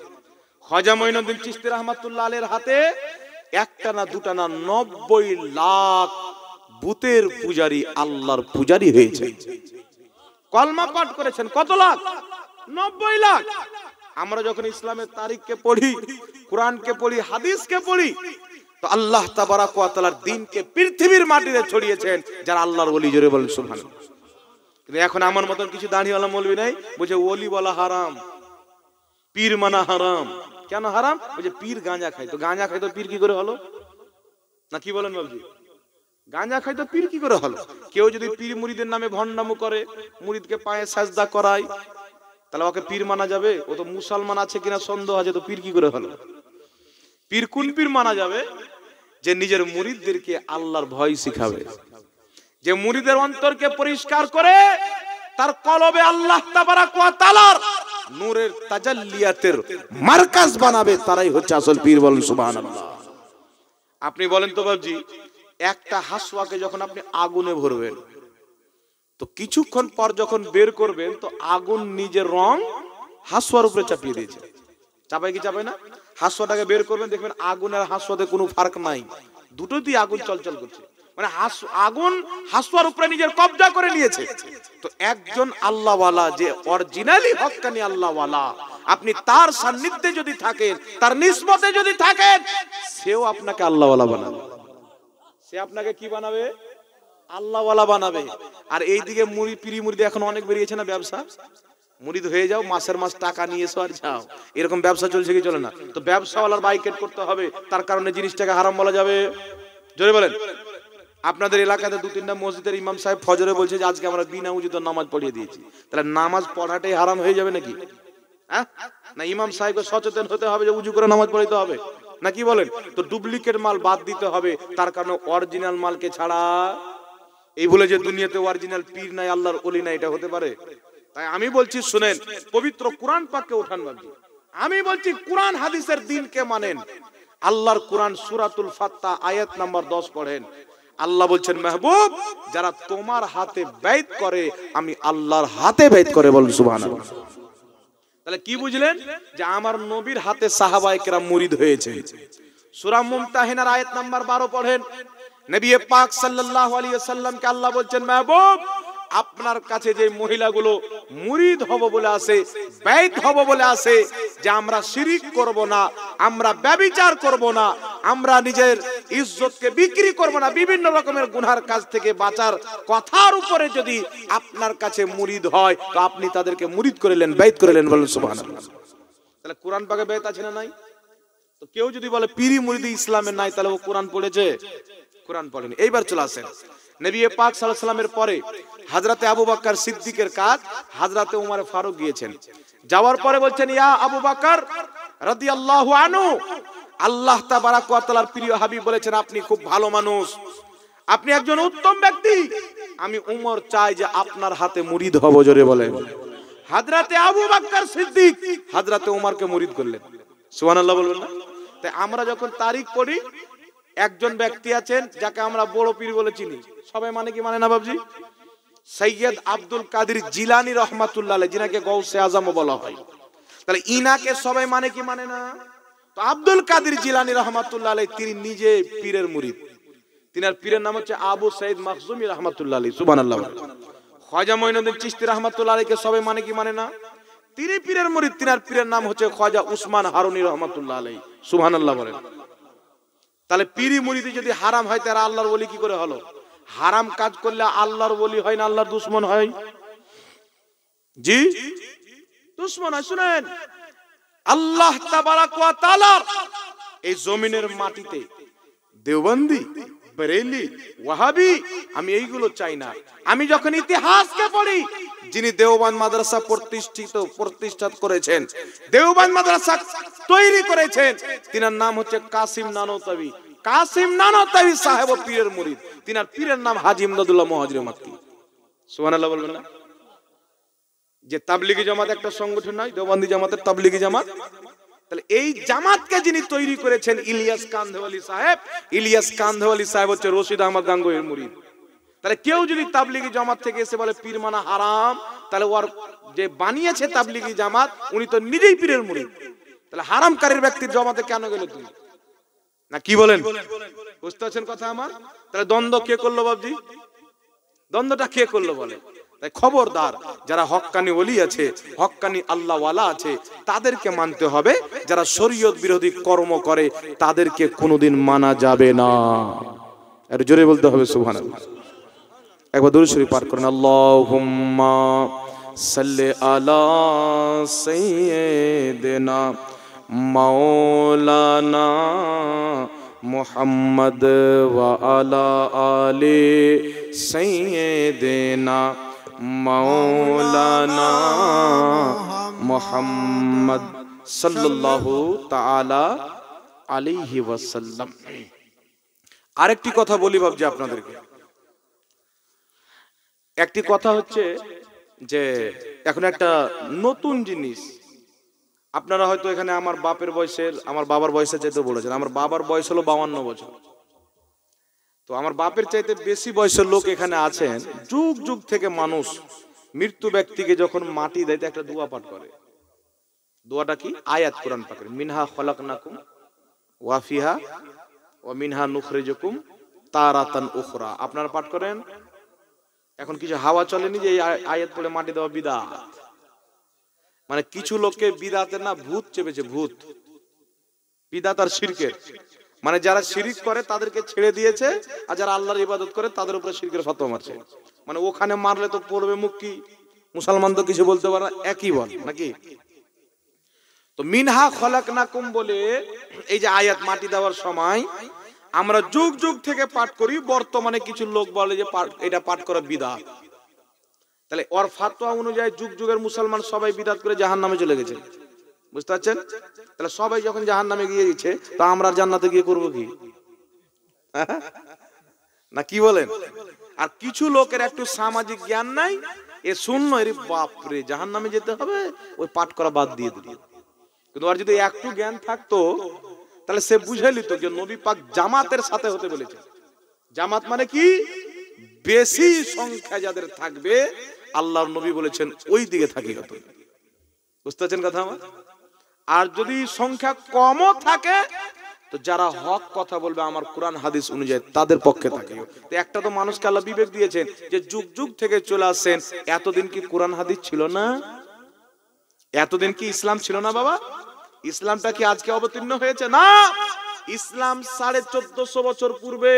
খাজা মঈনুদ্দিন চিশতি রাহমাতুল্লাহ আলাইহির হাতে একটা না দুটা না 90 লাখ বুতের পূজারী আল্লাহর পূজারী হয়েছে। কলমা পাঠ করেছেন কত লাখ? 90 লাখ। আমরা যখন ইসলামের তারিখকে পড়ি, কোরআনকে পড়ি, হাদিসকে পড়ি, তো আল্লাহ তাবারাক ওয়া তাআলার দ্বীনকে পৃথিবীর মাটিতে ছড়িয়েছেন যারা আল্লাহর ওলি। জোরে বলেন সুবহানাল্লাহ। কিন্তু এখন আমার মতন কিছু দাঁড়িওয়ালা মৌলবি নাই, বলছে ওলি বলা হারাম, পীর মানা হারাম। কেন হারাম? বলছে পীর গাঁজা খায়। তো গাঁজা খায় তো পীর কি করে হলো? না কি বলেন বাবজি? গাঁজা খায় তো পীর কি করে হলো? কেউ যদি পীর মুরিদের নামে ভণ্ডামো করে, মুরিদকে পায়ে সাজদা করায়, তাহলে ওকে পীর মানা যাবে? ও তো মুসলমান আছে কিনা সন্দেহ আছে, তো পীর কি করে হলো? পীর কোন পীর মানা যাবে? যে নিজের মুরিদদেরকে আল্লাহর ভয় শিখাবে, যে মুরিদের অন্তরকে পরিষ্কার করে তার কলবে আল্লাহ তাবারাক ওয়া তাআলার নূরের তাজাল্লিয়াতের মারকাজ বানাবে, তারাই হচ্ছে আসল পীর। বলেন সুবহানাল্লাহ। আপনি বলেন তো বাবজি, একটা হাসওয়াকে যখন আপনি আগুনে ভরবেন, তো কিছুক্ষণ পর যখন বের করবেন, তো আগুন নিজের রং হাসওয়ার উপরে চাপিয়ে দিয়েছে। চাপায় কি চাপায় না? হাসওয়াটাকে বের করবেন, দেখবেন আগুন আর হাসওয়াতে কোনো ফারাক নাই, দুটোতেই আগুন চলচল করছে। মানে আগুন হাসওয়ার উপরে নিজের কবজা করে নিয়েছে। তো একজন আল্লাহওয়ালা, যে অরিজিনালি হক্কানি আল্লাহওয়ালা, আপনি তার সান্নিধ্যে যদি থাকেন, তার নিসবতে যদি থাকেন, সেও আপনাকে আল্লাহওয়ালা বানাবে। সে আপনাকে কি বানাবে? আল্লাহওয়ালা বানাবে। আর এইদিকে মুড়ি পিরি মুড়ি এখন অনেক বেরিয়েছে না ব্যবসা, মুরিদ হয়ে যাও, মাসের মাস টাকা নিয়ে এসো আর যাও, এরকম ব্যবসা চলছে কি চলে না? তো ব্যবসাওয়ালার বাইকেট করতে হবে, তার কারণে জিনিসটাকে হারাম বলা যাবে? জোরে বলেন। আপনাদের এলাকাতে 2-3টা মসজিদের ইমাম সাহেব ফজরে বলছে যে আজকে আমরা বিনা উজুতে নামাজ পড়িয়ে দিয়েছি, তাহলে নামাজ পড়াটাই হারাম হয়ে যাবে নাকি? হ্যাঁ না, ইমাম সাহেবকে সচেতন হতে হবে যে উজু করে নামাজ পড়াইতে হবে, না কি বলেন? তো ডুপ্লিকেট মাল বাদ দিতে হবে, তার কারণে অরিজিনাল মালকে ছাড়া। এই বলে যে দুনিয়াতে অরিজিনাল পীর নাই, আল্লাহর ওলি নাই, এটা হতে পারে? তাই আমি বলছি শুনেন, পবিত্র কোরআন পাককে ওঠান বাকি। আমি বলছি কোরআন হাদিসের দ্বীনকে মানেন। আল্লাহর কোরআন সূরাতুল ফাত্তাহ আয়াত নাম্বার 10 পড়েন। আল্লাহ বলছেন, মেহবুব, যারা তোমার হাতে বাইত করে, আমি আল্লাহর হাতে বাইত করে। বলুন সুবহানাল্লাহ। তাহলে কি বুঝলেন? যে আমার নবীর হাতে সাহাবায়ে কেরাম মুরিদ হয়েছে। সূরা মুমতাহিনার আয়াত নাম্বার 12 পড়েন। নবী পাক সাল্লাল্লাহু আলাইহি ওয়াসাল্লামকে আল্লাহ বলছেন, মেহবুব, আপনার কাছে যে মহিলাগুলো মুরিদ হব বলে আছে, বাইত হব বলে আছে, যে আমরা শিরিক করব না, আমরা ব্যভিচার করব না, আমরা নিজের ইজ্জতকে বিক্রি করব না, বিভিন্ন রকমের গুনার কাজ থেকে বাঁচার কথার উপরে যদি আপনার কাছে মুরিদ হয় তো আপনি তাদেরকে মুরিদ করে নেন, বাইত করে নেন, বলেন সুবহানাল্লাহ। তাহলে কোরআন পাকে বাইত আছে না নাই? তো কেউ যদি বলে পীরি মুরিদি ইসলামের নাই, তাহলে ও কোরআন পড়েছে? কোরআন পড়েনি। এইবার চলে আসেন নবী পাক সাল্লাল্লাহু আলাইহি ওয়াসাল্লামের পরে হযরতে আবু বকর সিদ্দিকের কাজ হযরতে উমর ফারুক গিয়েছেন। যাওয়ার পরে বলছেন, ইয়া আবু বকর রাদিয়াল্লাহু আনহু, আল্লাহ তাবারাক ওয়া তাআলার প্রিয় হাবিব বলেছেন আপনি খুব ভালো মানুষ, আপনি একজন উত্তম ব্যক্তি, আমি উমর চাই যে আপনার হাতে মুরিদ হব। জোরে বলেন। হযরতে আবু বকর সিদ্দিক হযরতে উমরকে মুরিদ করলেন। সুবহানাল্লাহ বলবেন না? তাই আমরা যখন তারিখ পড়ি, একজন ব্যক্তি আছেন যাকে আমরা বড় পীর বলে চিনি, সবাই মানে কি মানে না বাবজি? সৈয়দ আব্দুল কাদের জিলানী রহমাতুল্লাহ আলাইহি, যিনাকে গৌসে আজমও বলা হয়। তাহলে ইনাকে সবাই মানে কি মানে না? তো আব্দুল কাদের জিলানী রহমাতুল্লাহ আলাইহি তিনি নিজে পীরের মুরিদ। তিনার পীরের নাম হচ্ছে আবু সাইদ মাখজুমি রহমাতুল্লাহ আলাইহি। সুবহানাল্লাহ। খাজা মঈনুদ্দিন চিশতি রহমাতুল্লাহ আলাইহিকে সবাই মানে কি মানে না? তিনি পীরের মুরিদ। তিনার পীরের নাম হচ্ছে খাজা উসমান হারুনি রহমাতুল্লাহ আলাইহি। সুবহানাল্লাহ বলেন। তাহলে পীরি মুরিদি যদি হারাম হয় তারা আল্লাহর ওলি কি করে হলো? হারাম কাজ করলে আল্লাহর ওলি হয় না আল্লাহর দুশমন হয়? জি, দুশমন হয়। শুনেন, আল্লাহ তাবারাক ওয়া তাআলা এই জমিনের মাটিতে দেওবন্দি, বেরেলি, ওয়াহাবি, আমি এইগুলো চাই না। আমি যখন ইতিহাসকে পড়ি, যিনি দেওবন্দ মাদ্রাসা প্রতিষ্ঠা করেছেন, দেওবন্দ মাদ্রাসা তৈরি করেছেন, তিনার নাম হচ্ছে কাসিম নানতাবি। কাসিম নানতাবি সাহেব পীরের মুরিদ। তিনার পীরের নাম হাজী ইমদাদুল্লাহ মুহাজির মাক্কি। সুবহানাল্লাহ বলবেন না? যে তাবলিগি জামাত একটা সংগঠন নয়, দেওবন্দি জামাতের তাবলিগি জামাত। তাহলে এই জামাতকে যিনি তৈরি করেছেন ইলিয়াস কান্ধওয়ালি সাহেব, ইলিয়াস কান্ধওয়ালি সাহেব হচ্ছে রশিদ আহমদ গাঙ্গুহির মুরিদ। তাহলে কেউ যদি তাবলিগি জামাত থেকে এসে বলে পীর মানা হারাম, তাহলে ওর যে বানিয়েছে তাবলিগি জামাত উনি তো নিজেই পীরের মুরিদ। তাহলে হারামকারীর ব্যক্তির জামাতে কেন গেল তুই? না কি বলেন? বুঝতে পারছেন কথা আমার? তাহলে দ্বন্দ্ব কে করলো বাবজি? দ্বন্দ্বটা কে করলো বলে? তাই খবরদার, যারা হক্কানি ওলি আছে, হক্কানি আল্লাহ ওয়ালা আছে, তাদেরকে মানতে হবে। যারা শরীয়ত বিরোধী কর্ম করে তাদেরকে কোনোদিন মানা যাবে না। আর জোরে বলতে হবে সুবহানাল্লাহ। একবার দুরূদ শরীফ পাঠ করেন, আল্লাহুম্মা সাল্লি আলা সাইয়্যিদিনা মাওলানা মুহাম্মদ ওয়া আলা আলি সাইয়্যিদিনা মাওলানা মুহাম্মদ সাল্লাল্লাহু তাআলা আলাইহি ওয়াসাল্লাম। আরেকটি কথা বলি বাবজি আপনাদেরকে। একটি কথা হচ্ছে যে এখন একটা নতুন জিনিস, আপনারা হয়তো এখানে আমার বাপের বয়সের, আমার বাবার বয়সের চাইতে বলেছেন। আমার বাবার বয়স হলো 52 বছর। তো আমার বাপের চাইতে বেশি বয়সের লোক এখানে আছেন। যুগ যুগ থেকে মানুষ মৃত্যু ব্যক্তিকে যখন মাটি দেয় একটা দোয়া পাঠ করে। দোয়াটা কি? আয়াত কোরআন পাকের, মিনহা খলাকনাকুম ওয়া ফিহা ওয়া মিনহা নুখরিজুকুম তারাতান উখরা। আপনারা পাঠ করেন? এখন কিছু হাওয়া চলেনি যে এই আয়াত পড়ে মাটি দেওয়া বিদআত। মানে কিছু লোককে বিদআতের না ভূত চেপেছে, ভূত। বিদআত আর শিরকের, মানে যারা শিরিক করে তাদেরকে ছেড়ে দিয়েছে, আর যারা আল্লাহর ইবাদত করে তাদের উপরে শিরকের ফতোয়া মারছে। মানে ওখানে মারলে তো পড়বে মুখ কি, মুসলমান তো কিছু বলতে পারে না, একই বল নাকি? তো মিনহা খলাকনাকুম বলে এই যে আয়াত মাটি দেওয়ার সময় আমরা যুগ যুগ থেকে পাঠ করি। বর্তমানে কিছু লোক বলে যে এটা পাঠ করা বিদআত। তাহলে ওর ফতোয়া অনুযায়ী যুগ যুগের মুসলমান সবাই বিদআত করে জাহান্নামে চলে গেছে। বুঝতে পারছেন? তাহলে সবাই যখন জাহান্নামে গিয়ে গেছে, তা আমরা জান্নাতে গিয়ে করব কি? না কি বলেন? আর কিছু লোকের একটু সামাজিক জ্ঞান নাই, এ শূন্য, এর বাপরে জাহান্নামে যেতে হবে, ওই পাঠ করা বাদ দিয়ে দিল। কিন্তু আর যদি একটু জ্ঞান থাকতো তাহলে সে বুঝে নিত যে নবী পাক জামাতের সাথে হতে বলেছে। জামাত মানে কি? বেশি সংখ্যা যাদের থাকবে, আল্লাহর নবী বলেছেন ওই দিকে থাকি হতো। বুঝতে পারছেন কথা আমার? আর যদি সংখ্যা কমও থাকে তো যারা হক কথা বলবে আমার কোরআন হাদিস অনুযায়ী তাদের পক্ষে থাকে। তো একটা তো মানুষকে আল্লাহ বিবেক দিয়েছেন যে যুগ যুগ থেকে চলে আসছেন, এতদিন কি কোরআন হাদিস ছিল না? এতদিন কি ইসলাম ছিল না বাবা? ইসলামটা কি আজকে অবতীর্ণ হয়েছে? না, ইসলাম 1450 বছর পূর্বে,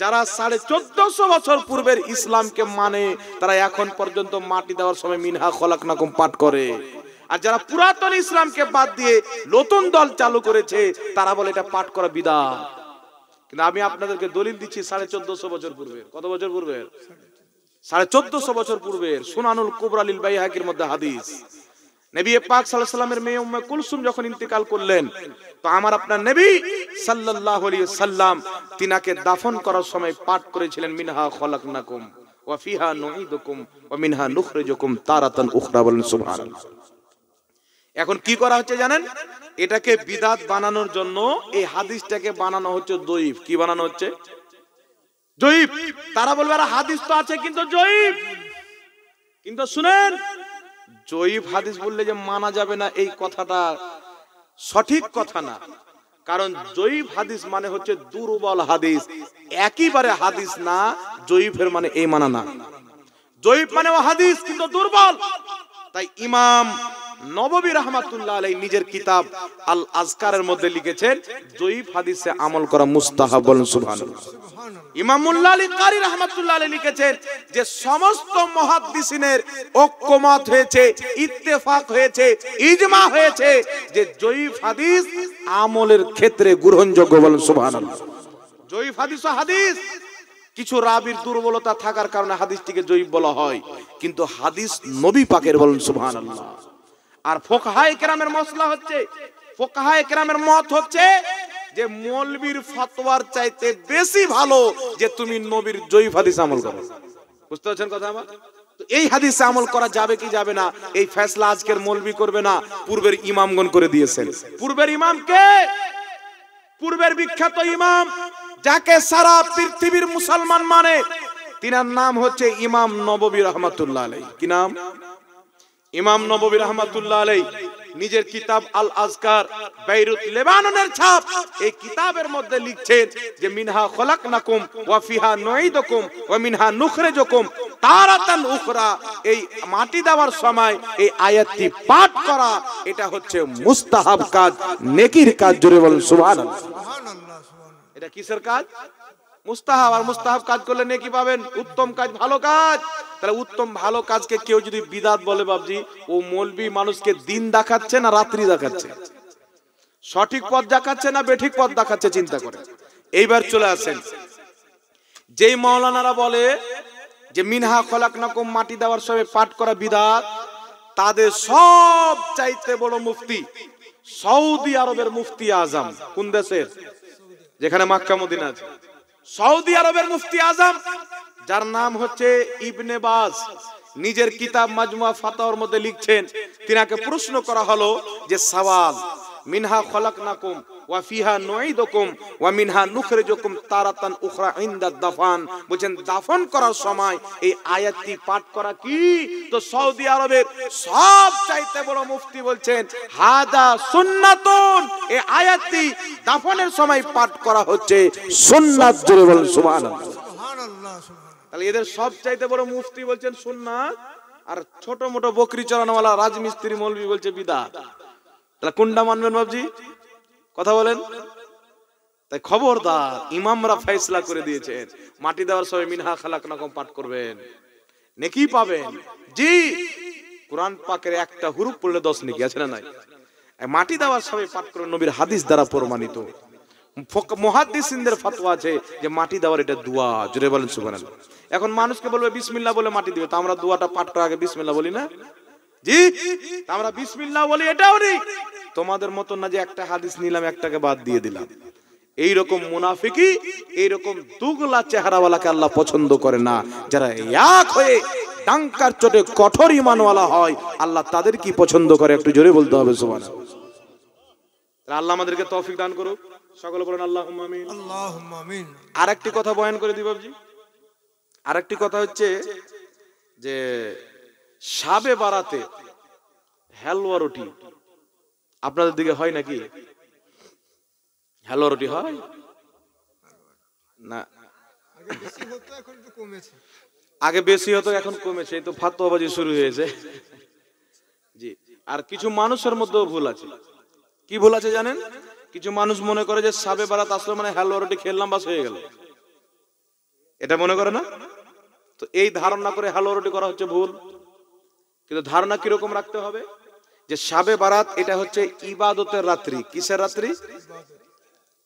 যারা 1450 বছর পূর্বের ইসলামকে মানে তারা এখন পর্যন্ত মাটি দেওয়ার সময় মিনহা খলাকনাকুম পাঠ করে। আর যারা পুরাতন ইসলামকে বাদ দিয়ে নতুন দল চালু করেছে তারা বলে এটা পাঠ করা বিদআত। কিন্তু আমি আপনাদেরকে দলিল দিচ্ছি 1450 বছর পূর্বের। কত বছর পূর্বের? 1450 বছর পূর্বের সুনানুল কুবরা লিল বাইহাকির মধ্যে হাদিস, নবী পাক সাল্লাল্লাহু আলাইহি ওয়াসাল্লামের মেয়ে উম্মে কুলসুম যখন ইন্তেকাল করলেন তো আমার আপনার নবী সাল্লাল্লাহু আলাইহি ওয়াসাল্লাম তিনাকে দাফন করার সময় পাঠ করেছিলেন মিনহা খলাকনাকুম ওয়া ফিহা নুঈদুকুম ওয়া মিনহা নুখরিজুকুম তারাতান উখরা। বলেন সুবহানাল্লাহ। এখন কি করা হচ্ছে জানেন? এটাকে বিদআত বানানোর জন্য এই হাদিসটাকে বানানো হচ্ছে দঈফ। কি বানানো হচ্ছে? জয়ীফ। তারা বলবে আর হাদিস তো আছে কিন্তু জয়ীফ। কিন্তু শুনেন, জয়ীফ হাদিস বললে যে মানা যাবে না এই কথাটা সঠিক কথা না। কারণ জয়ীফ হাদিস মানে হচ্ছে দুর্বল হাদিস, একেবারে হাদিস না। জয়ীফের মানে এই মানা না। জয়ীফ মানে ও হাদিস কিন্তু দুর্বল। তাই ইমাম নববী রাহমাতুল্লাহ আলাইহি নিজের কিতাব আল আজকারের মধ্যে লিখেছেন জয়ীফ হাদিসে আমল করা মুস্তাহাব। বলেন সুবহানাল্লাহ। ইমাম মুল্লা আলী কারি রাহমাতুল্লাহ আলাইহি লিখেছেন যে সমস্ত মুহাদ্দিসিনের ঐক্যমত হয়েছে, ইত্তেফাক হয়েছে, ইজমা হয়েছে যে জয়ীফ হাদিস আমলের ক্ষেত্রে গ্রহণযোগ্য। বলেন সুবহানাল্লাহ। জয়ীফ হাদিস ও হাদিস, কিছু রাবির দুর্বলতা থাকার কারণে হাদিসটিকে জয়ীফ বলা হয়, কিন্তু হাদিস নবী পাকের। বলেন সুবহানাল্লাহ। আর ফুকাহায়ে কেরামের মসলা হচ্ছে, ফুকাহায়ে কেরামের মত হচ্ছে যে মৌলবীর ফতোয়ার চাইতে বেশি ভালো যে তুমি নবীর জয়ীফ হাদিস আমল করো। বুঝতে পারছেন কথা আমার? তো এই হাদিসে আমল করা যাবে কি যাবে না এই ফয়সালা আজকের মৌলবী করবে না, পূর্বের ইমামগণ করে দিয়েছেন। পূর্বের ইমাম কে? পূর্বের বিখ্যাত ইমাম যাকে সারা পৃথিবীর মুসলমান মানে, তিনার নাম হচ্ছে ইমাম নববী রাহমাতুল্লাহ আলাইহি। কি নাম? ইমাম নববী রাহমাতুল্লাহ আলাইহি নিজের কিতাব আল আজকার, বেইরুত লেবাননের ছাপ, এই কিতাবের মধ্যে লিখছেন যে মিনহা খলাকনাকুম ওয়া ফিহা নুঈদুকুম ওয়া মিনহা নুখরিজুকুম তারাতান উখরা। এই মাটি দেওয়ার সময় এই আয়াতটি পাঠ করা এটা হচ্ছে মুস্তাহাব কাজ, নেকির কাজ। জোরে বলেন সুবহানাল্লাহ। এটা কিসের কাজ? মুস্তাহাব। আর মুস্তাহাব কাজ করলে নেকি পাবেন, উত্তম কাজ, ভালো কাজ। তাহলে উত্তম ভালো কাজকে কেউ যদি বিদআত বলে বাবজি, ও মৌলবী মানুষকে দিন দেখাচ্ছে না রাত্রি দেখাচ্ছে, সঠিক পথ দেখাচ্ছে না বেঠিক পথ দেখাচ্ছে, চিন্তা করে। এইবার চলে আসেন, যেই মাওলানারা বলে যে মিনহা খলাকনাকুম মাটি দেওয়ার সময় পাঠ করা বিদআত, তাদের সব চাইতে বড় মুফতি সৌদি আরবের মুফতি আজম। কোন দেশের? যেখানে মক্কা মদিনা আছে। সৌদি আরবের মুফতি আজম যার নাম হচ্ছে ইবনে বাজ, নিজের কিতাব মাজমুয়া ফাতাওয়ার মধ্যে লিখছেন, তিনাকে প্রশ্ন করা হলো যে সওয়াল মিনহা খলাকনাকুম ওয়া ফিহা নুঈদুকুম ওয়া মিনহা নুখরিজুকুম তারাতান উখরা ইনদা দাফান, বলেন দাফন করার সময় এই আয়াতটি পাঠ করা কি? তো সৌদি আরবের সব চাইতে বড় মুফতি বলছেন হাদা সুন্নাতুন, এই আয়াতটি দাফনের সময় পাঠ করা হচ্ছে সুন্নাত। জোরে বলেন সুবহানাল্লাহ। সুবহানাল্লাহ। তাহলে এদের সব চাইতে বড় মুফতি বলছেন সুন্নাত, আর ছোট মোটো বকরি চড়ানোওয়ালা রাজমিস্ত্রি মৌলবী বলছে বিদআত। তাহলে কোনটা মানবেন বাবজি? কথা বলেন। তাই খবরদার, ইমামরা ফয়সালা করে দিয়েছেন মাটি দেওয়ার সময় মিনহা খলাকনাকুম পাঠ করবেন, নেকি পাবেন। জি, কোরআন পাকের একটা হুরুফ পড়লে 10 নেকি, আছে না নাই? মাটি দেওয়ার সময় পাঠ করবেন, নবীর হাদিস দ্বারা প্রমাণিত। মুহাদ্দিসিনদের ফতোয়া আছে যে মাটি দেওয়ার এটা দোয়া। জোরে বলেন সুবহানাল্লাহ। এখন মানুষকে বলবে বিসমিল্লাহ বলে মাটি দিবে, তো আমরা দোয়াটা পাঠ করার আগে বিসমিল্লাহ বলি না? জি, আমরা বিসমিল্লাহ বলি, এটাও নেই। তোমাদের মত না যে একটা হাদিস নিলাম একটাকে বাদ দিয়ে দিলাম। এইরকম মুনাফিকি, এইরকম দুগলা চেহারাওয়ালাকে আল্লাহ পছন্দ করে না। যারা এক হয়ে ডাঙ্কার চোটে কঠোর ঈমানওয়ালা হয়, আল্লাহ তাদের কি পছন্দ করে একটু জোরে বলতে হবে সুবহানাল্লাহ। আল্লাহ আমাদেরকে তৌফিক দান করুক। সকলে বলেন আল্লাহুম্মা আমিন। আল্লাহুম্মা আমিন। আরেকটি কথা বয়ান করে দিই বাবজি। আরেকটি কথা হচ্ছে যে শাবে বারাতে হালুয়া রুটি আপনাদের দিকে হয় নাকি? হালুয়া রুটি হয় না? আগে বেশি হতো, এখন একটু কমেছে। আগে বেশি হতো, এখন কমেছে। এই তো ফাতোয়াবাজি শুরু হয়েছে। জি, আর কিছু মানুষের মধ্যেও ভুল আছে। কি ভুল আছে জানেন? কিছু মানুষ মনে করে যে সাবে বারাত আসলে মানে হালুয়া রুটি খেললাম বাস হয়ে গেল, এটা মনে করে না? তো এই ধারণা করে হালুয়া রুটি করা হচ্ছে ভুল। কিন্তু ধারণা কিরকম রাখতে হবে যে সাবে বারাত এটা হচ্ছে ইবাদতের রাত্রি। কিসের রাত্রি?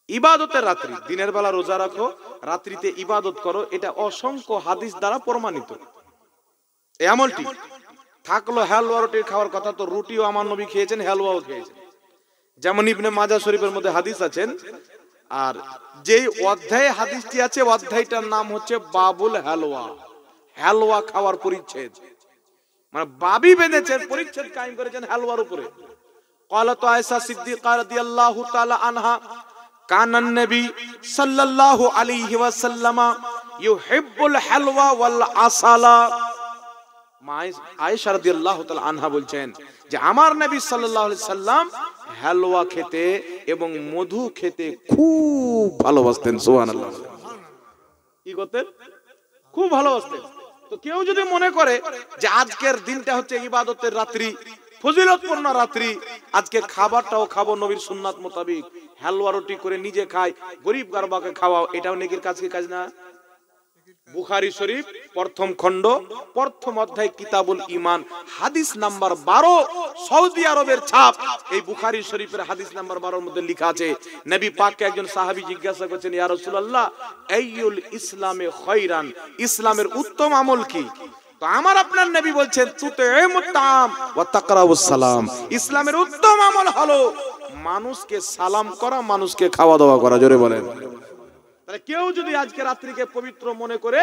ইবাদতের রাত্রি। দিনের বেলা রোজা রাখো, রাত্রিতে ইবাদত করো, এটা অসংখ্য হাদিস দ্বারা প্রমাণিত। এই আমলটি থাকলো হালুয়া রুটির খাওয়ার কথা, তো রুটিও আমার নবী খেয়েছেন, হালুয়াও খেয়েছেন। যেমন ইবনে মাজাহ শরীফের মধ্যে হাদিস আছেন, আর যেই অধ্যায়ে হাদিসটি আছে অধ্যায়টার নাম হচ্ছে বাবুল হালুয়া, হালুয়া খাওয়ার পরিচ্ছেদ। মানে বাবি বেঁধেছেন, পরিচ্ছেদ কায়েম করেছেন হালুয়ার উপরে। قالت আয়েশা সিদ্দিকা রাদিয়াল্লাহু তাআলা আনহা কানান নবী সাল্লাল্লাহু আলাইহি ওয়াসাল্লাম ইউহিব্বুল হালওয়া ওয়াল আসালা। আয়েশা রাদিয়াল্লাহু তাআলা আনহা বলছেন যে আমার নবী সাল্লাল্লাহু আলাইহি সাল্লাম হালওয়া খেতে এবং মধু খেতে খুব ভালোবাসতেন। সুবহানাল্লাহ। কি করতেন? খুব ভালোবাসতেন। তো কেউ যদি মনে করে যে আজকের দিনটা হচ্ছে ইবাদতের রাত্রি, ফজিলতপূর্ণ রাত্রি, আজকে খাবারটাও খাবো নবীর সুন্নাত মোতাবেক, হালুয়া রুটি করে নিজে খাই, গরিব গারবাকে খাওয়াও, এটাও নেকির কাজ কি কাজ না? বুখারী শরীফ প্রথম খণ্ড প্রথম অধ্যায় কিতাবুল ঈমান হাদিস নাম্বার 12, সৌদি আরবের ছাপ। এই বুখারী শরীফের হাদিস নাম্বার 12 এর মধ্যে লেখা আছে, নবী পাককে একজন সাহাবী জিজ্ঞাসা করছেন, ইয়া রাসূলুল্লাহ আইয়ুল ইসলামে খায়রান, ইসলামের উত্তম আমল কি? তো আমার আপনার নবী বলছেন তুতঈমুত তাম ওয়া তাকরাউস সালাম, ইসলামের উত্তম আমল হলো মানুষকে সালাম করা, মানুষকে খাওয়া দাওয়া করা। জোরে বলেন। তাহলে কেউ যদি আজকে রাত্রিকে পবিত্র মনে করে,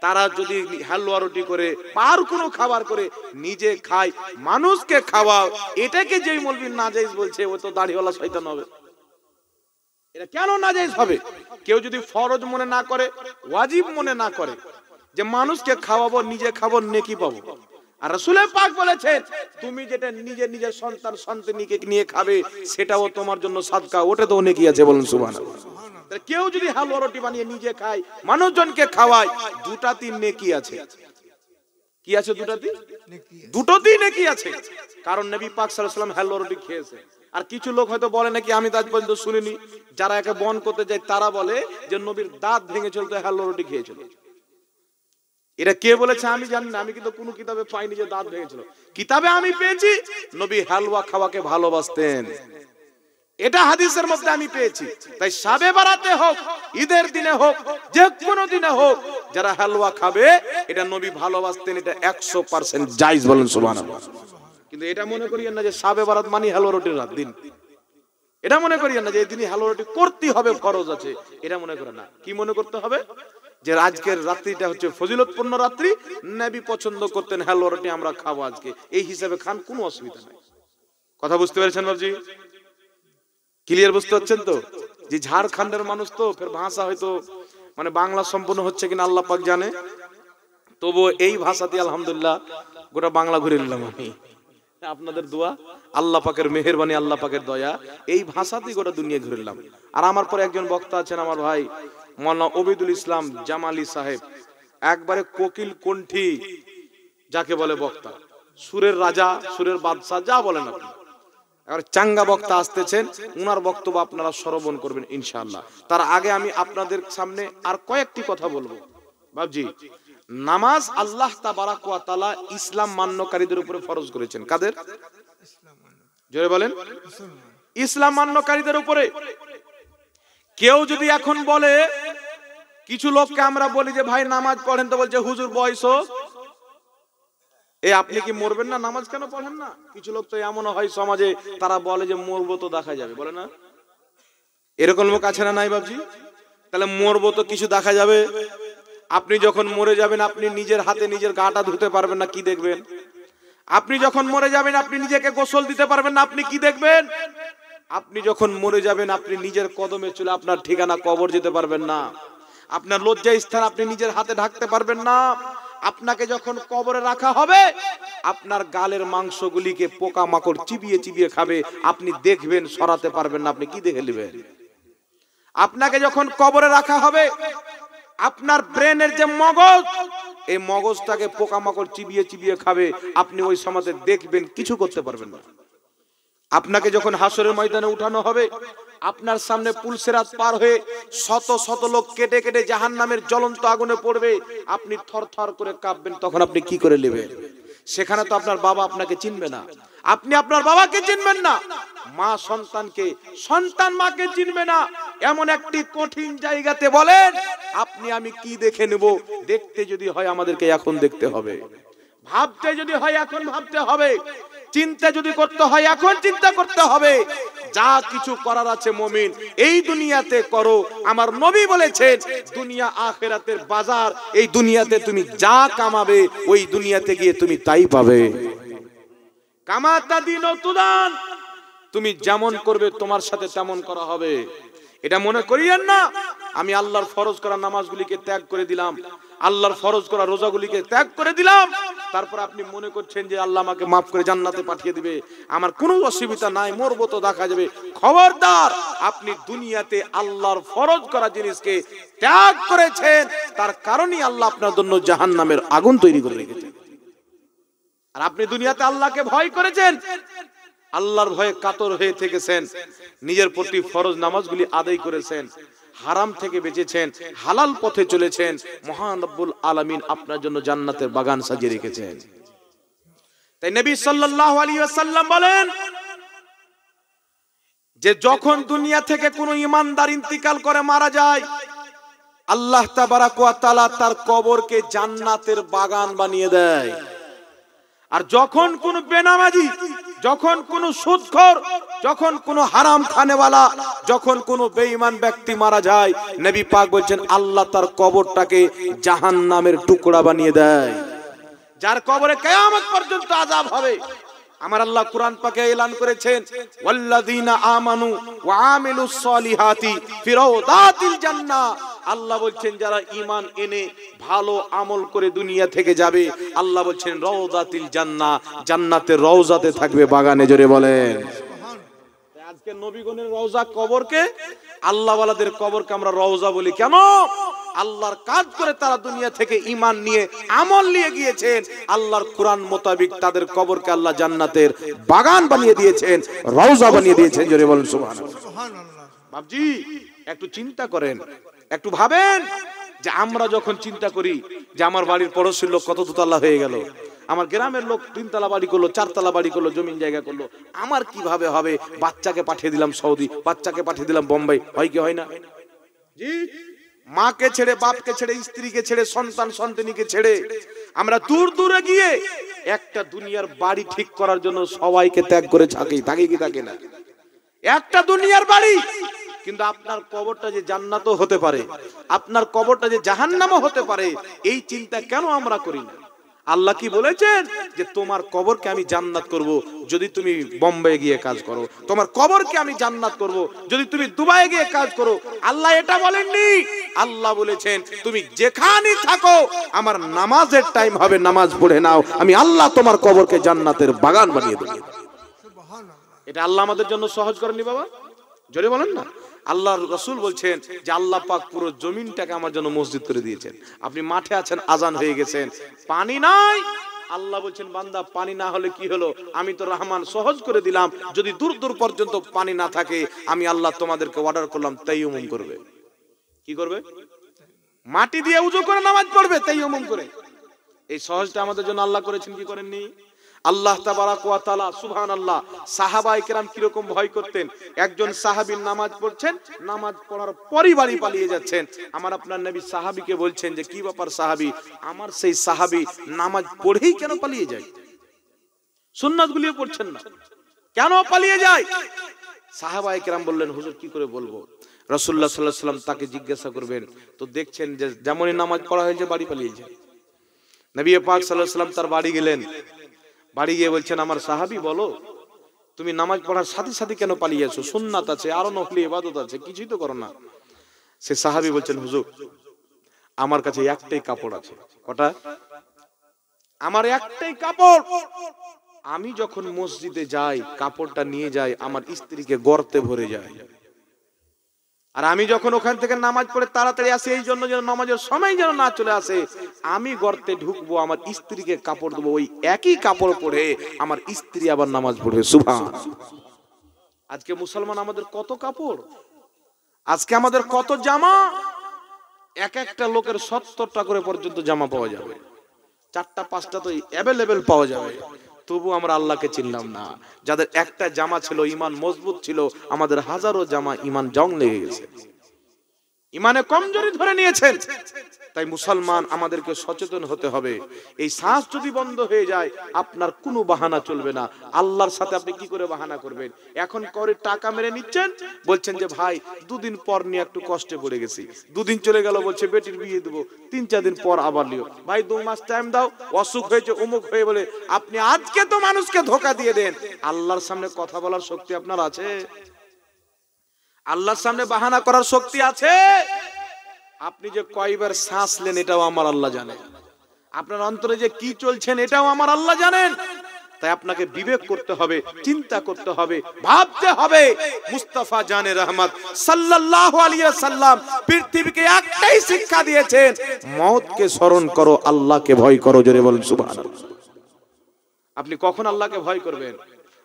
তারা যদি হালুয়া রুটি করে পার কোনো খাবার করে নিজে খায়, মানুষকে খাওয়া, এটাকে যেই মৌলবি নাজায়েজ বলছে ও তো দাড়িওয়ালা শয়তান হবে। এটা কেন নাজায়েজ হবে? কেউ যদি ফরজ মনে না করে, ওয়াজিব মনে না করে যে মানুষকে খাওয়াবো নিজে খাবো নেকি পাবো, আর রাসূল পাক বলেছেন তুমি যেটা নিজের সন্তান সন্তানিকে নিয়ে খাবে সেটাও তোমার জন্য সাদকা, ওটা তো নেকি আছে। বলুন সুবহানাল্লাহ। কেউ যদি হালুয়া রুটি বানিয়ে নিজে খায়, মানুষজনকে খাওয়ায়, দুটাতেই নেকি আছে। কি আছে? দুটোতেই নেকি আছে। কারণ নবী পাক সাল্লাল্লাহু আলাইহি ওয়াসাল্লাম হালুয়া রুটি খেয়েছে। আর কিছু লোক হয়তো বলে নাকি, আমি আজ পর্যন্ত শুনিনি, যারা একে বন করতে যায় তারা বলে যে নবীর দাঁত ভেঙে চলতে হালুয়া রুটি খেয়েছিল। এটা কে বলেছে আমি জানি না, আমি কিন্তু কোনো কিতাবে পাইনি যে দাঁত ভেঙেছিল। কিতাবে আমি পেয়েছি নবী হালুয়া খাওয়াকে ভালোবাসতেন, এটা হাদিসের মধ্যে আমি পেয়েছি। তাই শাবে বারাতে হোক, ঈদের দিনে হোক, যে কোনো দিনে হোক, যারা হালুয়া খাবে এটা নবী ভালোবাসতেন, এটা 100% জায়েজ। বলেন সুবহানাল্লাহ। কিন্তু এটা মনে করিয়েন না যে শাবে বারাত মানে হালুয়া রুটির রাত দিন, এটা মনে করিয়েন না যে এই দিনই হালুয়া রুটি করতেই হবে, ফরজ আছে, এটা মনে করে না। কি মনে করতে হবে? যে আজকের রাত্রিটা হচ্ছে ফজিলতপূর্ণ রাত্রি, নবী পছন্দ করতেন হালুয়া রুটি, আমরা খাবো আজকে, এই হিসাবে খান, কোনো অসুবিধা নাই। কথা বুঝতে পেরেছেন বাবজি? ক্লিয়ার বুঝতে পারছেন তো? যে ঝাড়খণ্ডের মানুষ তো ফের ভাষা হয়তো মানে বাংলা সম্পূর্ণ হচ্ছে কিনা আল্লাহ পাক জানে, তবু এই ভাষাতে আলহামদুলিল্লাহ গোটা বাংলা ঘুরে নিলাম আমি। আপনাদের দোয়া, আল্লাহ পাকের মেহেরবানি, আল্লাহ পাকের দয়া, এই ভাষাতেই গোটা দুনিয়া ঘুরে নিলাম। আর আমার পরে একজন বক্তা আছেন আমার ভাই মাওলানা ওবেদুল ইসলাম জামালি সাহেব, একবারে কোকিল কণ্ঠী যাকে বলে বক্তা, সুরের রাজা, সুরের বাদশাহ, যা বলেন আপনি। আর চাঙ্গা বক্তা আসতেছেন, উনার বক্তব্য আপনারা শ্রবণ করবেন ইনশাআল্লাহ। তার আগে আমি আপনাদের সামনে আর কয়েকটি কথা বলবো। বাবজি, নামাজ আল্লাহ তাবারাক ওয়া তাআলা ইসলাম মান্যকারীদের উপরে ফরজ করেছেন। কাদের? জোরে বলেন। ইসলাম মান্যকারীদের উপরে। কেউ যদি এখন বলে, কিছু লোককে আমরা বলি যে ভাই নামাজ পড়েন, তো বলছে হুজুর বয়স, এ আপনি কি মরবেন না, নামাজ কেন পড়েন না? কিছু লোক তো এমন হয় সমাজে, তারা বলে যে মরবো তো দেখা যাবে, বলে না? এরকম লোক আছে না নাই বাবজি? তাহলে মরবো তো কিছু দেখা যাবে। আপনি যখন মরে যাবেন আপনি নিজের হাতে নিজের গাটা ধুতে পারবেন না, কি দেখবেন? আপনি যখন মরে যাবেন আপনি নিজেকে গোসল দিতে পারবেন না, আপনি কি দেখবেন? আপনি যখন মরে যাবেন আপনি নিজের কদমে চলে আপনার ঠিকানা কবর যেতে পারবেন না। আপনার লজ্জা স্থান আপনি নিজের হাতে ঢাকতে পারবেন না। আপনাকে যখন কবরে রাখা হবে আপনার গালের মাংসগুলিকে পোকামাকড় চিবিয়ে চিবিয়ে খাবে, আপনি দেখবেন, সরাতে পারবেন না, আপনি কি দেখে নেবেন? আপনাকে যখন কবরে রাখা হবে আপনার ব্রেনের যে মগজ, এই মগজটাকে পোকামাকড় চিবিয়ে চিবিয়ে খাবে, আপনি ওই সমাজে দেখবেন, কিছু করতে পারবেন না। আপনাকে যখন হাসরের ময়দানে উঠানো হবে, আপনার সামনে পুলসিরাত পার হয়ে শত শত লোক কেটে কেটে জাহান্নামের জ্বলন্ত আগুনে পড়বে, আপনি থরথর করে কাঁপবেন। তখন আপনি কি করে নেবেন? সেখানে তো আপনার বাবা আপনাকে চিনবে না, আপনি আপনার বাবাকে চিনবেন না, মা সন্তানকে, সন্তান মাকে চিনবে না। এমন একটি কঠিন জায়গাতে বলেন আপনি আমি কি দেখে নেব? দেখতে যদি হয় আমাদেরকে এখন দেখতে হবে, ভাবতে যদি হয় এখন ভাবতে হবে, চিন্তা যদি করতে হয় এখন চিন্তা করতে হবে। যা কিছু করার আছে মুমিন এই দুনিয়াতে করো। আমার নবী বলেছেন দুনিয়া আখিরাতের বাজার, এই দুনিয়াতে তুমি যা কামাবে ওই দুনিয়াতে গিয়ে তুমি তাই পাবে। কামাতা দিন তুদান, তুমি যেমন করবে তোমার সাথে তেমন করা হবে। এটা মনে করিয়েন না আমি আল্লাহর ফরজ করা নামাজগুলিকে ত্যাগ করে দিলাম, আল্লাহর ফরজ করা রোজাগুলিকে ত্যাগ করে দিলাম, তারপর আপনি মনে করছেন যে আল্লাহ আমাকে মাফ করে জান্নাতে পাঠিয়ে দিবে, আমার কোনো অসুবিধা নাই, মরবো তো দেখা যাবে। খবরদার, আপনি দুনিয়াতে আল্লাহর ফরজ করা জিনিসকে ত্যাগ করেছেন, তার কারণেই আল্লাহ আপনার জন্য জাহান্নামের আগুন তৈরি করে রেখেছেন। আর আপনি দুনিয়াতে আল্লাহকে ভয় করেছেন, আল্লাহর ভয়ে কাতর হয়ে থেকেছেন, নিজের প্রতি ফরজ নামাজগুলি আদায় করেছেন, হারাম থেকে বেঁচেছেন, হালাল পথে চলেছেন, মহান রব্বুল আলামিন আপনার জন্য জান্নাতের বাগান সাজিয়ে রেখেছেন। তাই নবী সাল্লাল্লাহু আলাইহি ওয়াসাল্লাম বলেন যে যখন দুনিয়া থেকে কোনো ঈমানদার ইন্তিকাল করে মারা যায়, আল্লাহ তাবারাক ওয়া তাআলা তার কবরকে জান্নাতের বাগান বানিয়ে দেয়। আর যখন কোন বেনামাজি, যখন কোন সুদখোর, যখন কোন হারাম খানেওয়ালা, যখন কোন বেঈমান ব্যক্তি মারা যায়, নবী পাক বলছেন আল্লাহ তার কবরটাকে জাহান্নামের টুকরা বানিয়ে দেয়, যার কবরে কিয়ামত পর্যন্ত আযাব হবে। আমার আল্লাহ কুরআন পাকে এলান করেছেন ওয়াল্লাযীনা আমানু ওয়া আমিলুস সলিহাতি ফি রাওদাতিল জান্নাহ। আল্লাহ বলছেন যারা ঈমান এনে ভালো আমল করে দুনিয়া থেকে যাবে, আল্লাহ বলছেন রাওদাতিল জান্নাহ, জান্নাতের রওজাতে থাকবে বাগানে। জোরে বলেন সুবহান। আজকে নবীগণের রওজা কবরকে, আল্লাহওয়ালাদের কবরকে আমরা রওজা বলি কেন? আল্লাহর কাজ করে তারা দুনিয়া থেকে ঈমান নিয়ে আমল নিয়ে গিয়েছেন, আল্লাহর কোরআন মোতাবেক তাদের কবরকে আল্লাহ জান্নাতের বাগান বানিয়ে দিয়েছেন, রওজা বানিয়ে দিয়েছেন। জোরে বলেন সুবহানাল্লাহ। বাপজি একটু চিন্তা করেন, একটু ভাবেন যে আমরা যখন চিন্তা করি যে আমার বাড়ির পড়োশির লোক কত দোতলা হয়ে গেল, আমার গ্রামের লোক 3 তলা বাড়ি করলো, 4 তলা বাড়ি করলো, জমিন জায়গা করলো, আমার কিভাবে হবে? বাচ্চাকে পাঠিয়ে দিলাম সৌদি, বাচ্চাকে পাঠিয়ে দিলাম বোম্বাই, হয় কি হয় না? জি, মাকে ছেড়ে, বাপকে ছেড়ে, স্ত্রীকে ছেড়ে, সন্তান সন্তানীকে ছেড়ে আমরা দূর দূরে গিয়ে একটা দুনিয়ার বাড়ি ঠিক করার জন্য সবাইকে ত্যাগ করে থাকি কি থাকে না? একটা দুনিয়ার বাড়ি, কিন্তু আপনার কবরটা যে জান্নাতও হতে পারে, আপনার কবরটা যে জাহান্নামও হতে পারে, এই চিন্তা কেন আমরা করি না? আল্লাহ কি বলেছেন যে তোমার কবরকে আমি জান্নাত করব যদি তুমি বোম্বে গিয়ে কাজ করো, তোমার কবরকে আমি জান্নাত করব যদি তুমি দুবাই গিয়ে কাজ করো। আল্লাহ এটা বলেননি, আল্লাহ বলেছেন তুমি যেখানে থাকো আমার নামাজের টাইম হবে, নামাজ পড়ে নাও, আমি আল্লাহ তোমার কবরকে জান্নাতের বাগান বানিয়ে দেব। এটা আল্লাহ আমাদের জন্য সহজ করেননি বাবা? জোরে বলেন না। আল্লাহর রাসূল বলছেন যে আল্লাহ পাক পুরো জমিনটাকে আমার জন্য মসজিদ করে দিয়েছেন। আপনি মাঠে আছেন, আজান হয়ে গেছেন, পানি নাই, আল্লাহ বলছেন বান্দা পানি না হলে কি হলো, আমি তো রহমান, সহজ করে দিলাম। যদি দূর দূর পর্যন্ত পানি না থাকে, আমি আল্লাহ তোমাদেরকে অর্ডার করলাম তাইয়াম্মুম করবে। কি করবে? মাটি দিয়ে উযু করে নামাজ পড়বে, তাইয়াম্মুম করে। এই সহজটা আমাদের জন্য আল্লাহ করেছেন, কি করেননি? আল্লাহ তাবারাক ওয়া তাআলা সুবহানাল্লাহ। সাহাবায়ে কেরাম কিরকম ভয় করতেন? একজন সাহাবী নামাজ পড়ছেন, নামাজ পড়ার পরই বাড়ি পালিয়ে যাচ্ছেন। আমার আপনার নবী সাহাবীকে বলছেন যে কি ব্যাপার সাহাবী, আমার সেই সাহাবী নামাজ পড়েই কেন পালিয়ে যায়? সুন্নাতগুলিও পড়ছেন না, কেন পালিয়ে যায়? সাহাবায়ে কেরাম বললেন হুজুর কি করে বলবো? রাসূলুল্লাহ সাল্লাল্লাহু আলাইহি ওয়াসাল্লাম তাকে জিজ্ঞাসা করবেন, তো দেখছেন যে যেমনই নামাজ পড়া হয়েছে বাড়ি পালিয়ে যায়। নবী পাক সাল্লাল্লাহু আলাইহি ওয়াসাল্লাম তার বাড়ি গেলেন, বাড়ি গিয়ে বলছেন আমার সাহাবী বলো তুমি নামাজ পড়ার সাথে সাথে কেন পালিয়ে আছো? সুন্নাত আছে, আরো নফলি ইবাদত আছে, কিছুই তো করো না। সে সাহাবী বলছেন হুজুর আমার কাছে একটাই কাপড় আছে। কটা? আমার একটাই কাপড়। আমি যখন মসজিদে যাই কাপড়টা নিয়ে যাই, আমার স্ত্রীকে গর্তে ভরে যায়। আর আমি যখন ওখান থেকে নামাজ পড়ে তাড়াতাড়ি আসি, এই জন্য যেন নামাজের সময় যেন না চলে আসে, আমি গর্তে ঢুকবো, আমার স্ত্রীকে কাপড় দেবো, ওই একই কাপড় পরে আমার স্ত্রী আবার নামাজ পড়বে। সুবহান। আজকে মুসলমান আমাদের কত কাপড়, আজকে আমাদের কত জামা, এক একটা লোকের 70টা করে পর্যন্ত জামা পাওয়া যাবে, 4টা 5টা তো অ্যাভেলেবেল পাওয়া যাবে। তবু আমরা আল্লাহকে চিনলাম না। যাদের একটা জামা ছিল, ইমান মজবুত ছিল, আমাদের হাজারো জামা ইমান জং লেগে গেছে, ইমানে কমজোরি ধরে নিয়েছেন। তাই মুসলমান আমাদেরকে সচেতন হতে হবে। এই শ্বাস যদি বন্ধ হয়ে যায়, আপনার কোনো বাহানা চলবে না। আল্লাহর সাথে আপনি কি করে বাহানা করবেন? এখন করে টাকা মেরে নিচ্ছেন, বলছেন যে ভাই 2 দিন পর নিয়ে একটু কষ্টে পড়ে গেছি, 2 দিন চলে গেল, বলছে বেটির বিয়ে দেবো, 3-4 দিন পর আবার লিও। ভাই 2 মাস টাইম দাও, অসুখ হয়েছে অমুক হয়ে বলে আপনি আজকে তো মানুষকে ধোকা দিয়ে দেন। আল্লাহর সামনে কথা বলার শক্তি আপনার আছে? আল্লাহর সামনে বাহানা করার শক্তি আছে? আপনি যে কয়বার শ্বাস নেন এটাও আমার আল্লাহ জানেন, আপনার অন্তরে যে কি চলছেন এটাও আমার আল্লাহ জানেন। তাই আপনাকে বিবেক করতে হবে, চিন্তা করতে হবে, ভাবতে হবে। মুস্তাফা জানে রহমত সাল্লাল্লাহু আলাইহি ওয়াসাল্লাম পৃথিবীকে একটাই শিক্ষা দিয়েছেন, মওতকে স্মরণ করো, আল্লাহকে ভয় করো। জোরে বলেন সুবহানাল্লাহ। আপনি কখন আল্লাহকে ভয় করবেন?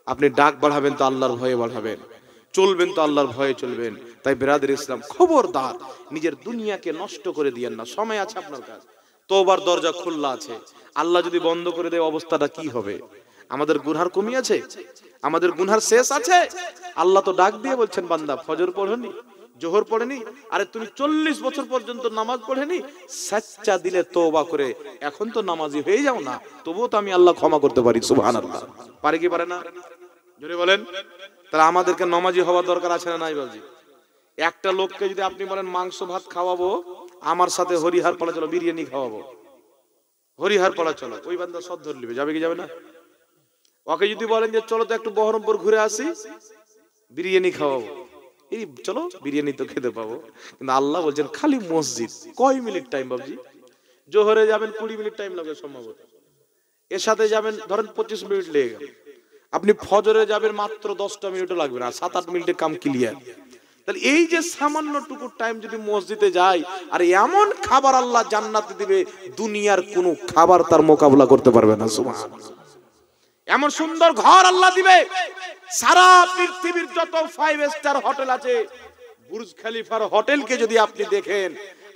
আপনি ডাক বাড়াবেন তো আল্লাহর ভয়ে বাড়াবেন, চলবেন তো আল্লাহর ভয়ে চলবেন। তাই বিরাদর ইসলাম, খবরদার নিজের দুনিয়াকে নষ্ট করে দিয়েন না। সময় আছে আপনার কাছে, তওবার দরজা খোলা আছে। আল্লাহ যদি বন্ধ করে দেয় অবস্থাটা কি হবে? আমাদের গুনার কমি আছে? আমাদের গুনার শেষ আছে? আল্লাহ তো ডাক দিয়ে বলছেন, বান্দা ফজর পড়েনি, জোহর পড়েনি, আরে তুমি 40 বছর পর্যন্ত নামাজ পড়েনি, সচ্চা দিলে তওবা করে এখন তো নামাজি হয়ে যাও না, তবুও তো আমি আল্লাহ ক্ষমা করতে পারি। সুবহানাল্লাহ। পারে কি পারে না? জোরে বলেন। তাহলে আমাদেরকে নামাজি হওয়ার দরকার আছে না নাই বাবজি? একটা লোককে যদি আপনি বলেন মাংস ভাত খাওয়াবো, আমার সাথে হরিহার পাড়া চলো, বিরিয়ানি খাওয়াবো, হরিহার পাড়া চলো, ওই বান্দা সব ধরে নেবে, যাবে কি যাবে না? ওকে যদি বলেন যে চলো তো একটু বহরমপুর ঘুরে আসি, বিরিয়ানি খাওয়াবো, এই চলো বিরিয়ানি তো খেতে পাবো। কিন্তু আল্লাহ বলছেন খালি মসজিদ, কয় মিনিট টাইম বাবজি? জোহরে যাবেন 20 মিনিট টাইম লাগবে সম্ভবত, এর সাথে যাবেন ধরেন 25 মিনিট লেগে গেল, আপনি ফজরে যাবেন মাত্র 10টা মিনিটও লাগবে না, 7-8 মিনিটে কাম ক্লিয়ার। তাহলে এই যে সামান্য টুকু টাইম যদি মসজিদে যায়, আর এমন খাবার আল্লাহ জান্নাতে দিবে, দুনিয়ার কোনো খাবার তার মোকাবেলা করতে পারবে না। সুবহানাল্লাহ। এমন সুন্দর ঘর আল্লাহ দিবে, সারা পৃথিবীর যত 5 স্টার হোটেল আছে, বুর্জ খলিফার হোটেলকে যদি আপনি দেখেন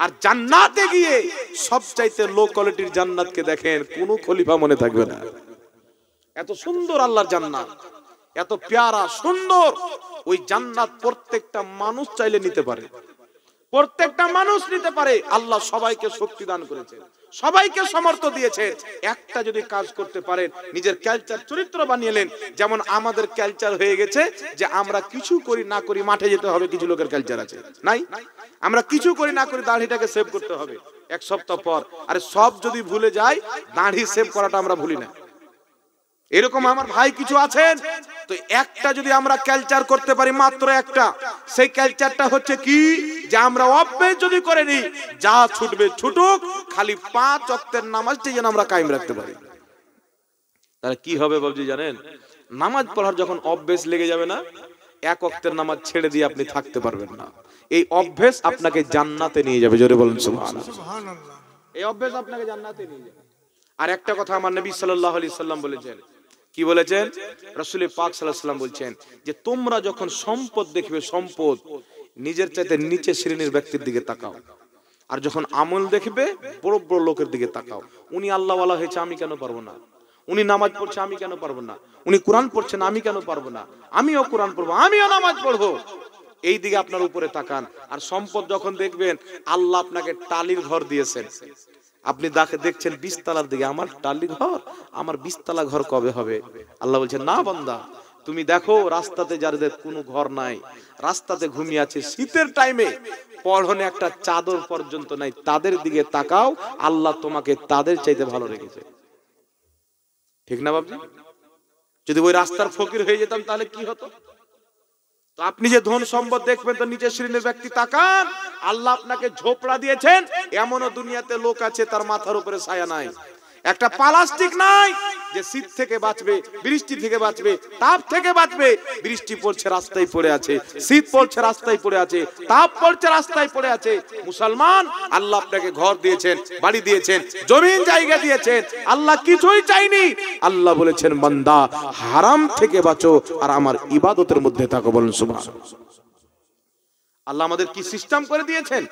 আর জান্নাতে গিয়ে সবচাইতে লো কোয়ালিটির জান্নাতকে দেখেন, কোনো খলিফা মনে থাকবে না। এত সুন্দর আল্লাহর জান্নাত, এত প্যারা সুন্দর ওই জান্নাত প্রত্যেকটা মানুষ চাইলে নিতে পারে, প্রত্যেকটা মানুষ নিতে পারে। আল্লাহ সবাইকে শক্তি দান করেছেন, সবাইকে সামর্থ্য দিয়েছেন। একটা যদি কাজ করতে পারেন, নিজের কালচার চরিত্র বানিয়েলেন। যেমন আমাদের কালচার হয়ে গেছে যে আমরা কিছু করি না করি মাঠে যেতে হবে, কিছু লোকের কালচার আছে নাই? আমরা কিছু করি না করি দাড়িটাকে সেভ করতে হবে 1 সপ্তাহ পর। আরে সব যদি ভুলে যায়, দাড়ি সেভ করাটা আমরা ভুলি না। এরকম আমার ভাই কিছু আছেন, তো একটা যদি আমরা কালচার করতে পারি, মাত্র একটা, সেই কালচারটা হচ্ছে কি, যে আমরা অভ্যাস যদি করে নিই, যা ছুটবে ছুটুক, খালি 5 ওয়াক্তের নামাজটি যেন আমরা কায়েম রাখতে পারি। তাহলে কি হবে বাবজি জানেন? নামাজ পড়ার যখন অভ্যাস লেগে যাবে না, 1 ওয়াক্তের নামাজ ছেড়ে দিয়ে আপনি থাকতে পারবেন না। এই অভ্যাস আপনাকে জান্নাতে নিয়ে যাবে। জোরে বলেন সুবহানাল্লাহ। এই অভ্যাস আপনাকে জান্নাতে নিয়ে যাবে। আর একটা কথা আমার নবী সাল্লাল্লাহু আলাইহি সাল্লাম বলেছেন, কি বলেছেন? রাসূল পাক সাল্লাল্লাহু আলাইহি সাল্লাম বলছেন যে তোমরা যখন সম্পদ দেখবে, সম্পদ নিজের চাইতে নিচে শ্রেণীর ব্যক্তির দিকে তাকাও, আর যখন আমল দেখবে বড় বড় লোকের দিকে তাকাও। উনি আল্লাহওয়ালা হয়েছে, আমি কেন পারবো না? উনি নামাজ পড়ছে, আমি কেন পারবো না? উনি কোরআন পড়ছেন, আমি কেন পারবো না? আমিও কোরআন পড়বো, আমিও নামাজ পড়বো। এই দিকে আপনার উপরে তাকান। আর সম্পদ যখন দেখবেন, আল্লাহ আপনাকে টালির ঘর দিয়েছেন, আপনি দেখছেন 20 তলার দিকে, আমার টালি ঘর, আমার 20 তলা ঘর কবে হবে? আল্লাহ বলছেন না বান্দা, তুমি দেখো রাস্তাতে যাদের কোনো ঘর নাই, রাস্তাতে ঘুমিয়ে আছে, শীতের টাইমে পরনে একটা চাদর পর্যন্ত নাই, তাদের দিকে তাকাও, আল্লাহ তোমাকে তাদের চাইতে ভালো রেখেছে। ঠিক না বাবজি? যদি ওই রাস্তার ফকির হয়ে যেতাম তাহলে কি হতো? তো আপনি যে ধন সম্পদ দেখবেন, তো নিচের শ্রেণীর ব্যক্তি তাকান, আল্লাহ আপনাকে ঝোপড়া দিয়েছেন। এমনও দুনিয়াতে লোক আছে তার মাথার উপরে ছায়া নাই, একটা প্লাস্টিক নাই, যে শীত থেকে বাঁচবে, বৃষ্টি থেকে বাঁচবে, তাপ থেকে বাঁচবে। বৃষ্টি পড়ছে রাস্তায় পড়ে আছে, শীত পড়ছে রাস্তায় পড়ে আছে, তাপ পড়ছে রাস্তায় পড়ে আছে। মুসলমান, আল্লাহ আপনাকে ঘর দিয়েছেন, বাড়ি দিয়েছেন, জমিন জায়গা দিয়েছেন, আল্লাহ কিছুই চাইনি। আল্লাহ বলেছেন বান্দা হারাম থেকে বাঁচো আর আমার ইবাদতের মধ্যে থাকো। বলেন সুবহানাল্লাহ। আল্লাহ আমাদের কি সিস্টেম করে দিয়েছেন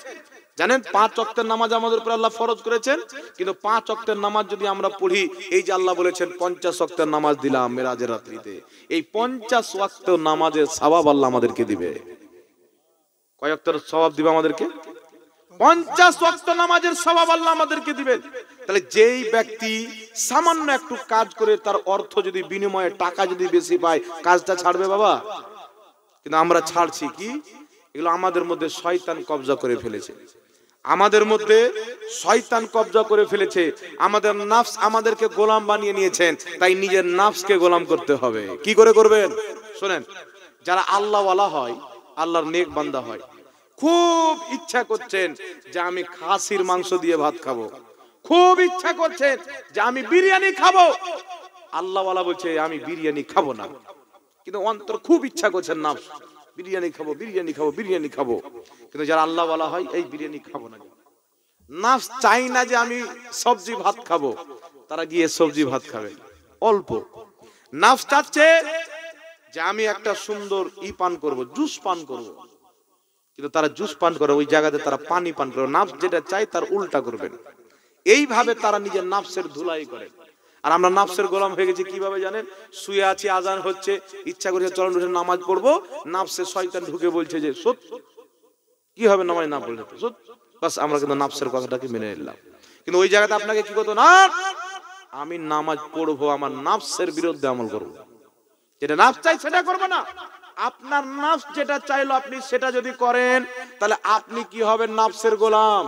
জানেন? 5 ওয়াক্তের নামাজ আমাদের উপর আল্লাহ ফরজ করেছেন, কিন্তু 5 ওয়াক্তের নামাজ যদি আমরা পড়ি, এই যে আল্লাহ বলেছেন 50 ওয়াক্তের নামাজ দিলাম মেরাজের রাত্রিতে, এই 50 ওয়াক্ত নামাজের সওয়াব আল্লাহ আমাদেরকে দিবে। কয় ওয়াক্তের সওয়াব দিবে আমাদেরকে? 50 ওয়াক্ত নামাজের সওয়াব আল্লাহ আমাদেরকে দিবেন। তাহলে যেই ব্যক্তি সামান্য একটু কাজ করে তার অর্থ যদি বিনিময়ে টাকা যদি বেশি পায়, কাজটা ছাড়বে বাবা? কিন্তু আমরা ছাড়ছি কি? এগুলো আমাদের মধ্যে শয়তান কবজা করে ফেলেছে, আমাদের মধ্যে শয়তান কবজা করে ফেলেছে। আমাদের নফস আমাদেরকে গোলাম বানিয়ে নিয়েছেন, তাই নিজের নফসকে গোলাম করতে হবে। কি করে করবেন শুনেন, যারা আল্লাহওয়ালা হয়, আল্লাহর নেক বান্দা হয়, খুব ইচ্ছা করছেন যে আমি খাসির মাংস দিয়ে ভাত খাবো, খুব ইচ্ছা করছেন যে আমি বিরিয়ানি খাবো। আল্লাহওয়ালা বলছে আমি বিরিয়ানি খাবো না, কিন্তু অন্তর খুব ইচ্ছা করছেন নফস বিরিয়ানি খাবো, বিরিয়ানি খাবো, বিরিয়ানি খাবো। কিন্তু যারা আল্লাহ ওয়ালা হয় এই বিরিয়ানি খাবো না, নফস চাই না যে আমি সবজি ভাত খাবো, তারা গিয়ে সবজি ভাত খাবে অল্প। নফস চাচ্ছে যে আমি একটা সুন্দর পান করব, জুস পান করব, কিন্তু তারা জুস পান করে ওই জায়গাতে তারা পানি পান করে। নফস যেটা চাই তার উল্টা করবেন। এইভাবে তারা নিজের নফসের ধুলাই করে। আর আমরা নফসের গোলাম হয়ে গেছি কিভাবে জানেন? শুয়ে আছি, আজান হচ্ছে, ইচ্ছা করে চলন উঠে নামাজ পড়বো, নফসের শয়তান ঢুকে বলছে যে সত কি হবে নামাজ না পড়লে, সত বাস আমরা কিন্তু নফসের কথাটাকে মেনে নিলাম। কিন্তু ওই জায়গাতে আপনাকে কি করতো না, আমি নামাজ পড়বো, আমার নফসের বিরুদ্ধে আমল করবো। যেটা নফস চাই সেটা করবো না। আপনার নফস যেটা চাইলো আপনি সেটা যদি করেন, তাহলে আপনি কি হবেন? নফসের গোলাম।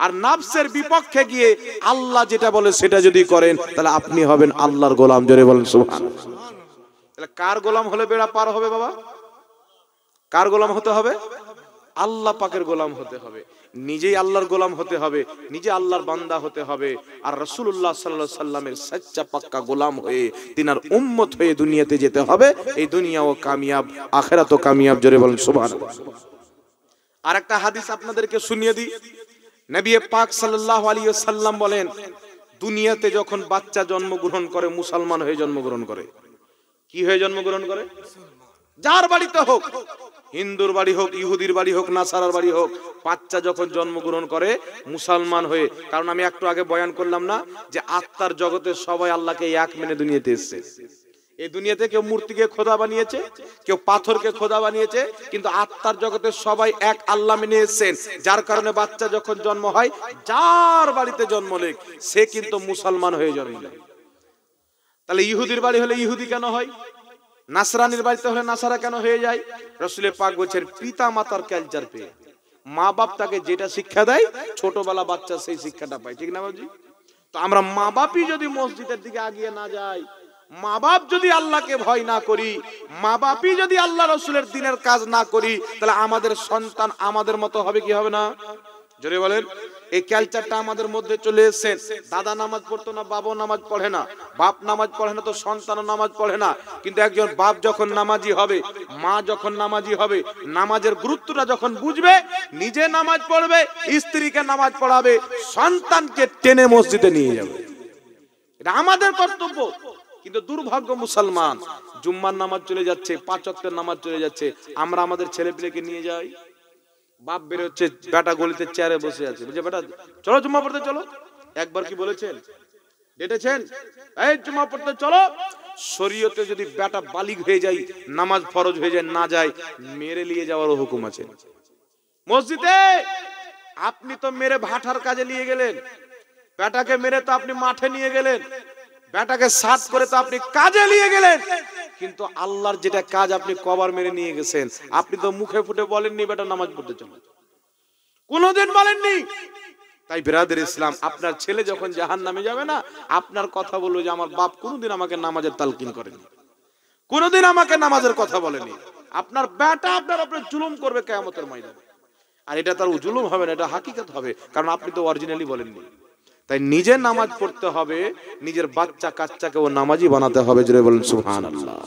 আর নফসের বিপক্ষে গিয়ে আল্লাহ যেটা বলে সেটা যদি করেন, তাহলে আপনি হবেন আল্লাহর গোলাম। জোরে বলেন সুবহানাল্লাহ। তাহলে কার গোলাম হলে বেড়া পার হবে বাবা? কার গোলাম হতে হবে? আল্লাহ পাকের গোলাম হতে হবে। নিজেই আল্লাহর গোলাম হতে হবে, নিজে আল্লাহর বান্দা হতে হবে। আর রাসূলুল্লাহ সাল্লাল্লাহু আলাইহি সাল্লামের সচ্চা পাক্কা গোলাম হয়ে তিনার উম্মত হয়ে দুনিয়াতে যেতে হবে। এই দুনিয়াও কামিয়াব, আখিরাতও কামিয়াব। জোরে বলেন সুবহানাল্লাহ। আর একটা হাদিস আপনাদেরকে শুনিয়ে দিই। নবী পাক সাল্লাল্লাহু আলাইহি ওয়াসাল্লাম বলেন, দুনিয়াতে যখন বাচ্চা জন্মগ্রহণ করে মুসলমান হয়ে জন্মগ্রহণ করে। কি হয়ে জন্মগ্রহণ করে? যার বাড়িতে হোক, হিন্দুর বাড়ি হোক, ইহুদির বাড়ি হোক, নাসারার বাড়ি হোক, বাচ্চা যখন জন্মগ্রহণ করে মুসলমান হয়ে। কারণ আমি একটু আগে বয়ান করলাম না যে আত্মার জগতে সবাই আল্লাহকে এক মেনে দুনিয়াতে এসেছে। এই দুনিয়াতে কেউ মূর্তিকে খোদা বানিয়েছে, কেউ পাথরকে খোদা বানিয়েছে, কিন্তু আত্মার জগতে সবাই এক আল্লাহ মেনে এসেছেন। যার কারণে বাচ্চা যখন জন্ম হয়, যার বাড়িতে জন্ম নেক সে কিন্তু মুসলমান হয়ে জন্ম নেয়। তাহলে ইহুদির বাড়ি হলে ইহুদি কেন হয়? নাসরানির বাড়িতে হলে নাসারা কেন হয়ে যায়? রাসূল পাক বলেছেন পিতা মাতার কালচার পেয়ে, মা বাপ তাকে যেটা শিক্ষা দেয় ছোটবেলা বাচ্চা সেই শিক্ষাটা পায়। ঠিক না বাবুজি? তো আমরা মা বাপই যদি মসজিদের দিকে আগিয়ে না যাই, মা বাপ যদি আল্লাহকে ভয় না করি, মা বাপই যদি আল্লাহ রাসূলের দ্বীনের কাজ না করি, তাহলে আমাদের সন্তান আমাদের মতো হবে কি হবে না? জোরে বলেন। এই কালচারটা আমাদের মধ্যে চলে এসেছে। দাদা নামাজ পড়তো না, বাবা নামাজ পড়ে না, বাপ নামাজ পড়ে না তো সন্তানও নামাজ পড়ে না। কিন্তু একজন বাপ যখন নামাজি হবে, মা যখন নামাজি হবে, নামাজের গুরুত্বটা যখন বুঝবে, নিজে নামাজ পড়বে, স্ত্রীকে নামাজ পড়াবে, সন্তানকে টেনে মসজিদে নিয়ে যাবে। এটা আমাদের কর্তব্য। কিন্তু দুর্ভাগ্য মুসলমান, জুম্মার নামাজ চলে যাচ্ছে, 5 ওয়াক্তের নামাজ চলে যাচ্ছে, আমরা আমাদের ছেলেপিলেকে নিয়ে যাই। বাপ বের হচ্ছে, বেটা গলিতে চেয়ারে বসে আছে, বলছে বেটা চলো জুম্মা পড়তে চলো। একবার কি বলেছেন? ডেটেছেন এই জুম্মা পড়তে চলো? শরীয়তে যদি বেটা বালিগ হয়ে যায়, নামাজ ফরজ হয়ে যায়, না যায়, মেরে নিয়ে যাওয়ার হুকুম আছে মসজিদে। আপনি তো মেরে ভাটার কাজে নিয়ে গেলেন, বেটাকে মেরে তো আপনি মাঠে নিয়ে গেলেন, বেটাকে সাত করে তো আপনি কাজে নিয়ে গেলেন, কিন্তু আল্লাহর যেটা কাজ আপনি কবর মেরে নিয়ে গেছেন। আপনি তো মুখে ফুটে বলেননি বেটা নামাজ পড়তে চলো, কোনোদিন বলেননি। তাই বিরাদর ইসলাম, আপনার ছেলে যখন জাহান্নামে যাবে না, আপনার কথা বলবো যে আমার বাপ কোনোদিন আমাকে নামাজের তালকিন করেনি, কোনোদিন আমাকে নামাজের কথা বলেনি। আপনার বেটা আপনার উপরে জুলুম করবে কিয়ামতের ময়দানে। আর এটা তার জুলুম হবে না, এটা হাকিকত হবে, কারণ আপনি তো অরিজিনালি বলেননি। তাই নিজে নামাজ পড়তে হবে, নিজের বাচ্চা কাচ্চাকেও নামাজি বানাতে হবে। জোরে বলেন সুবহানাল্লাহ।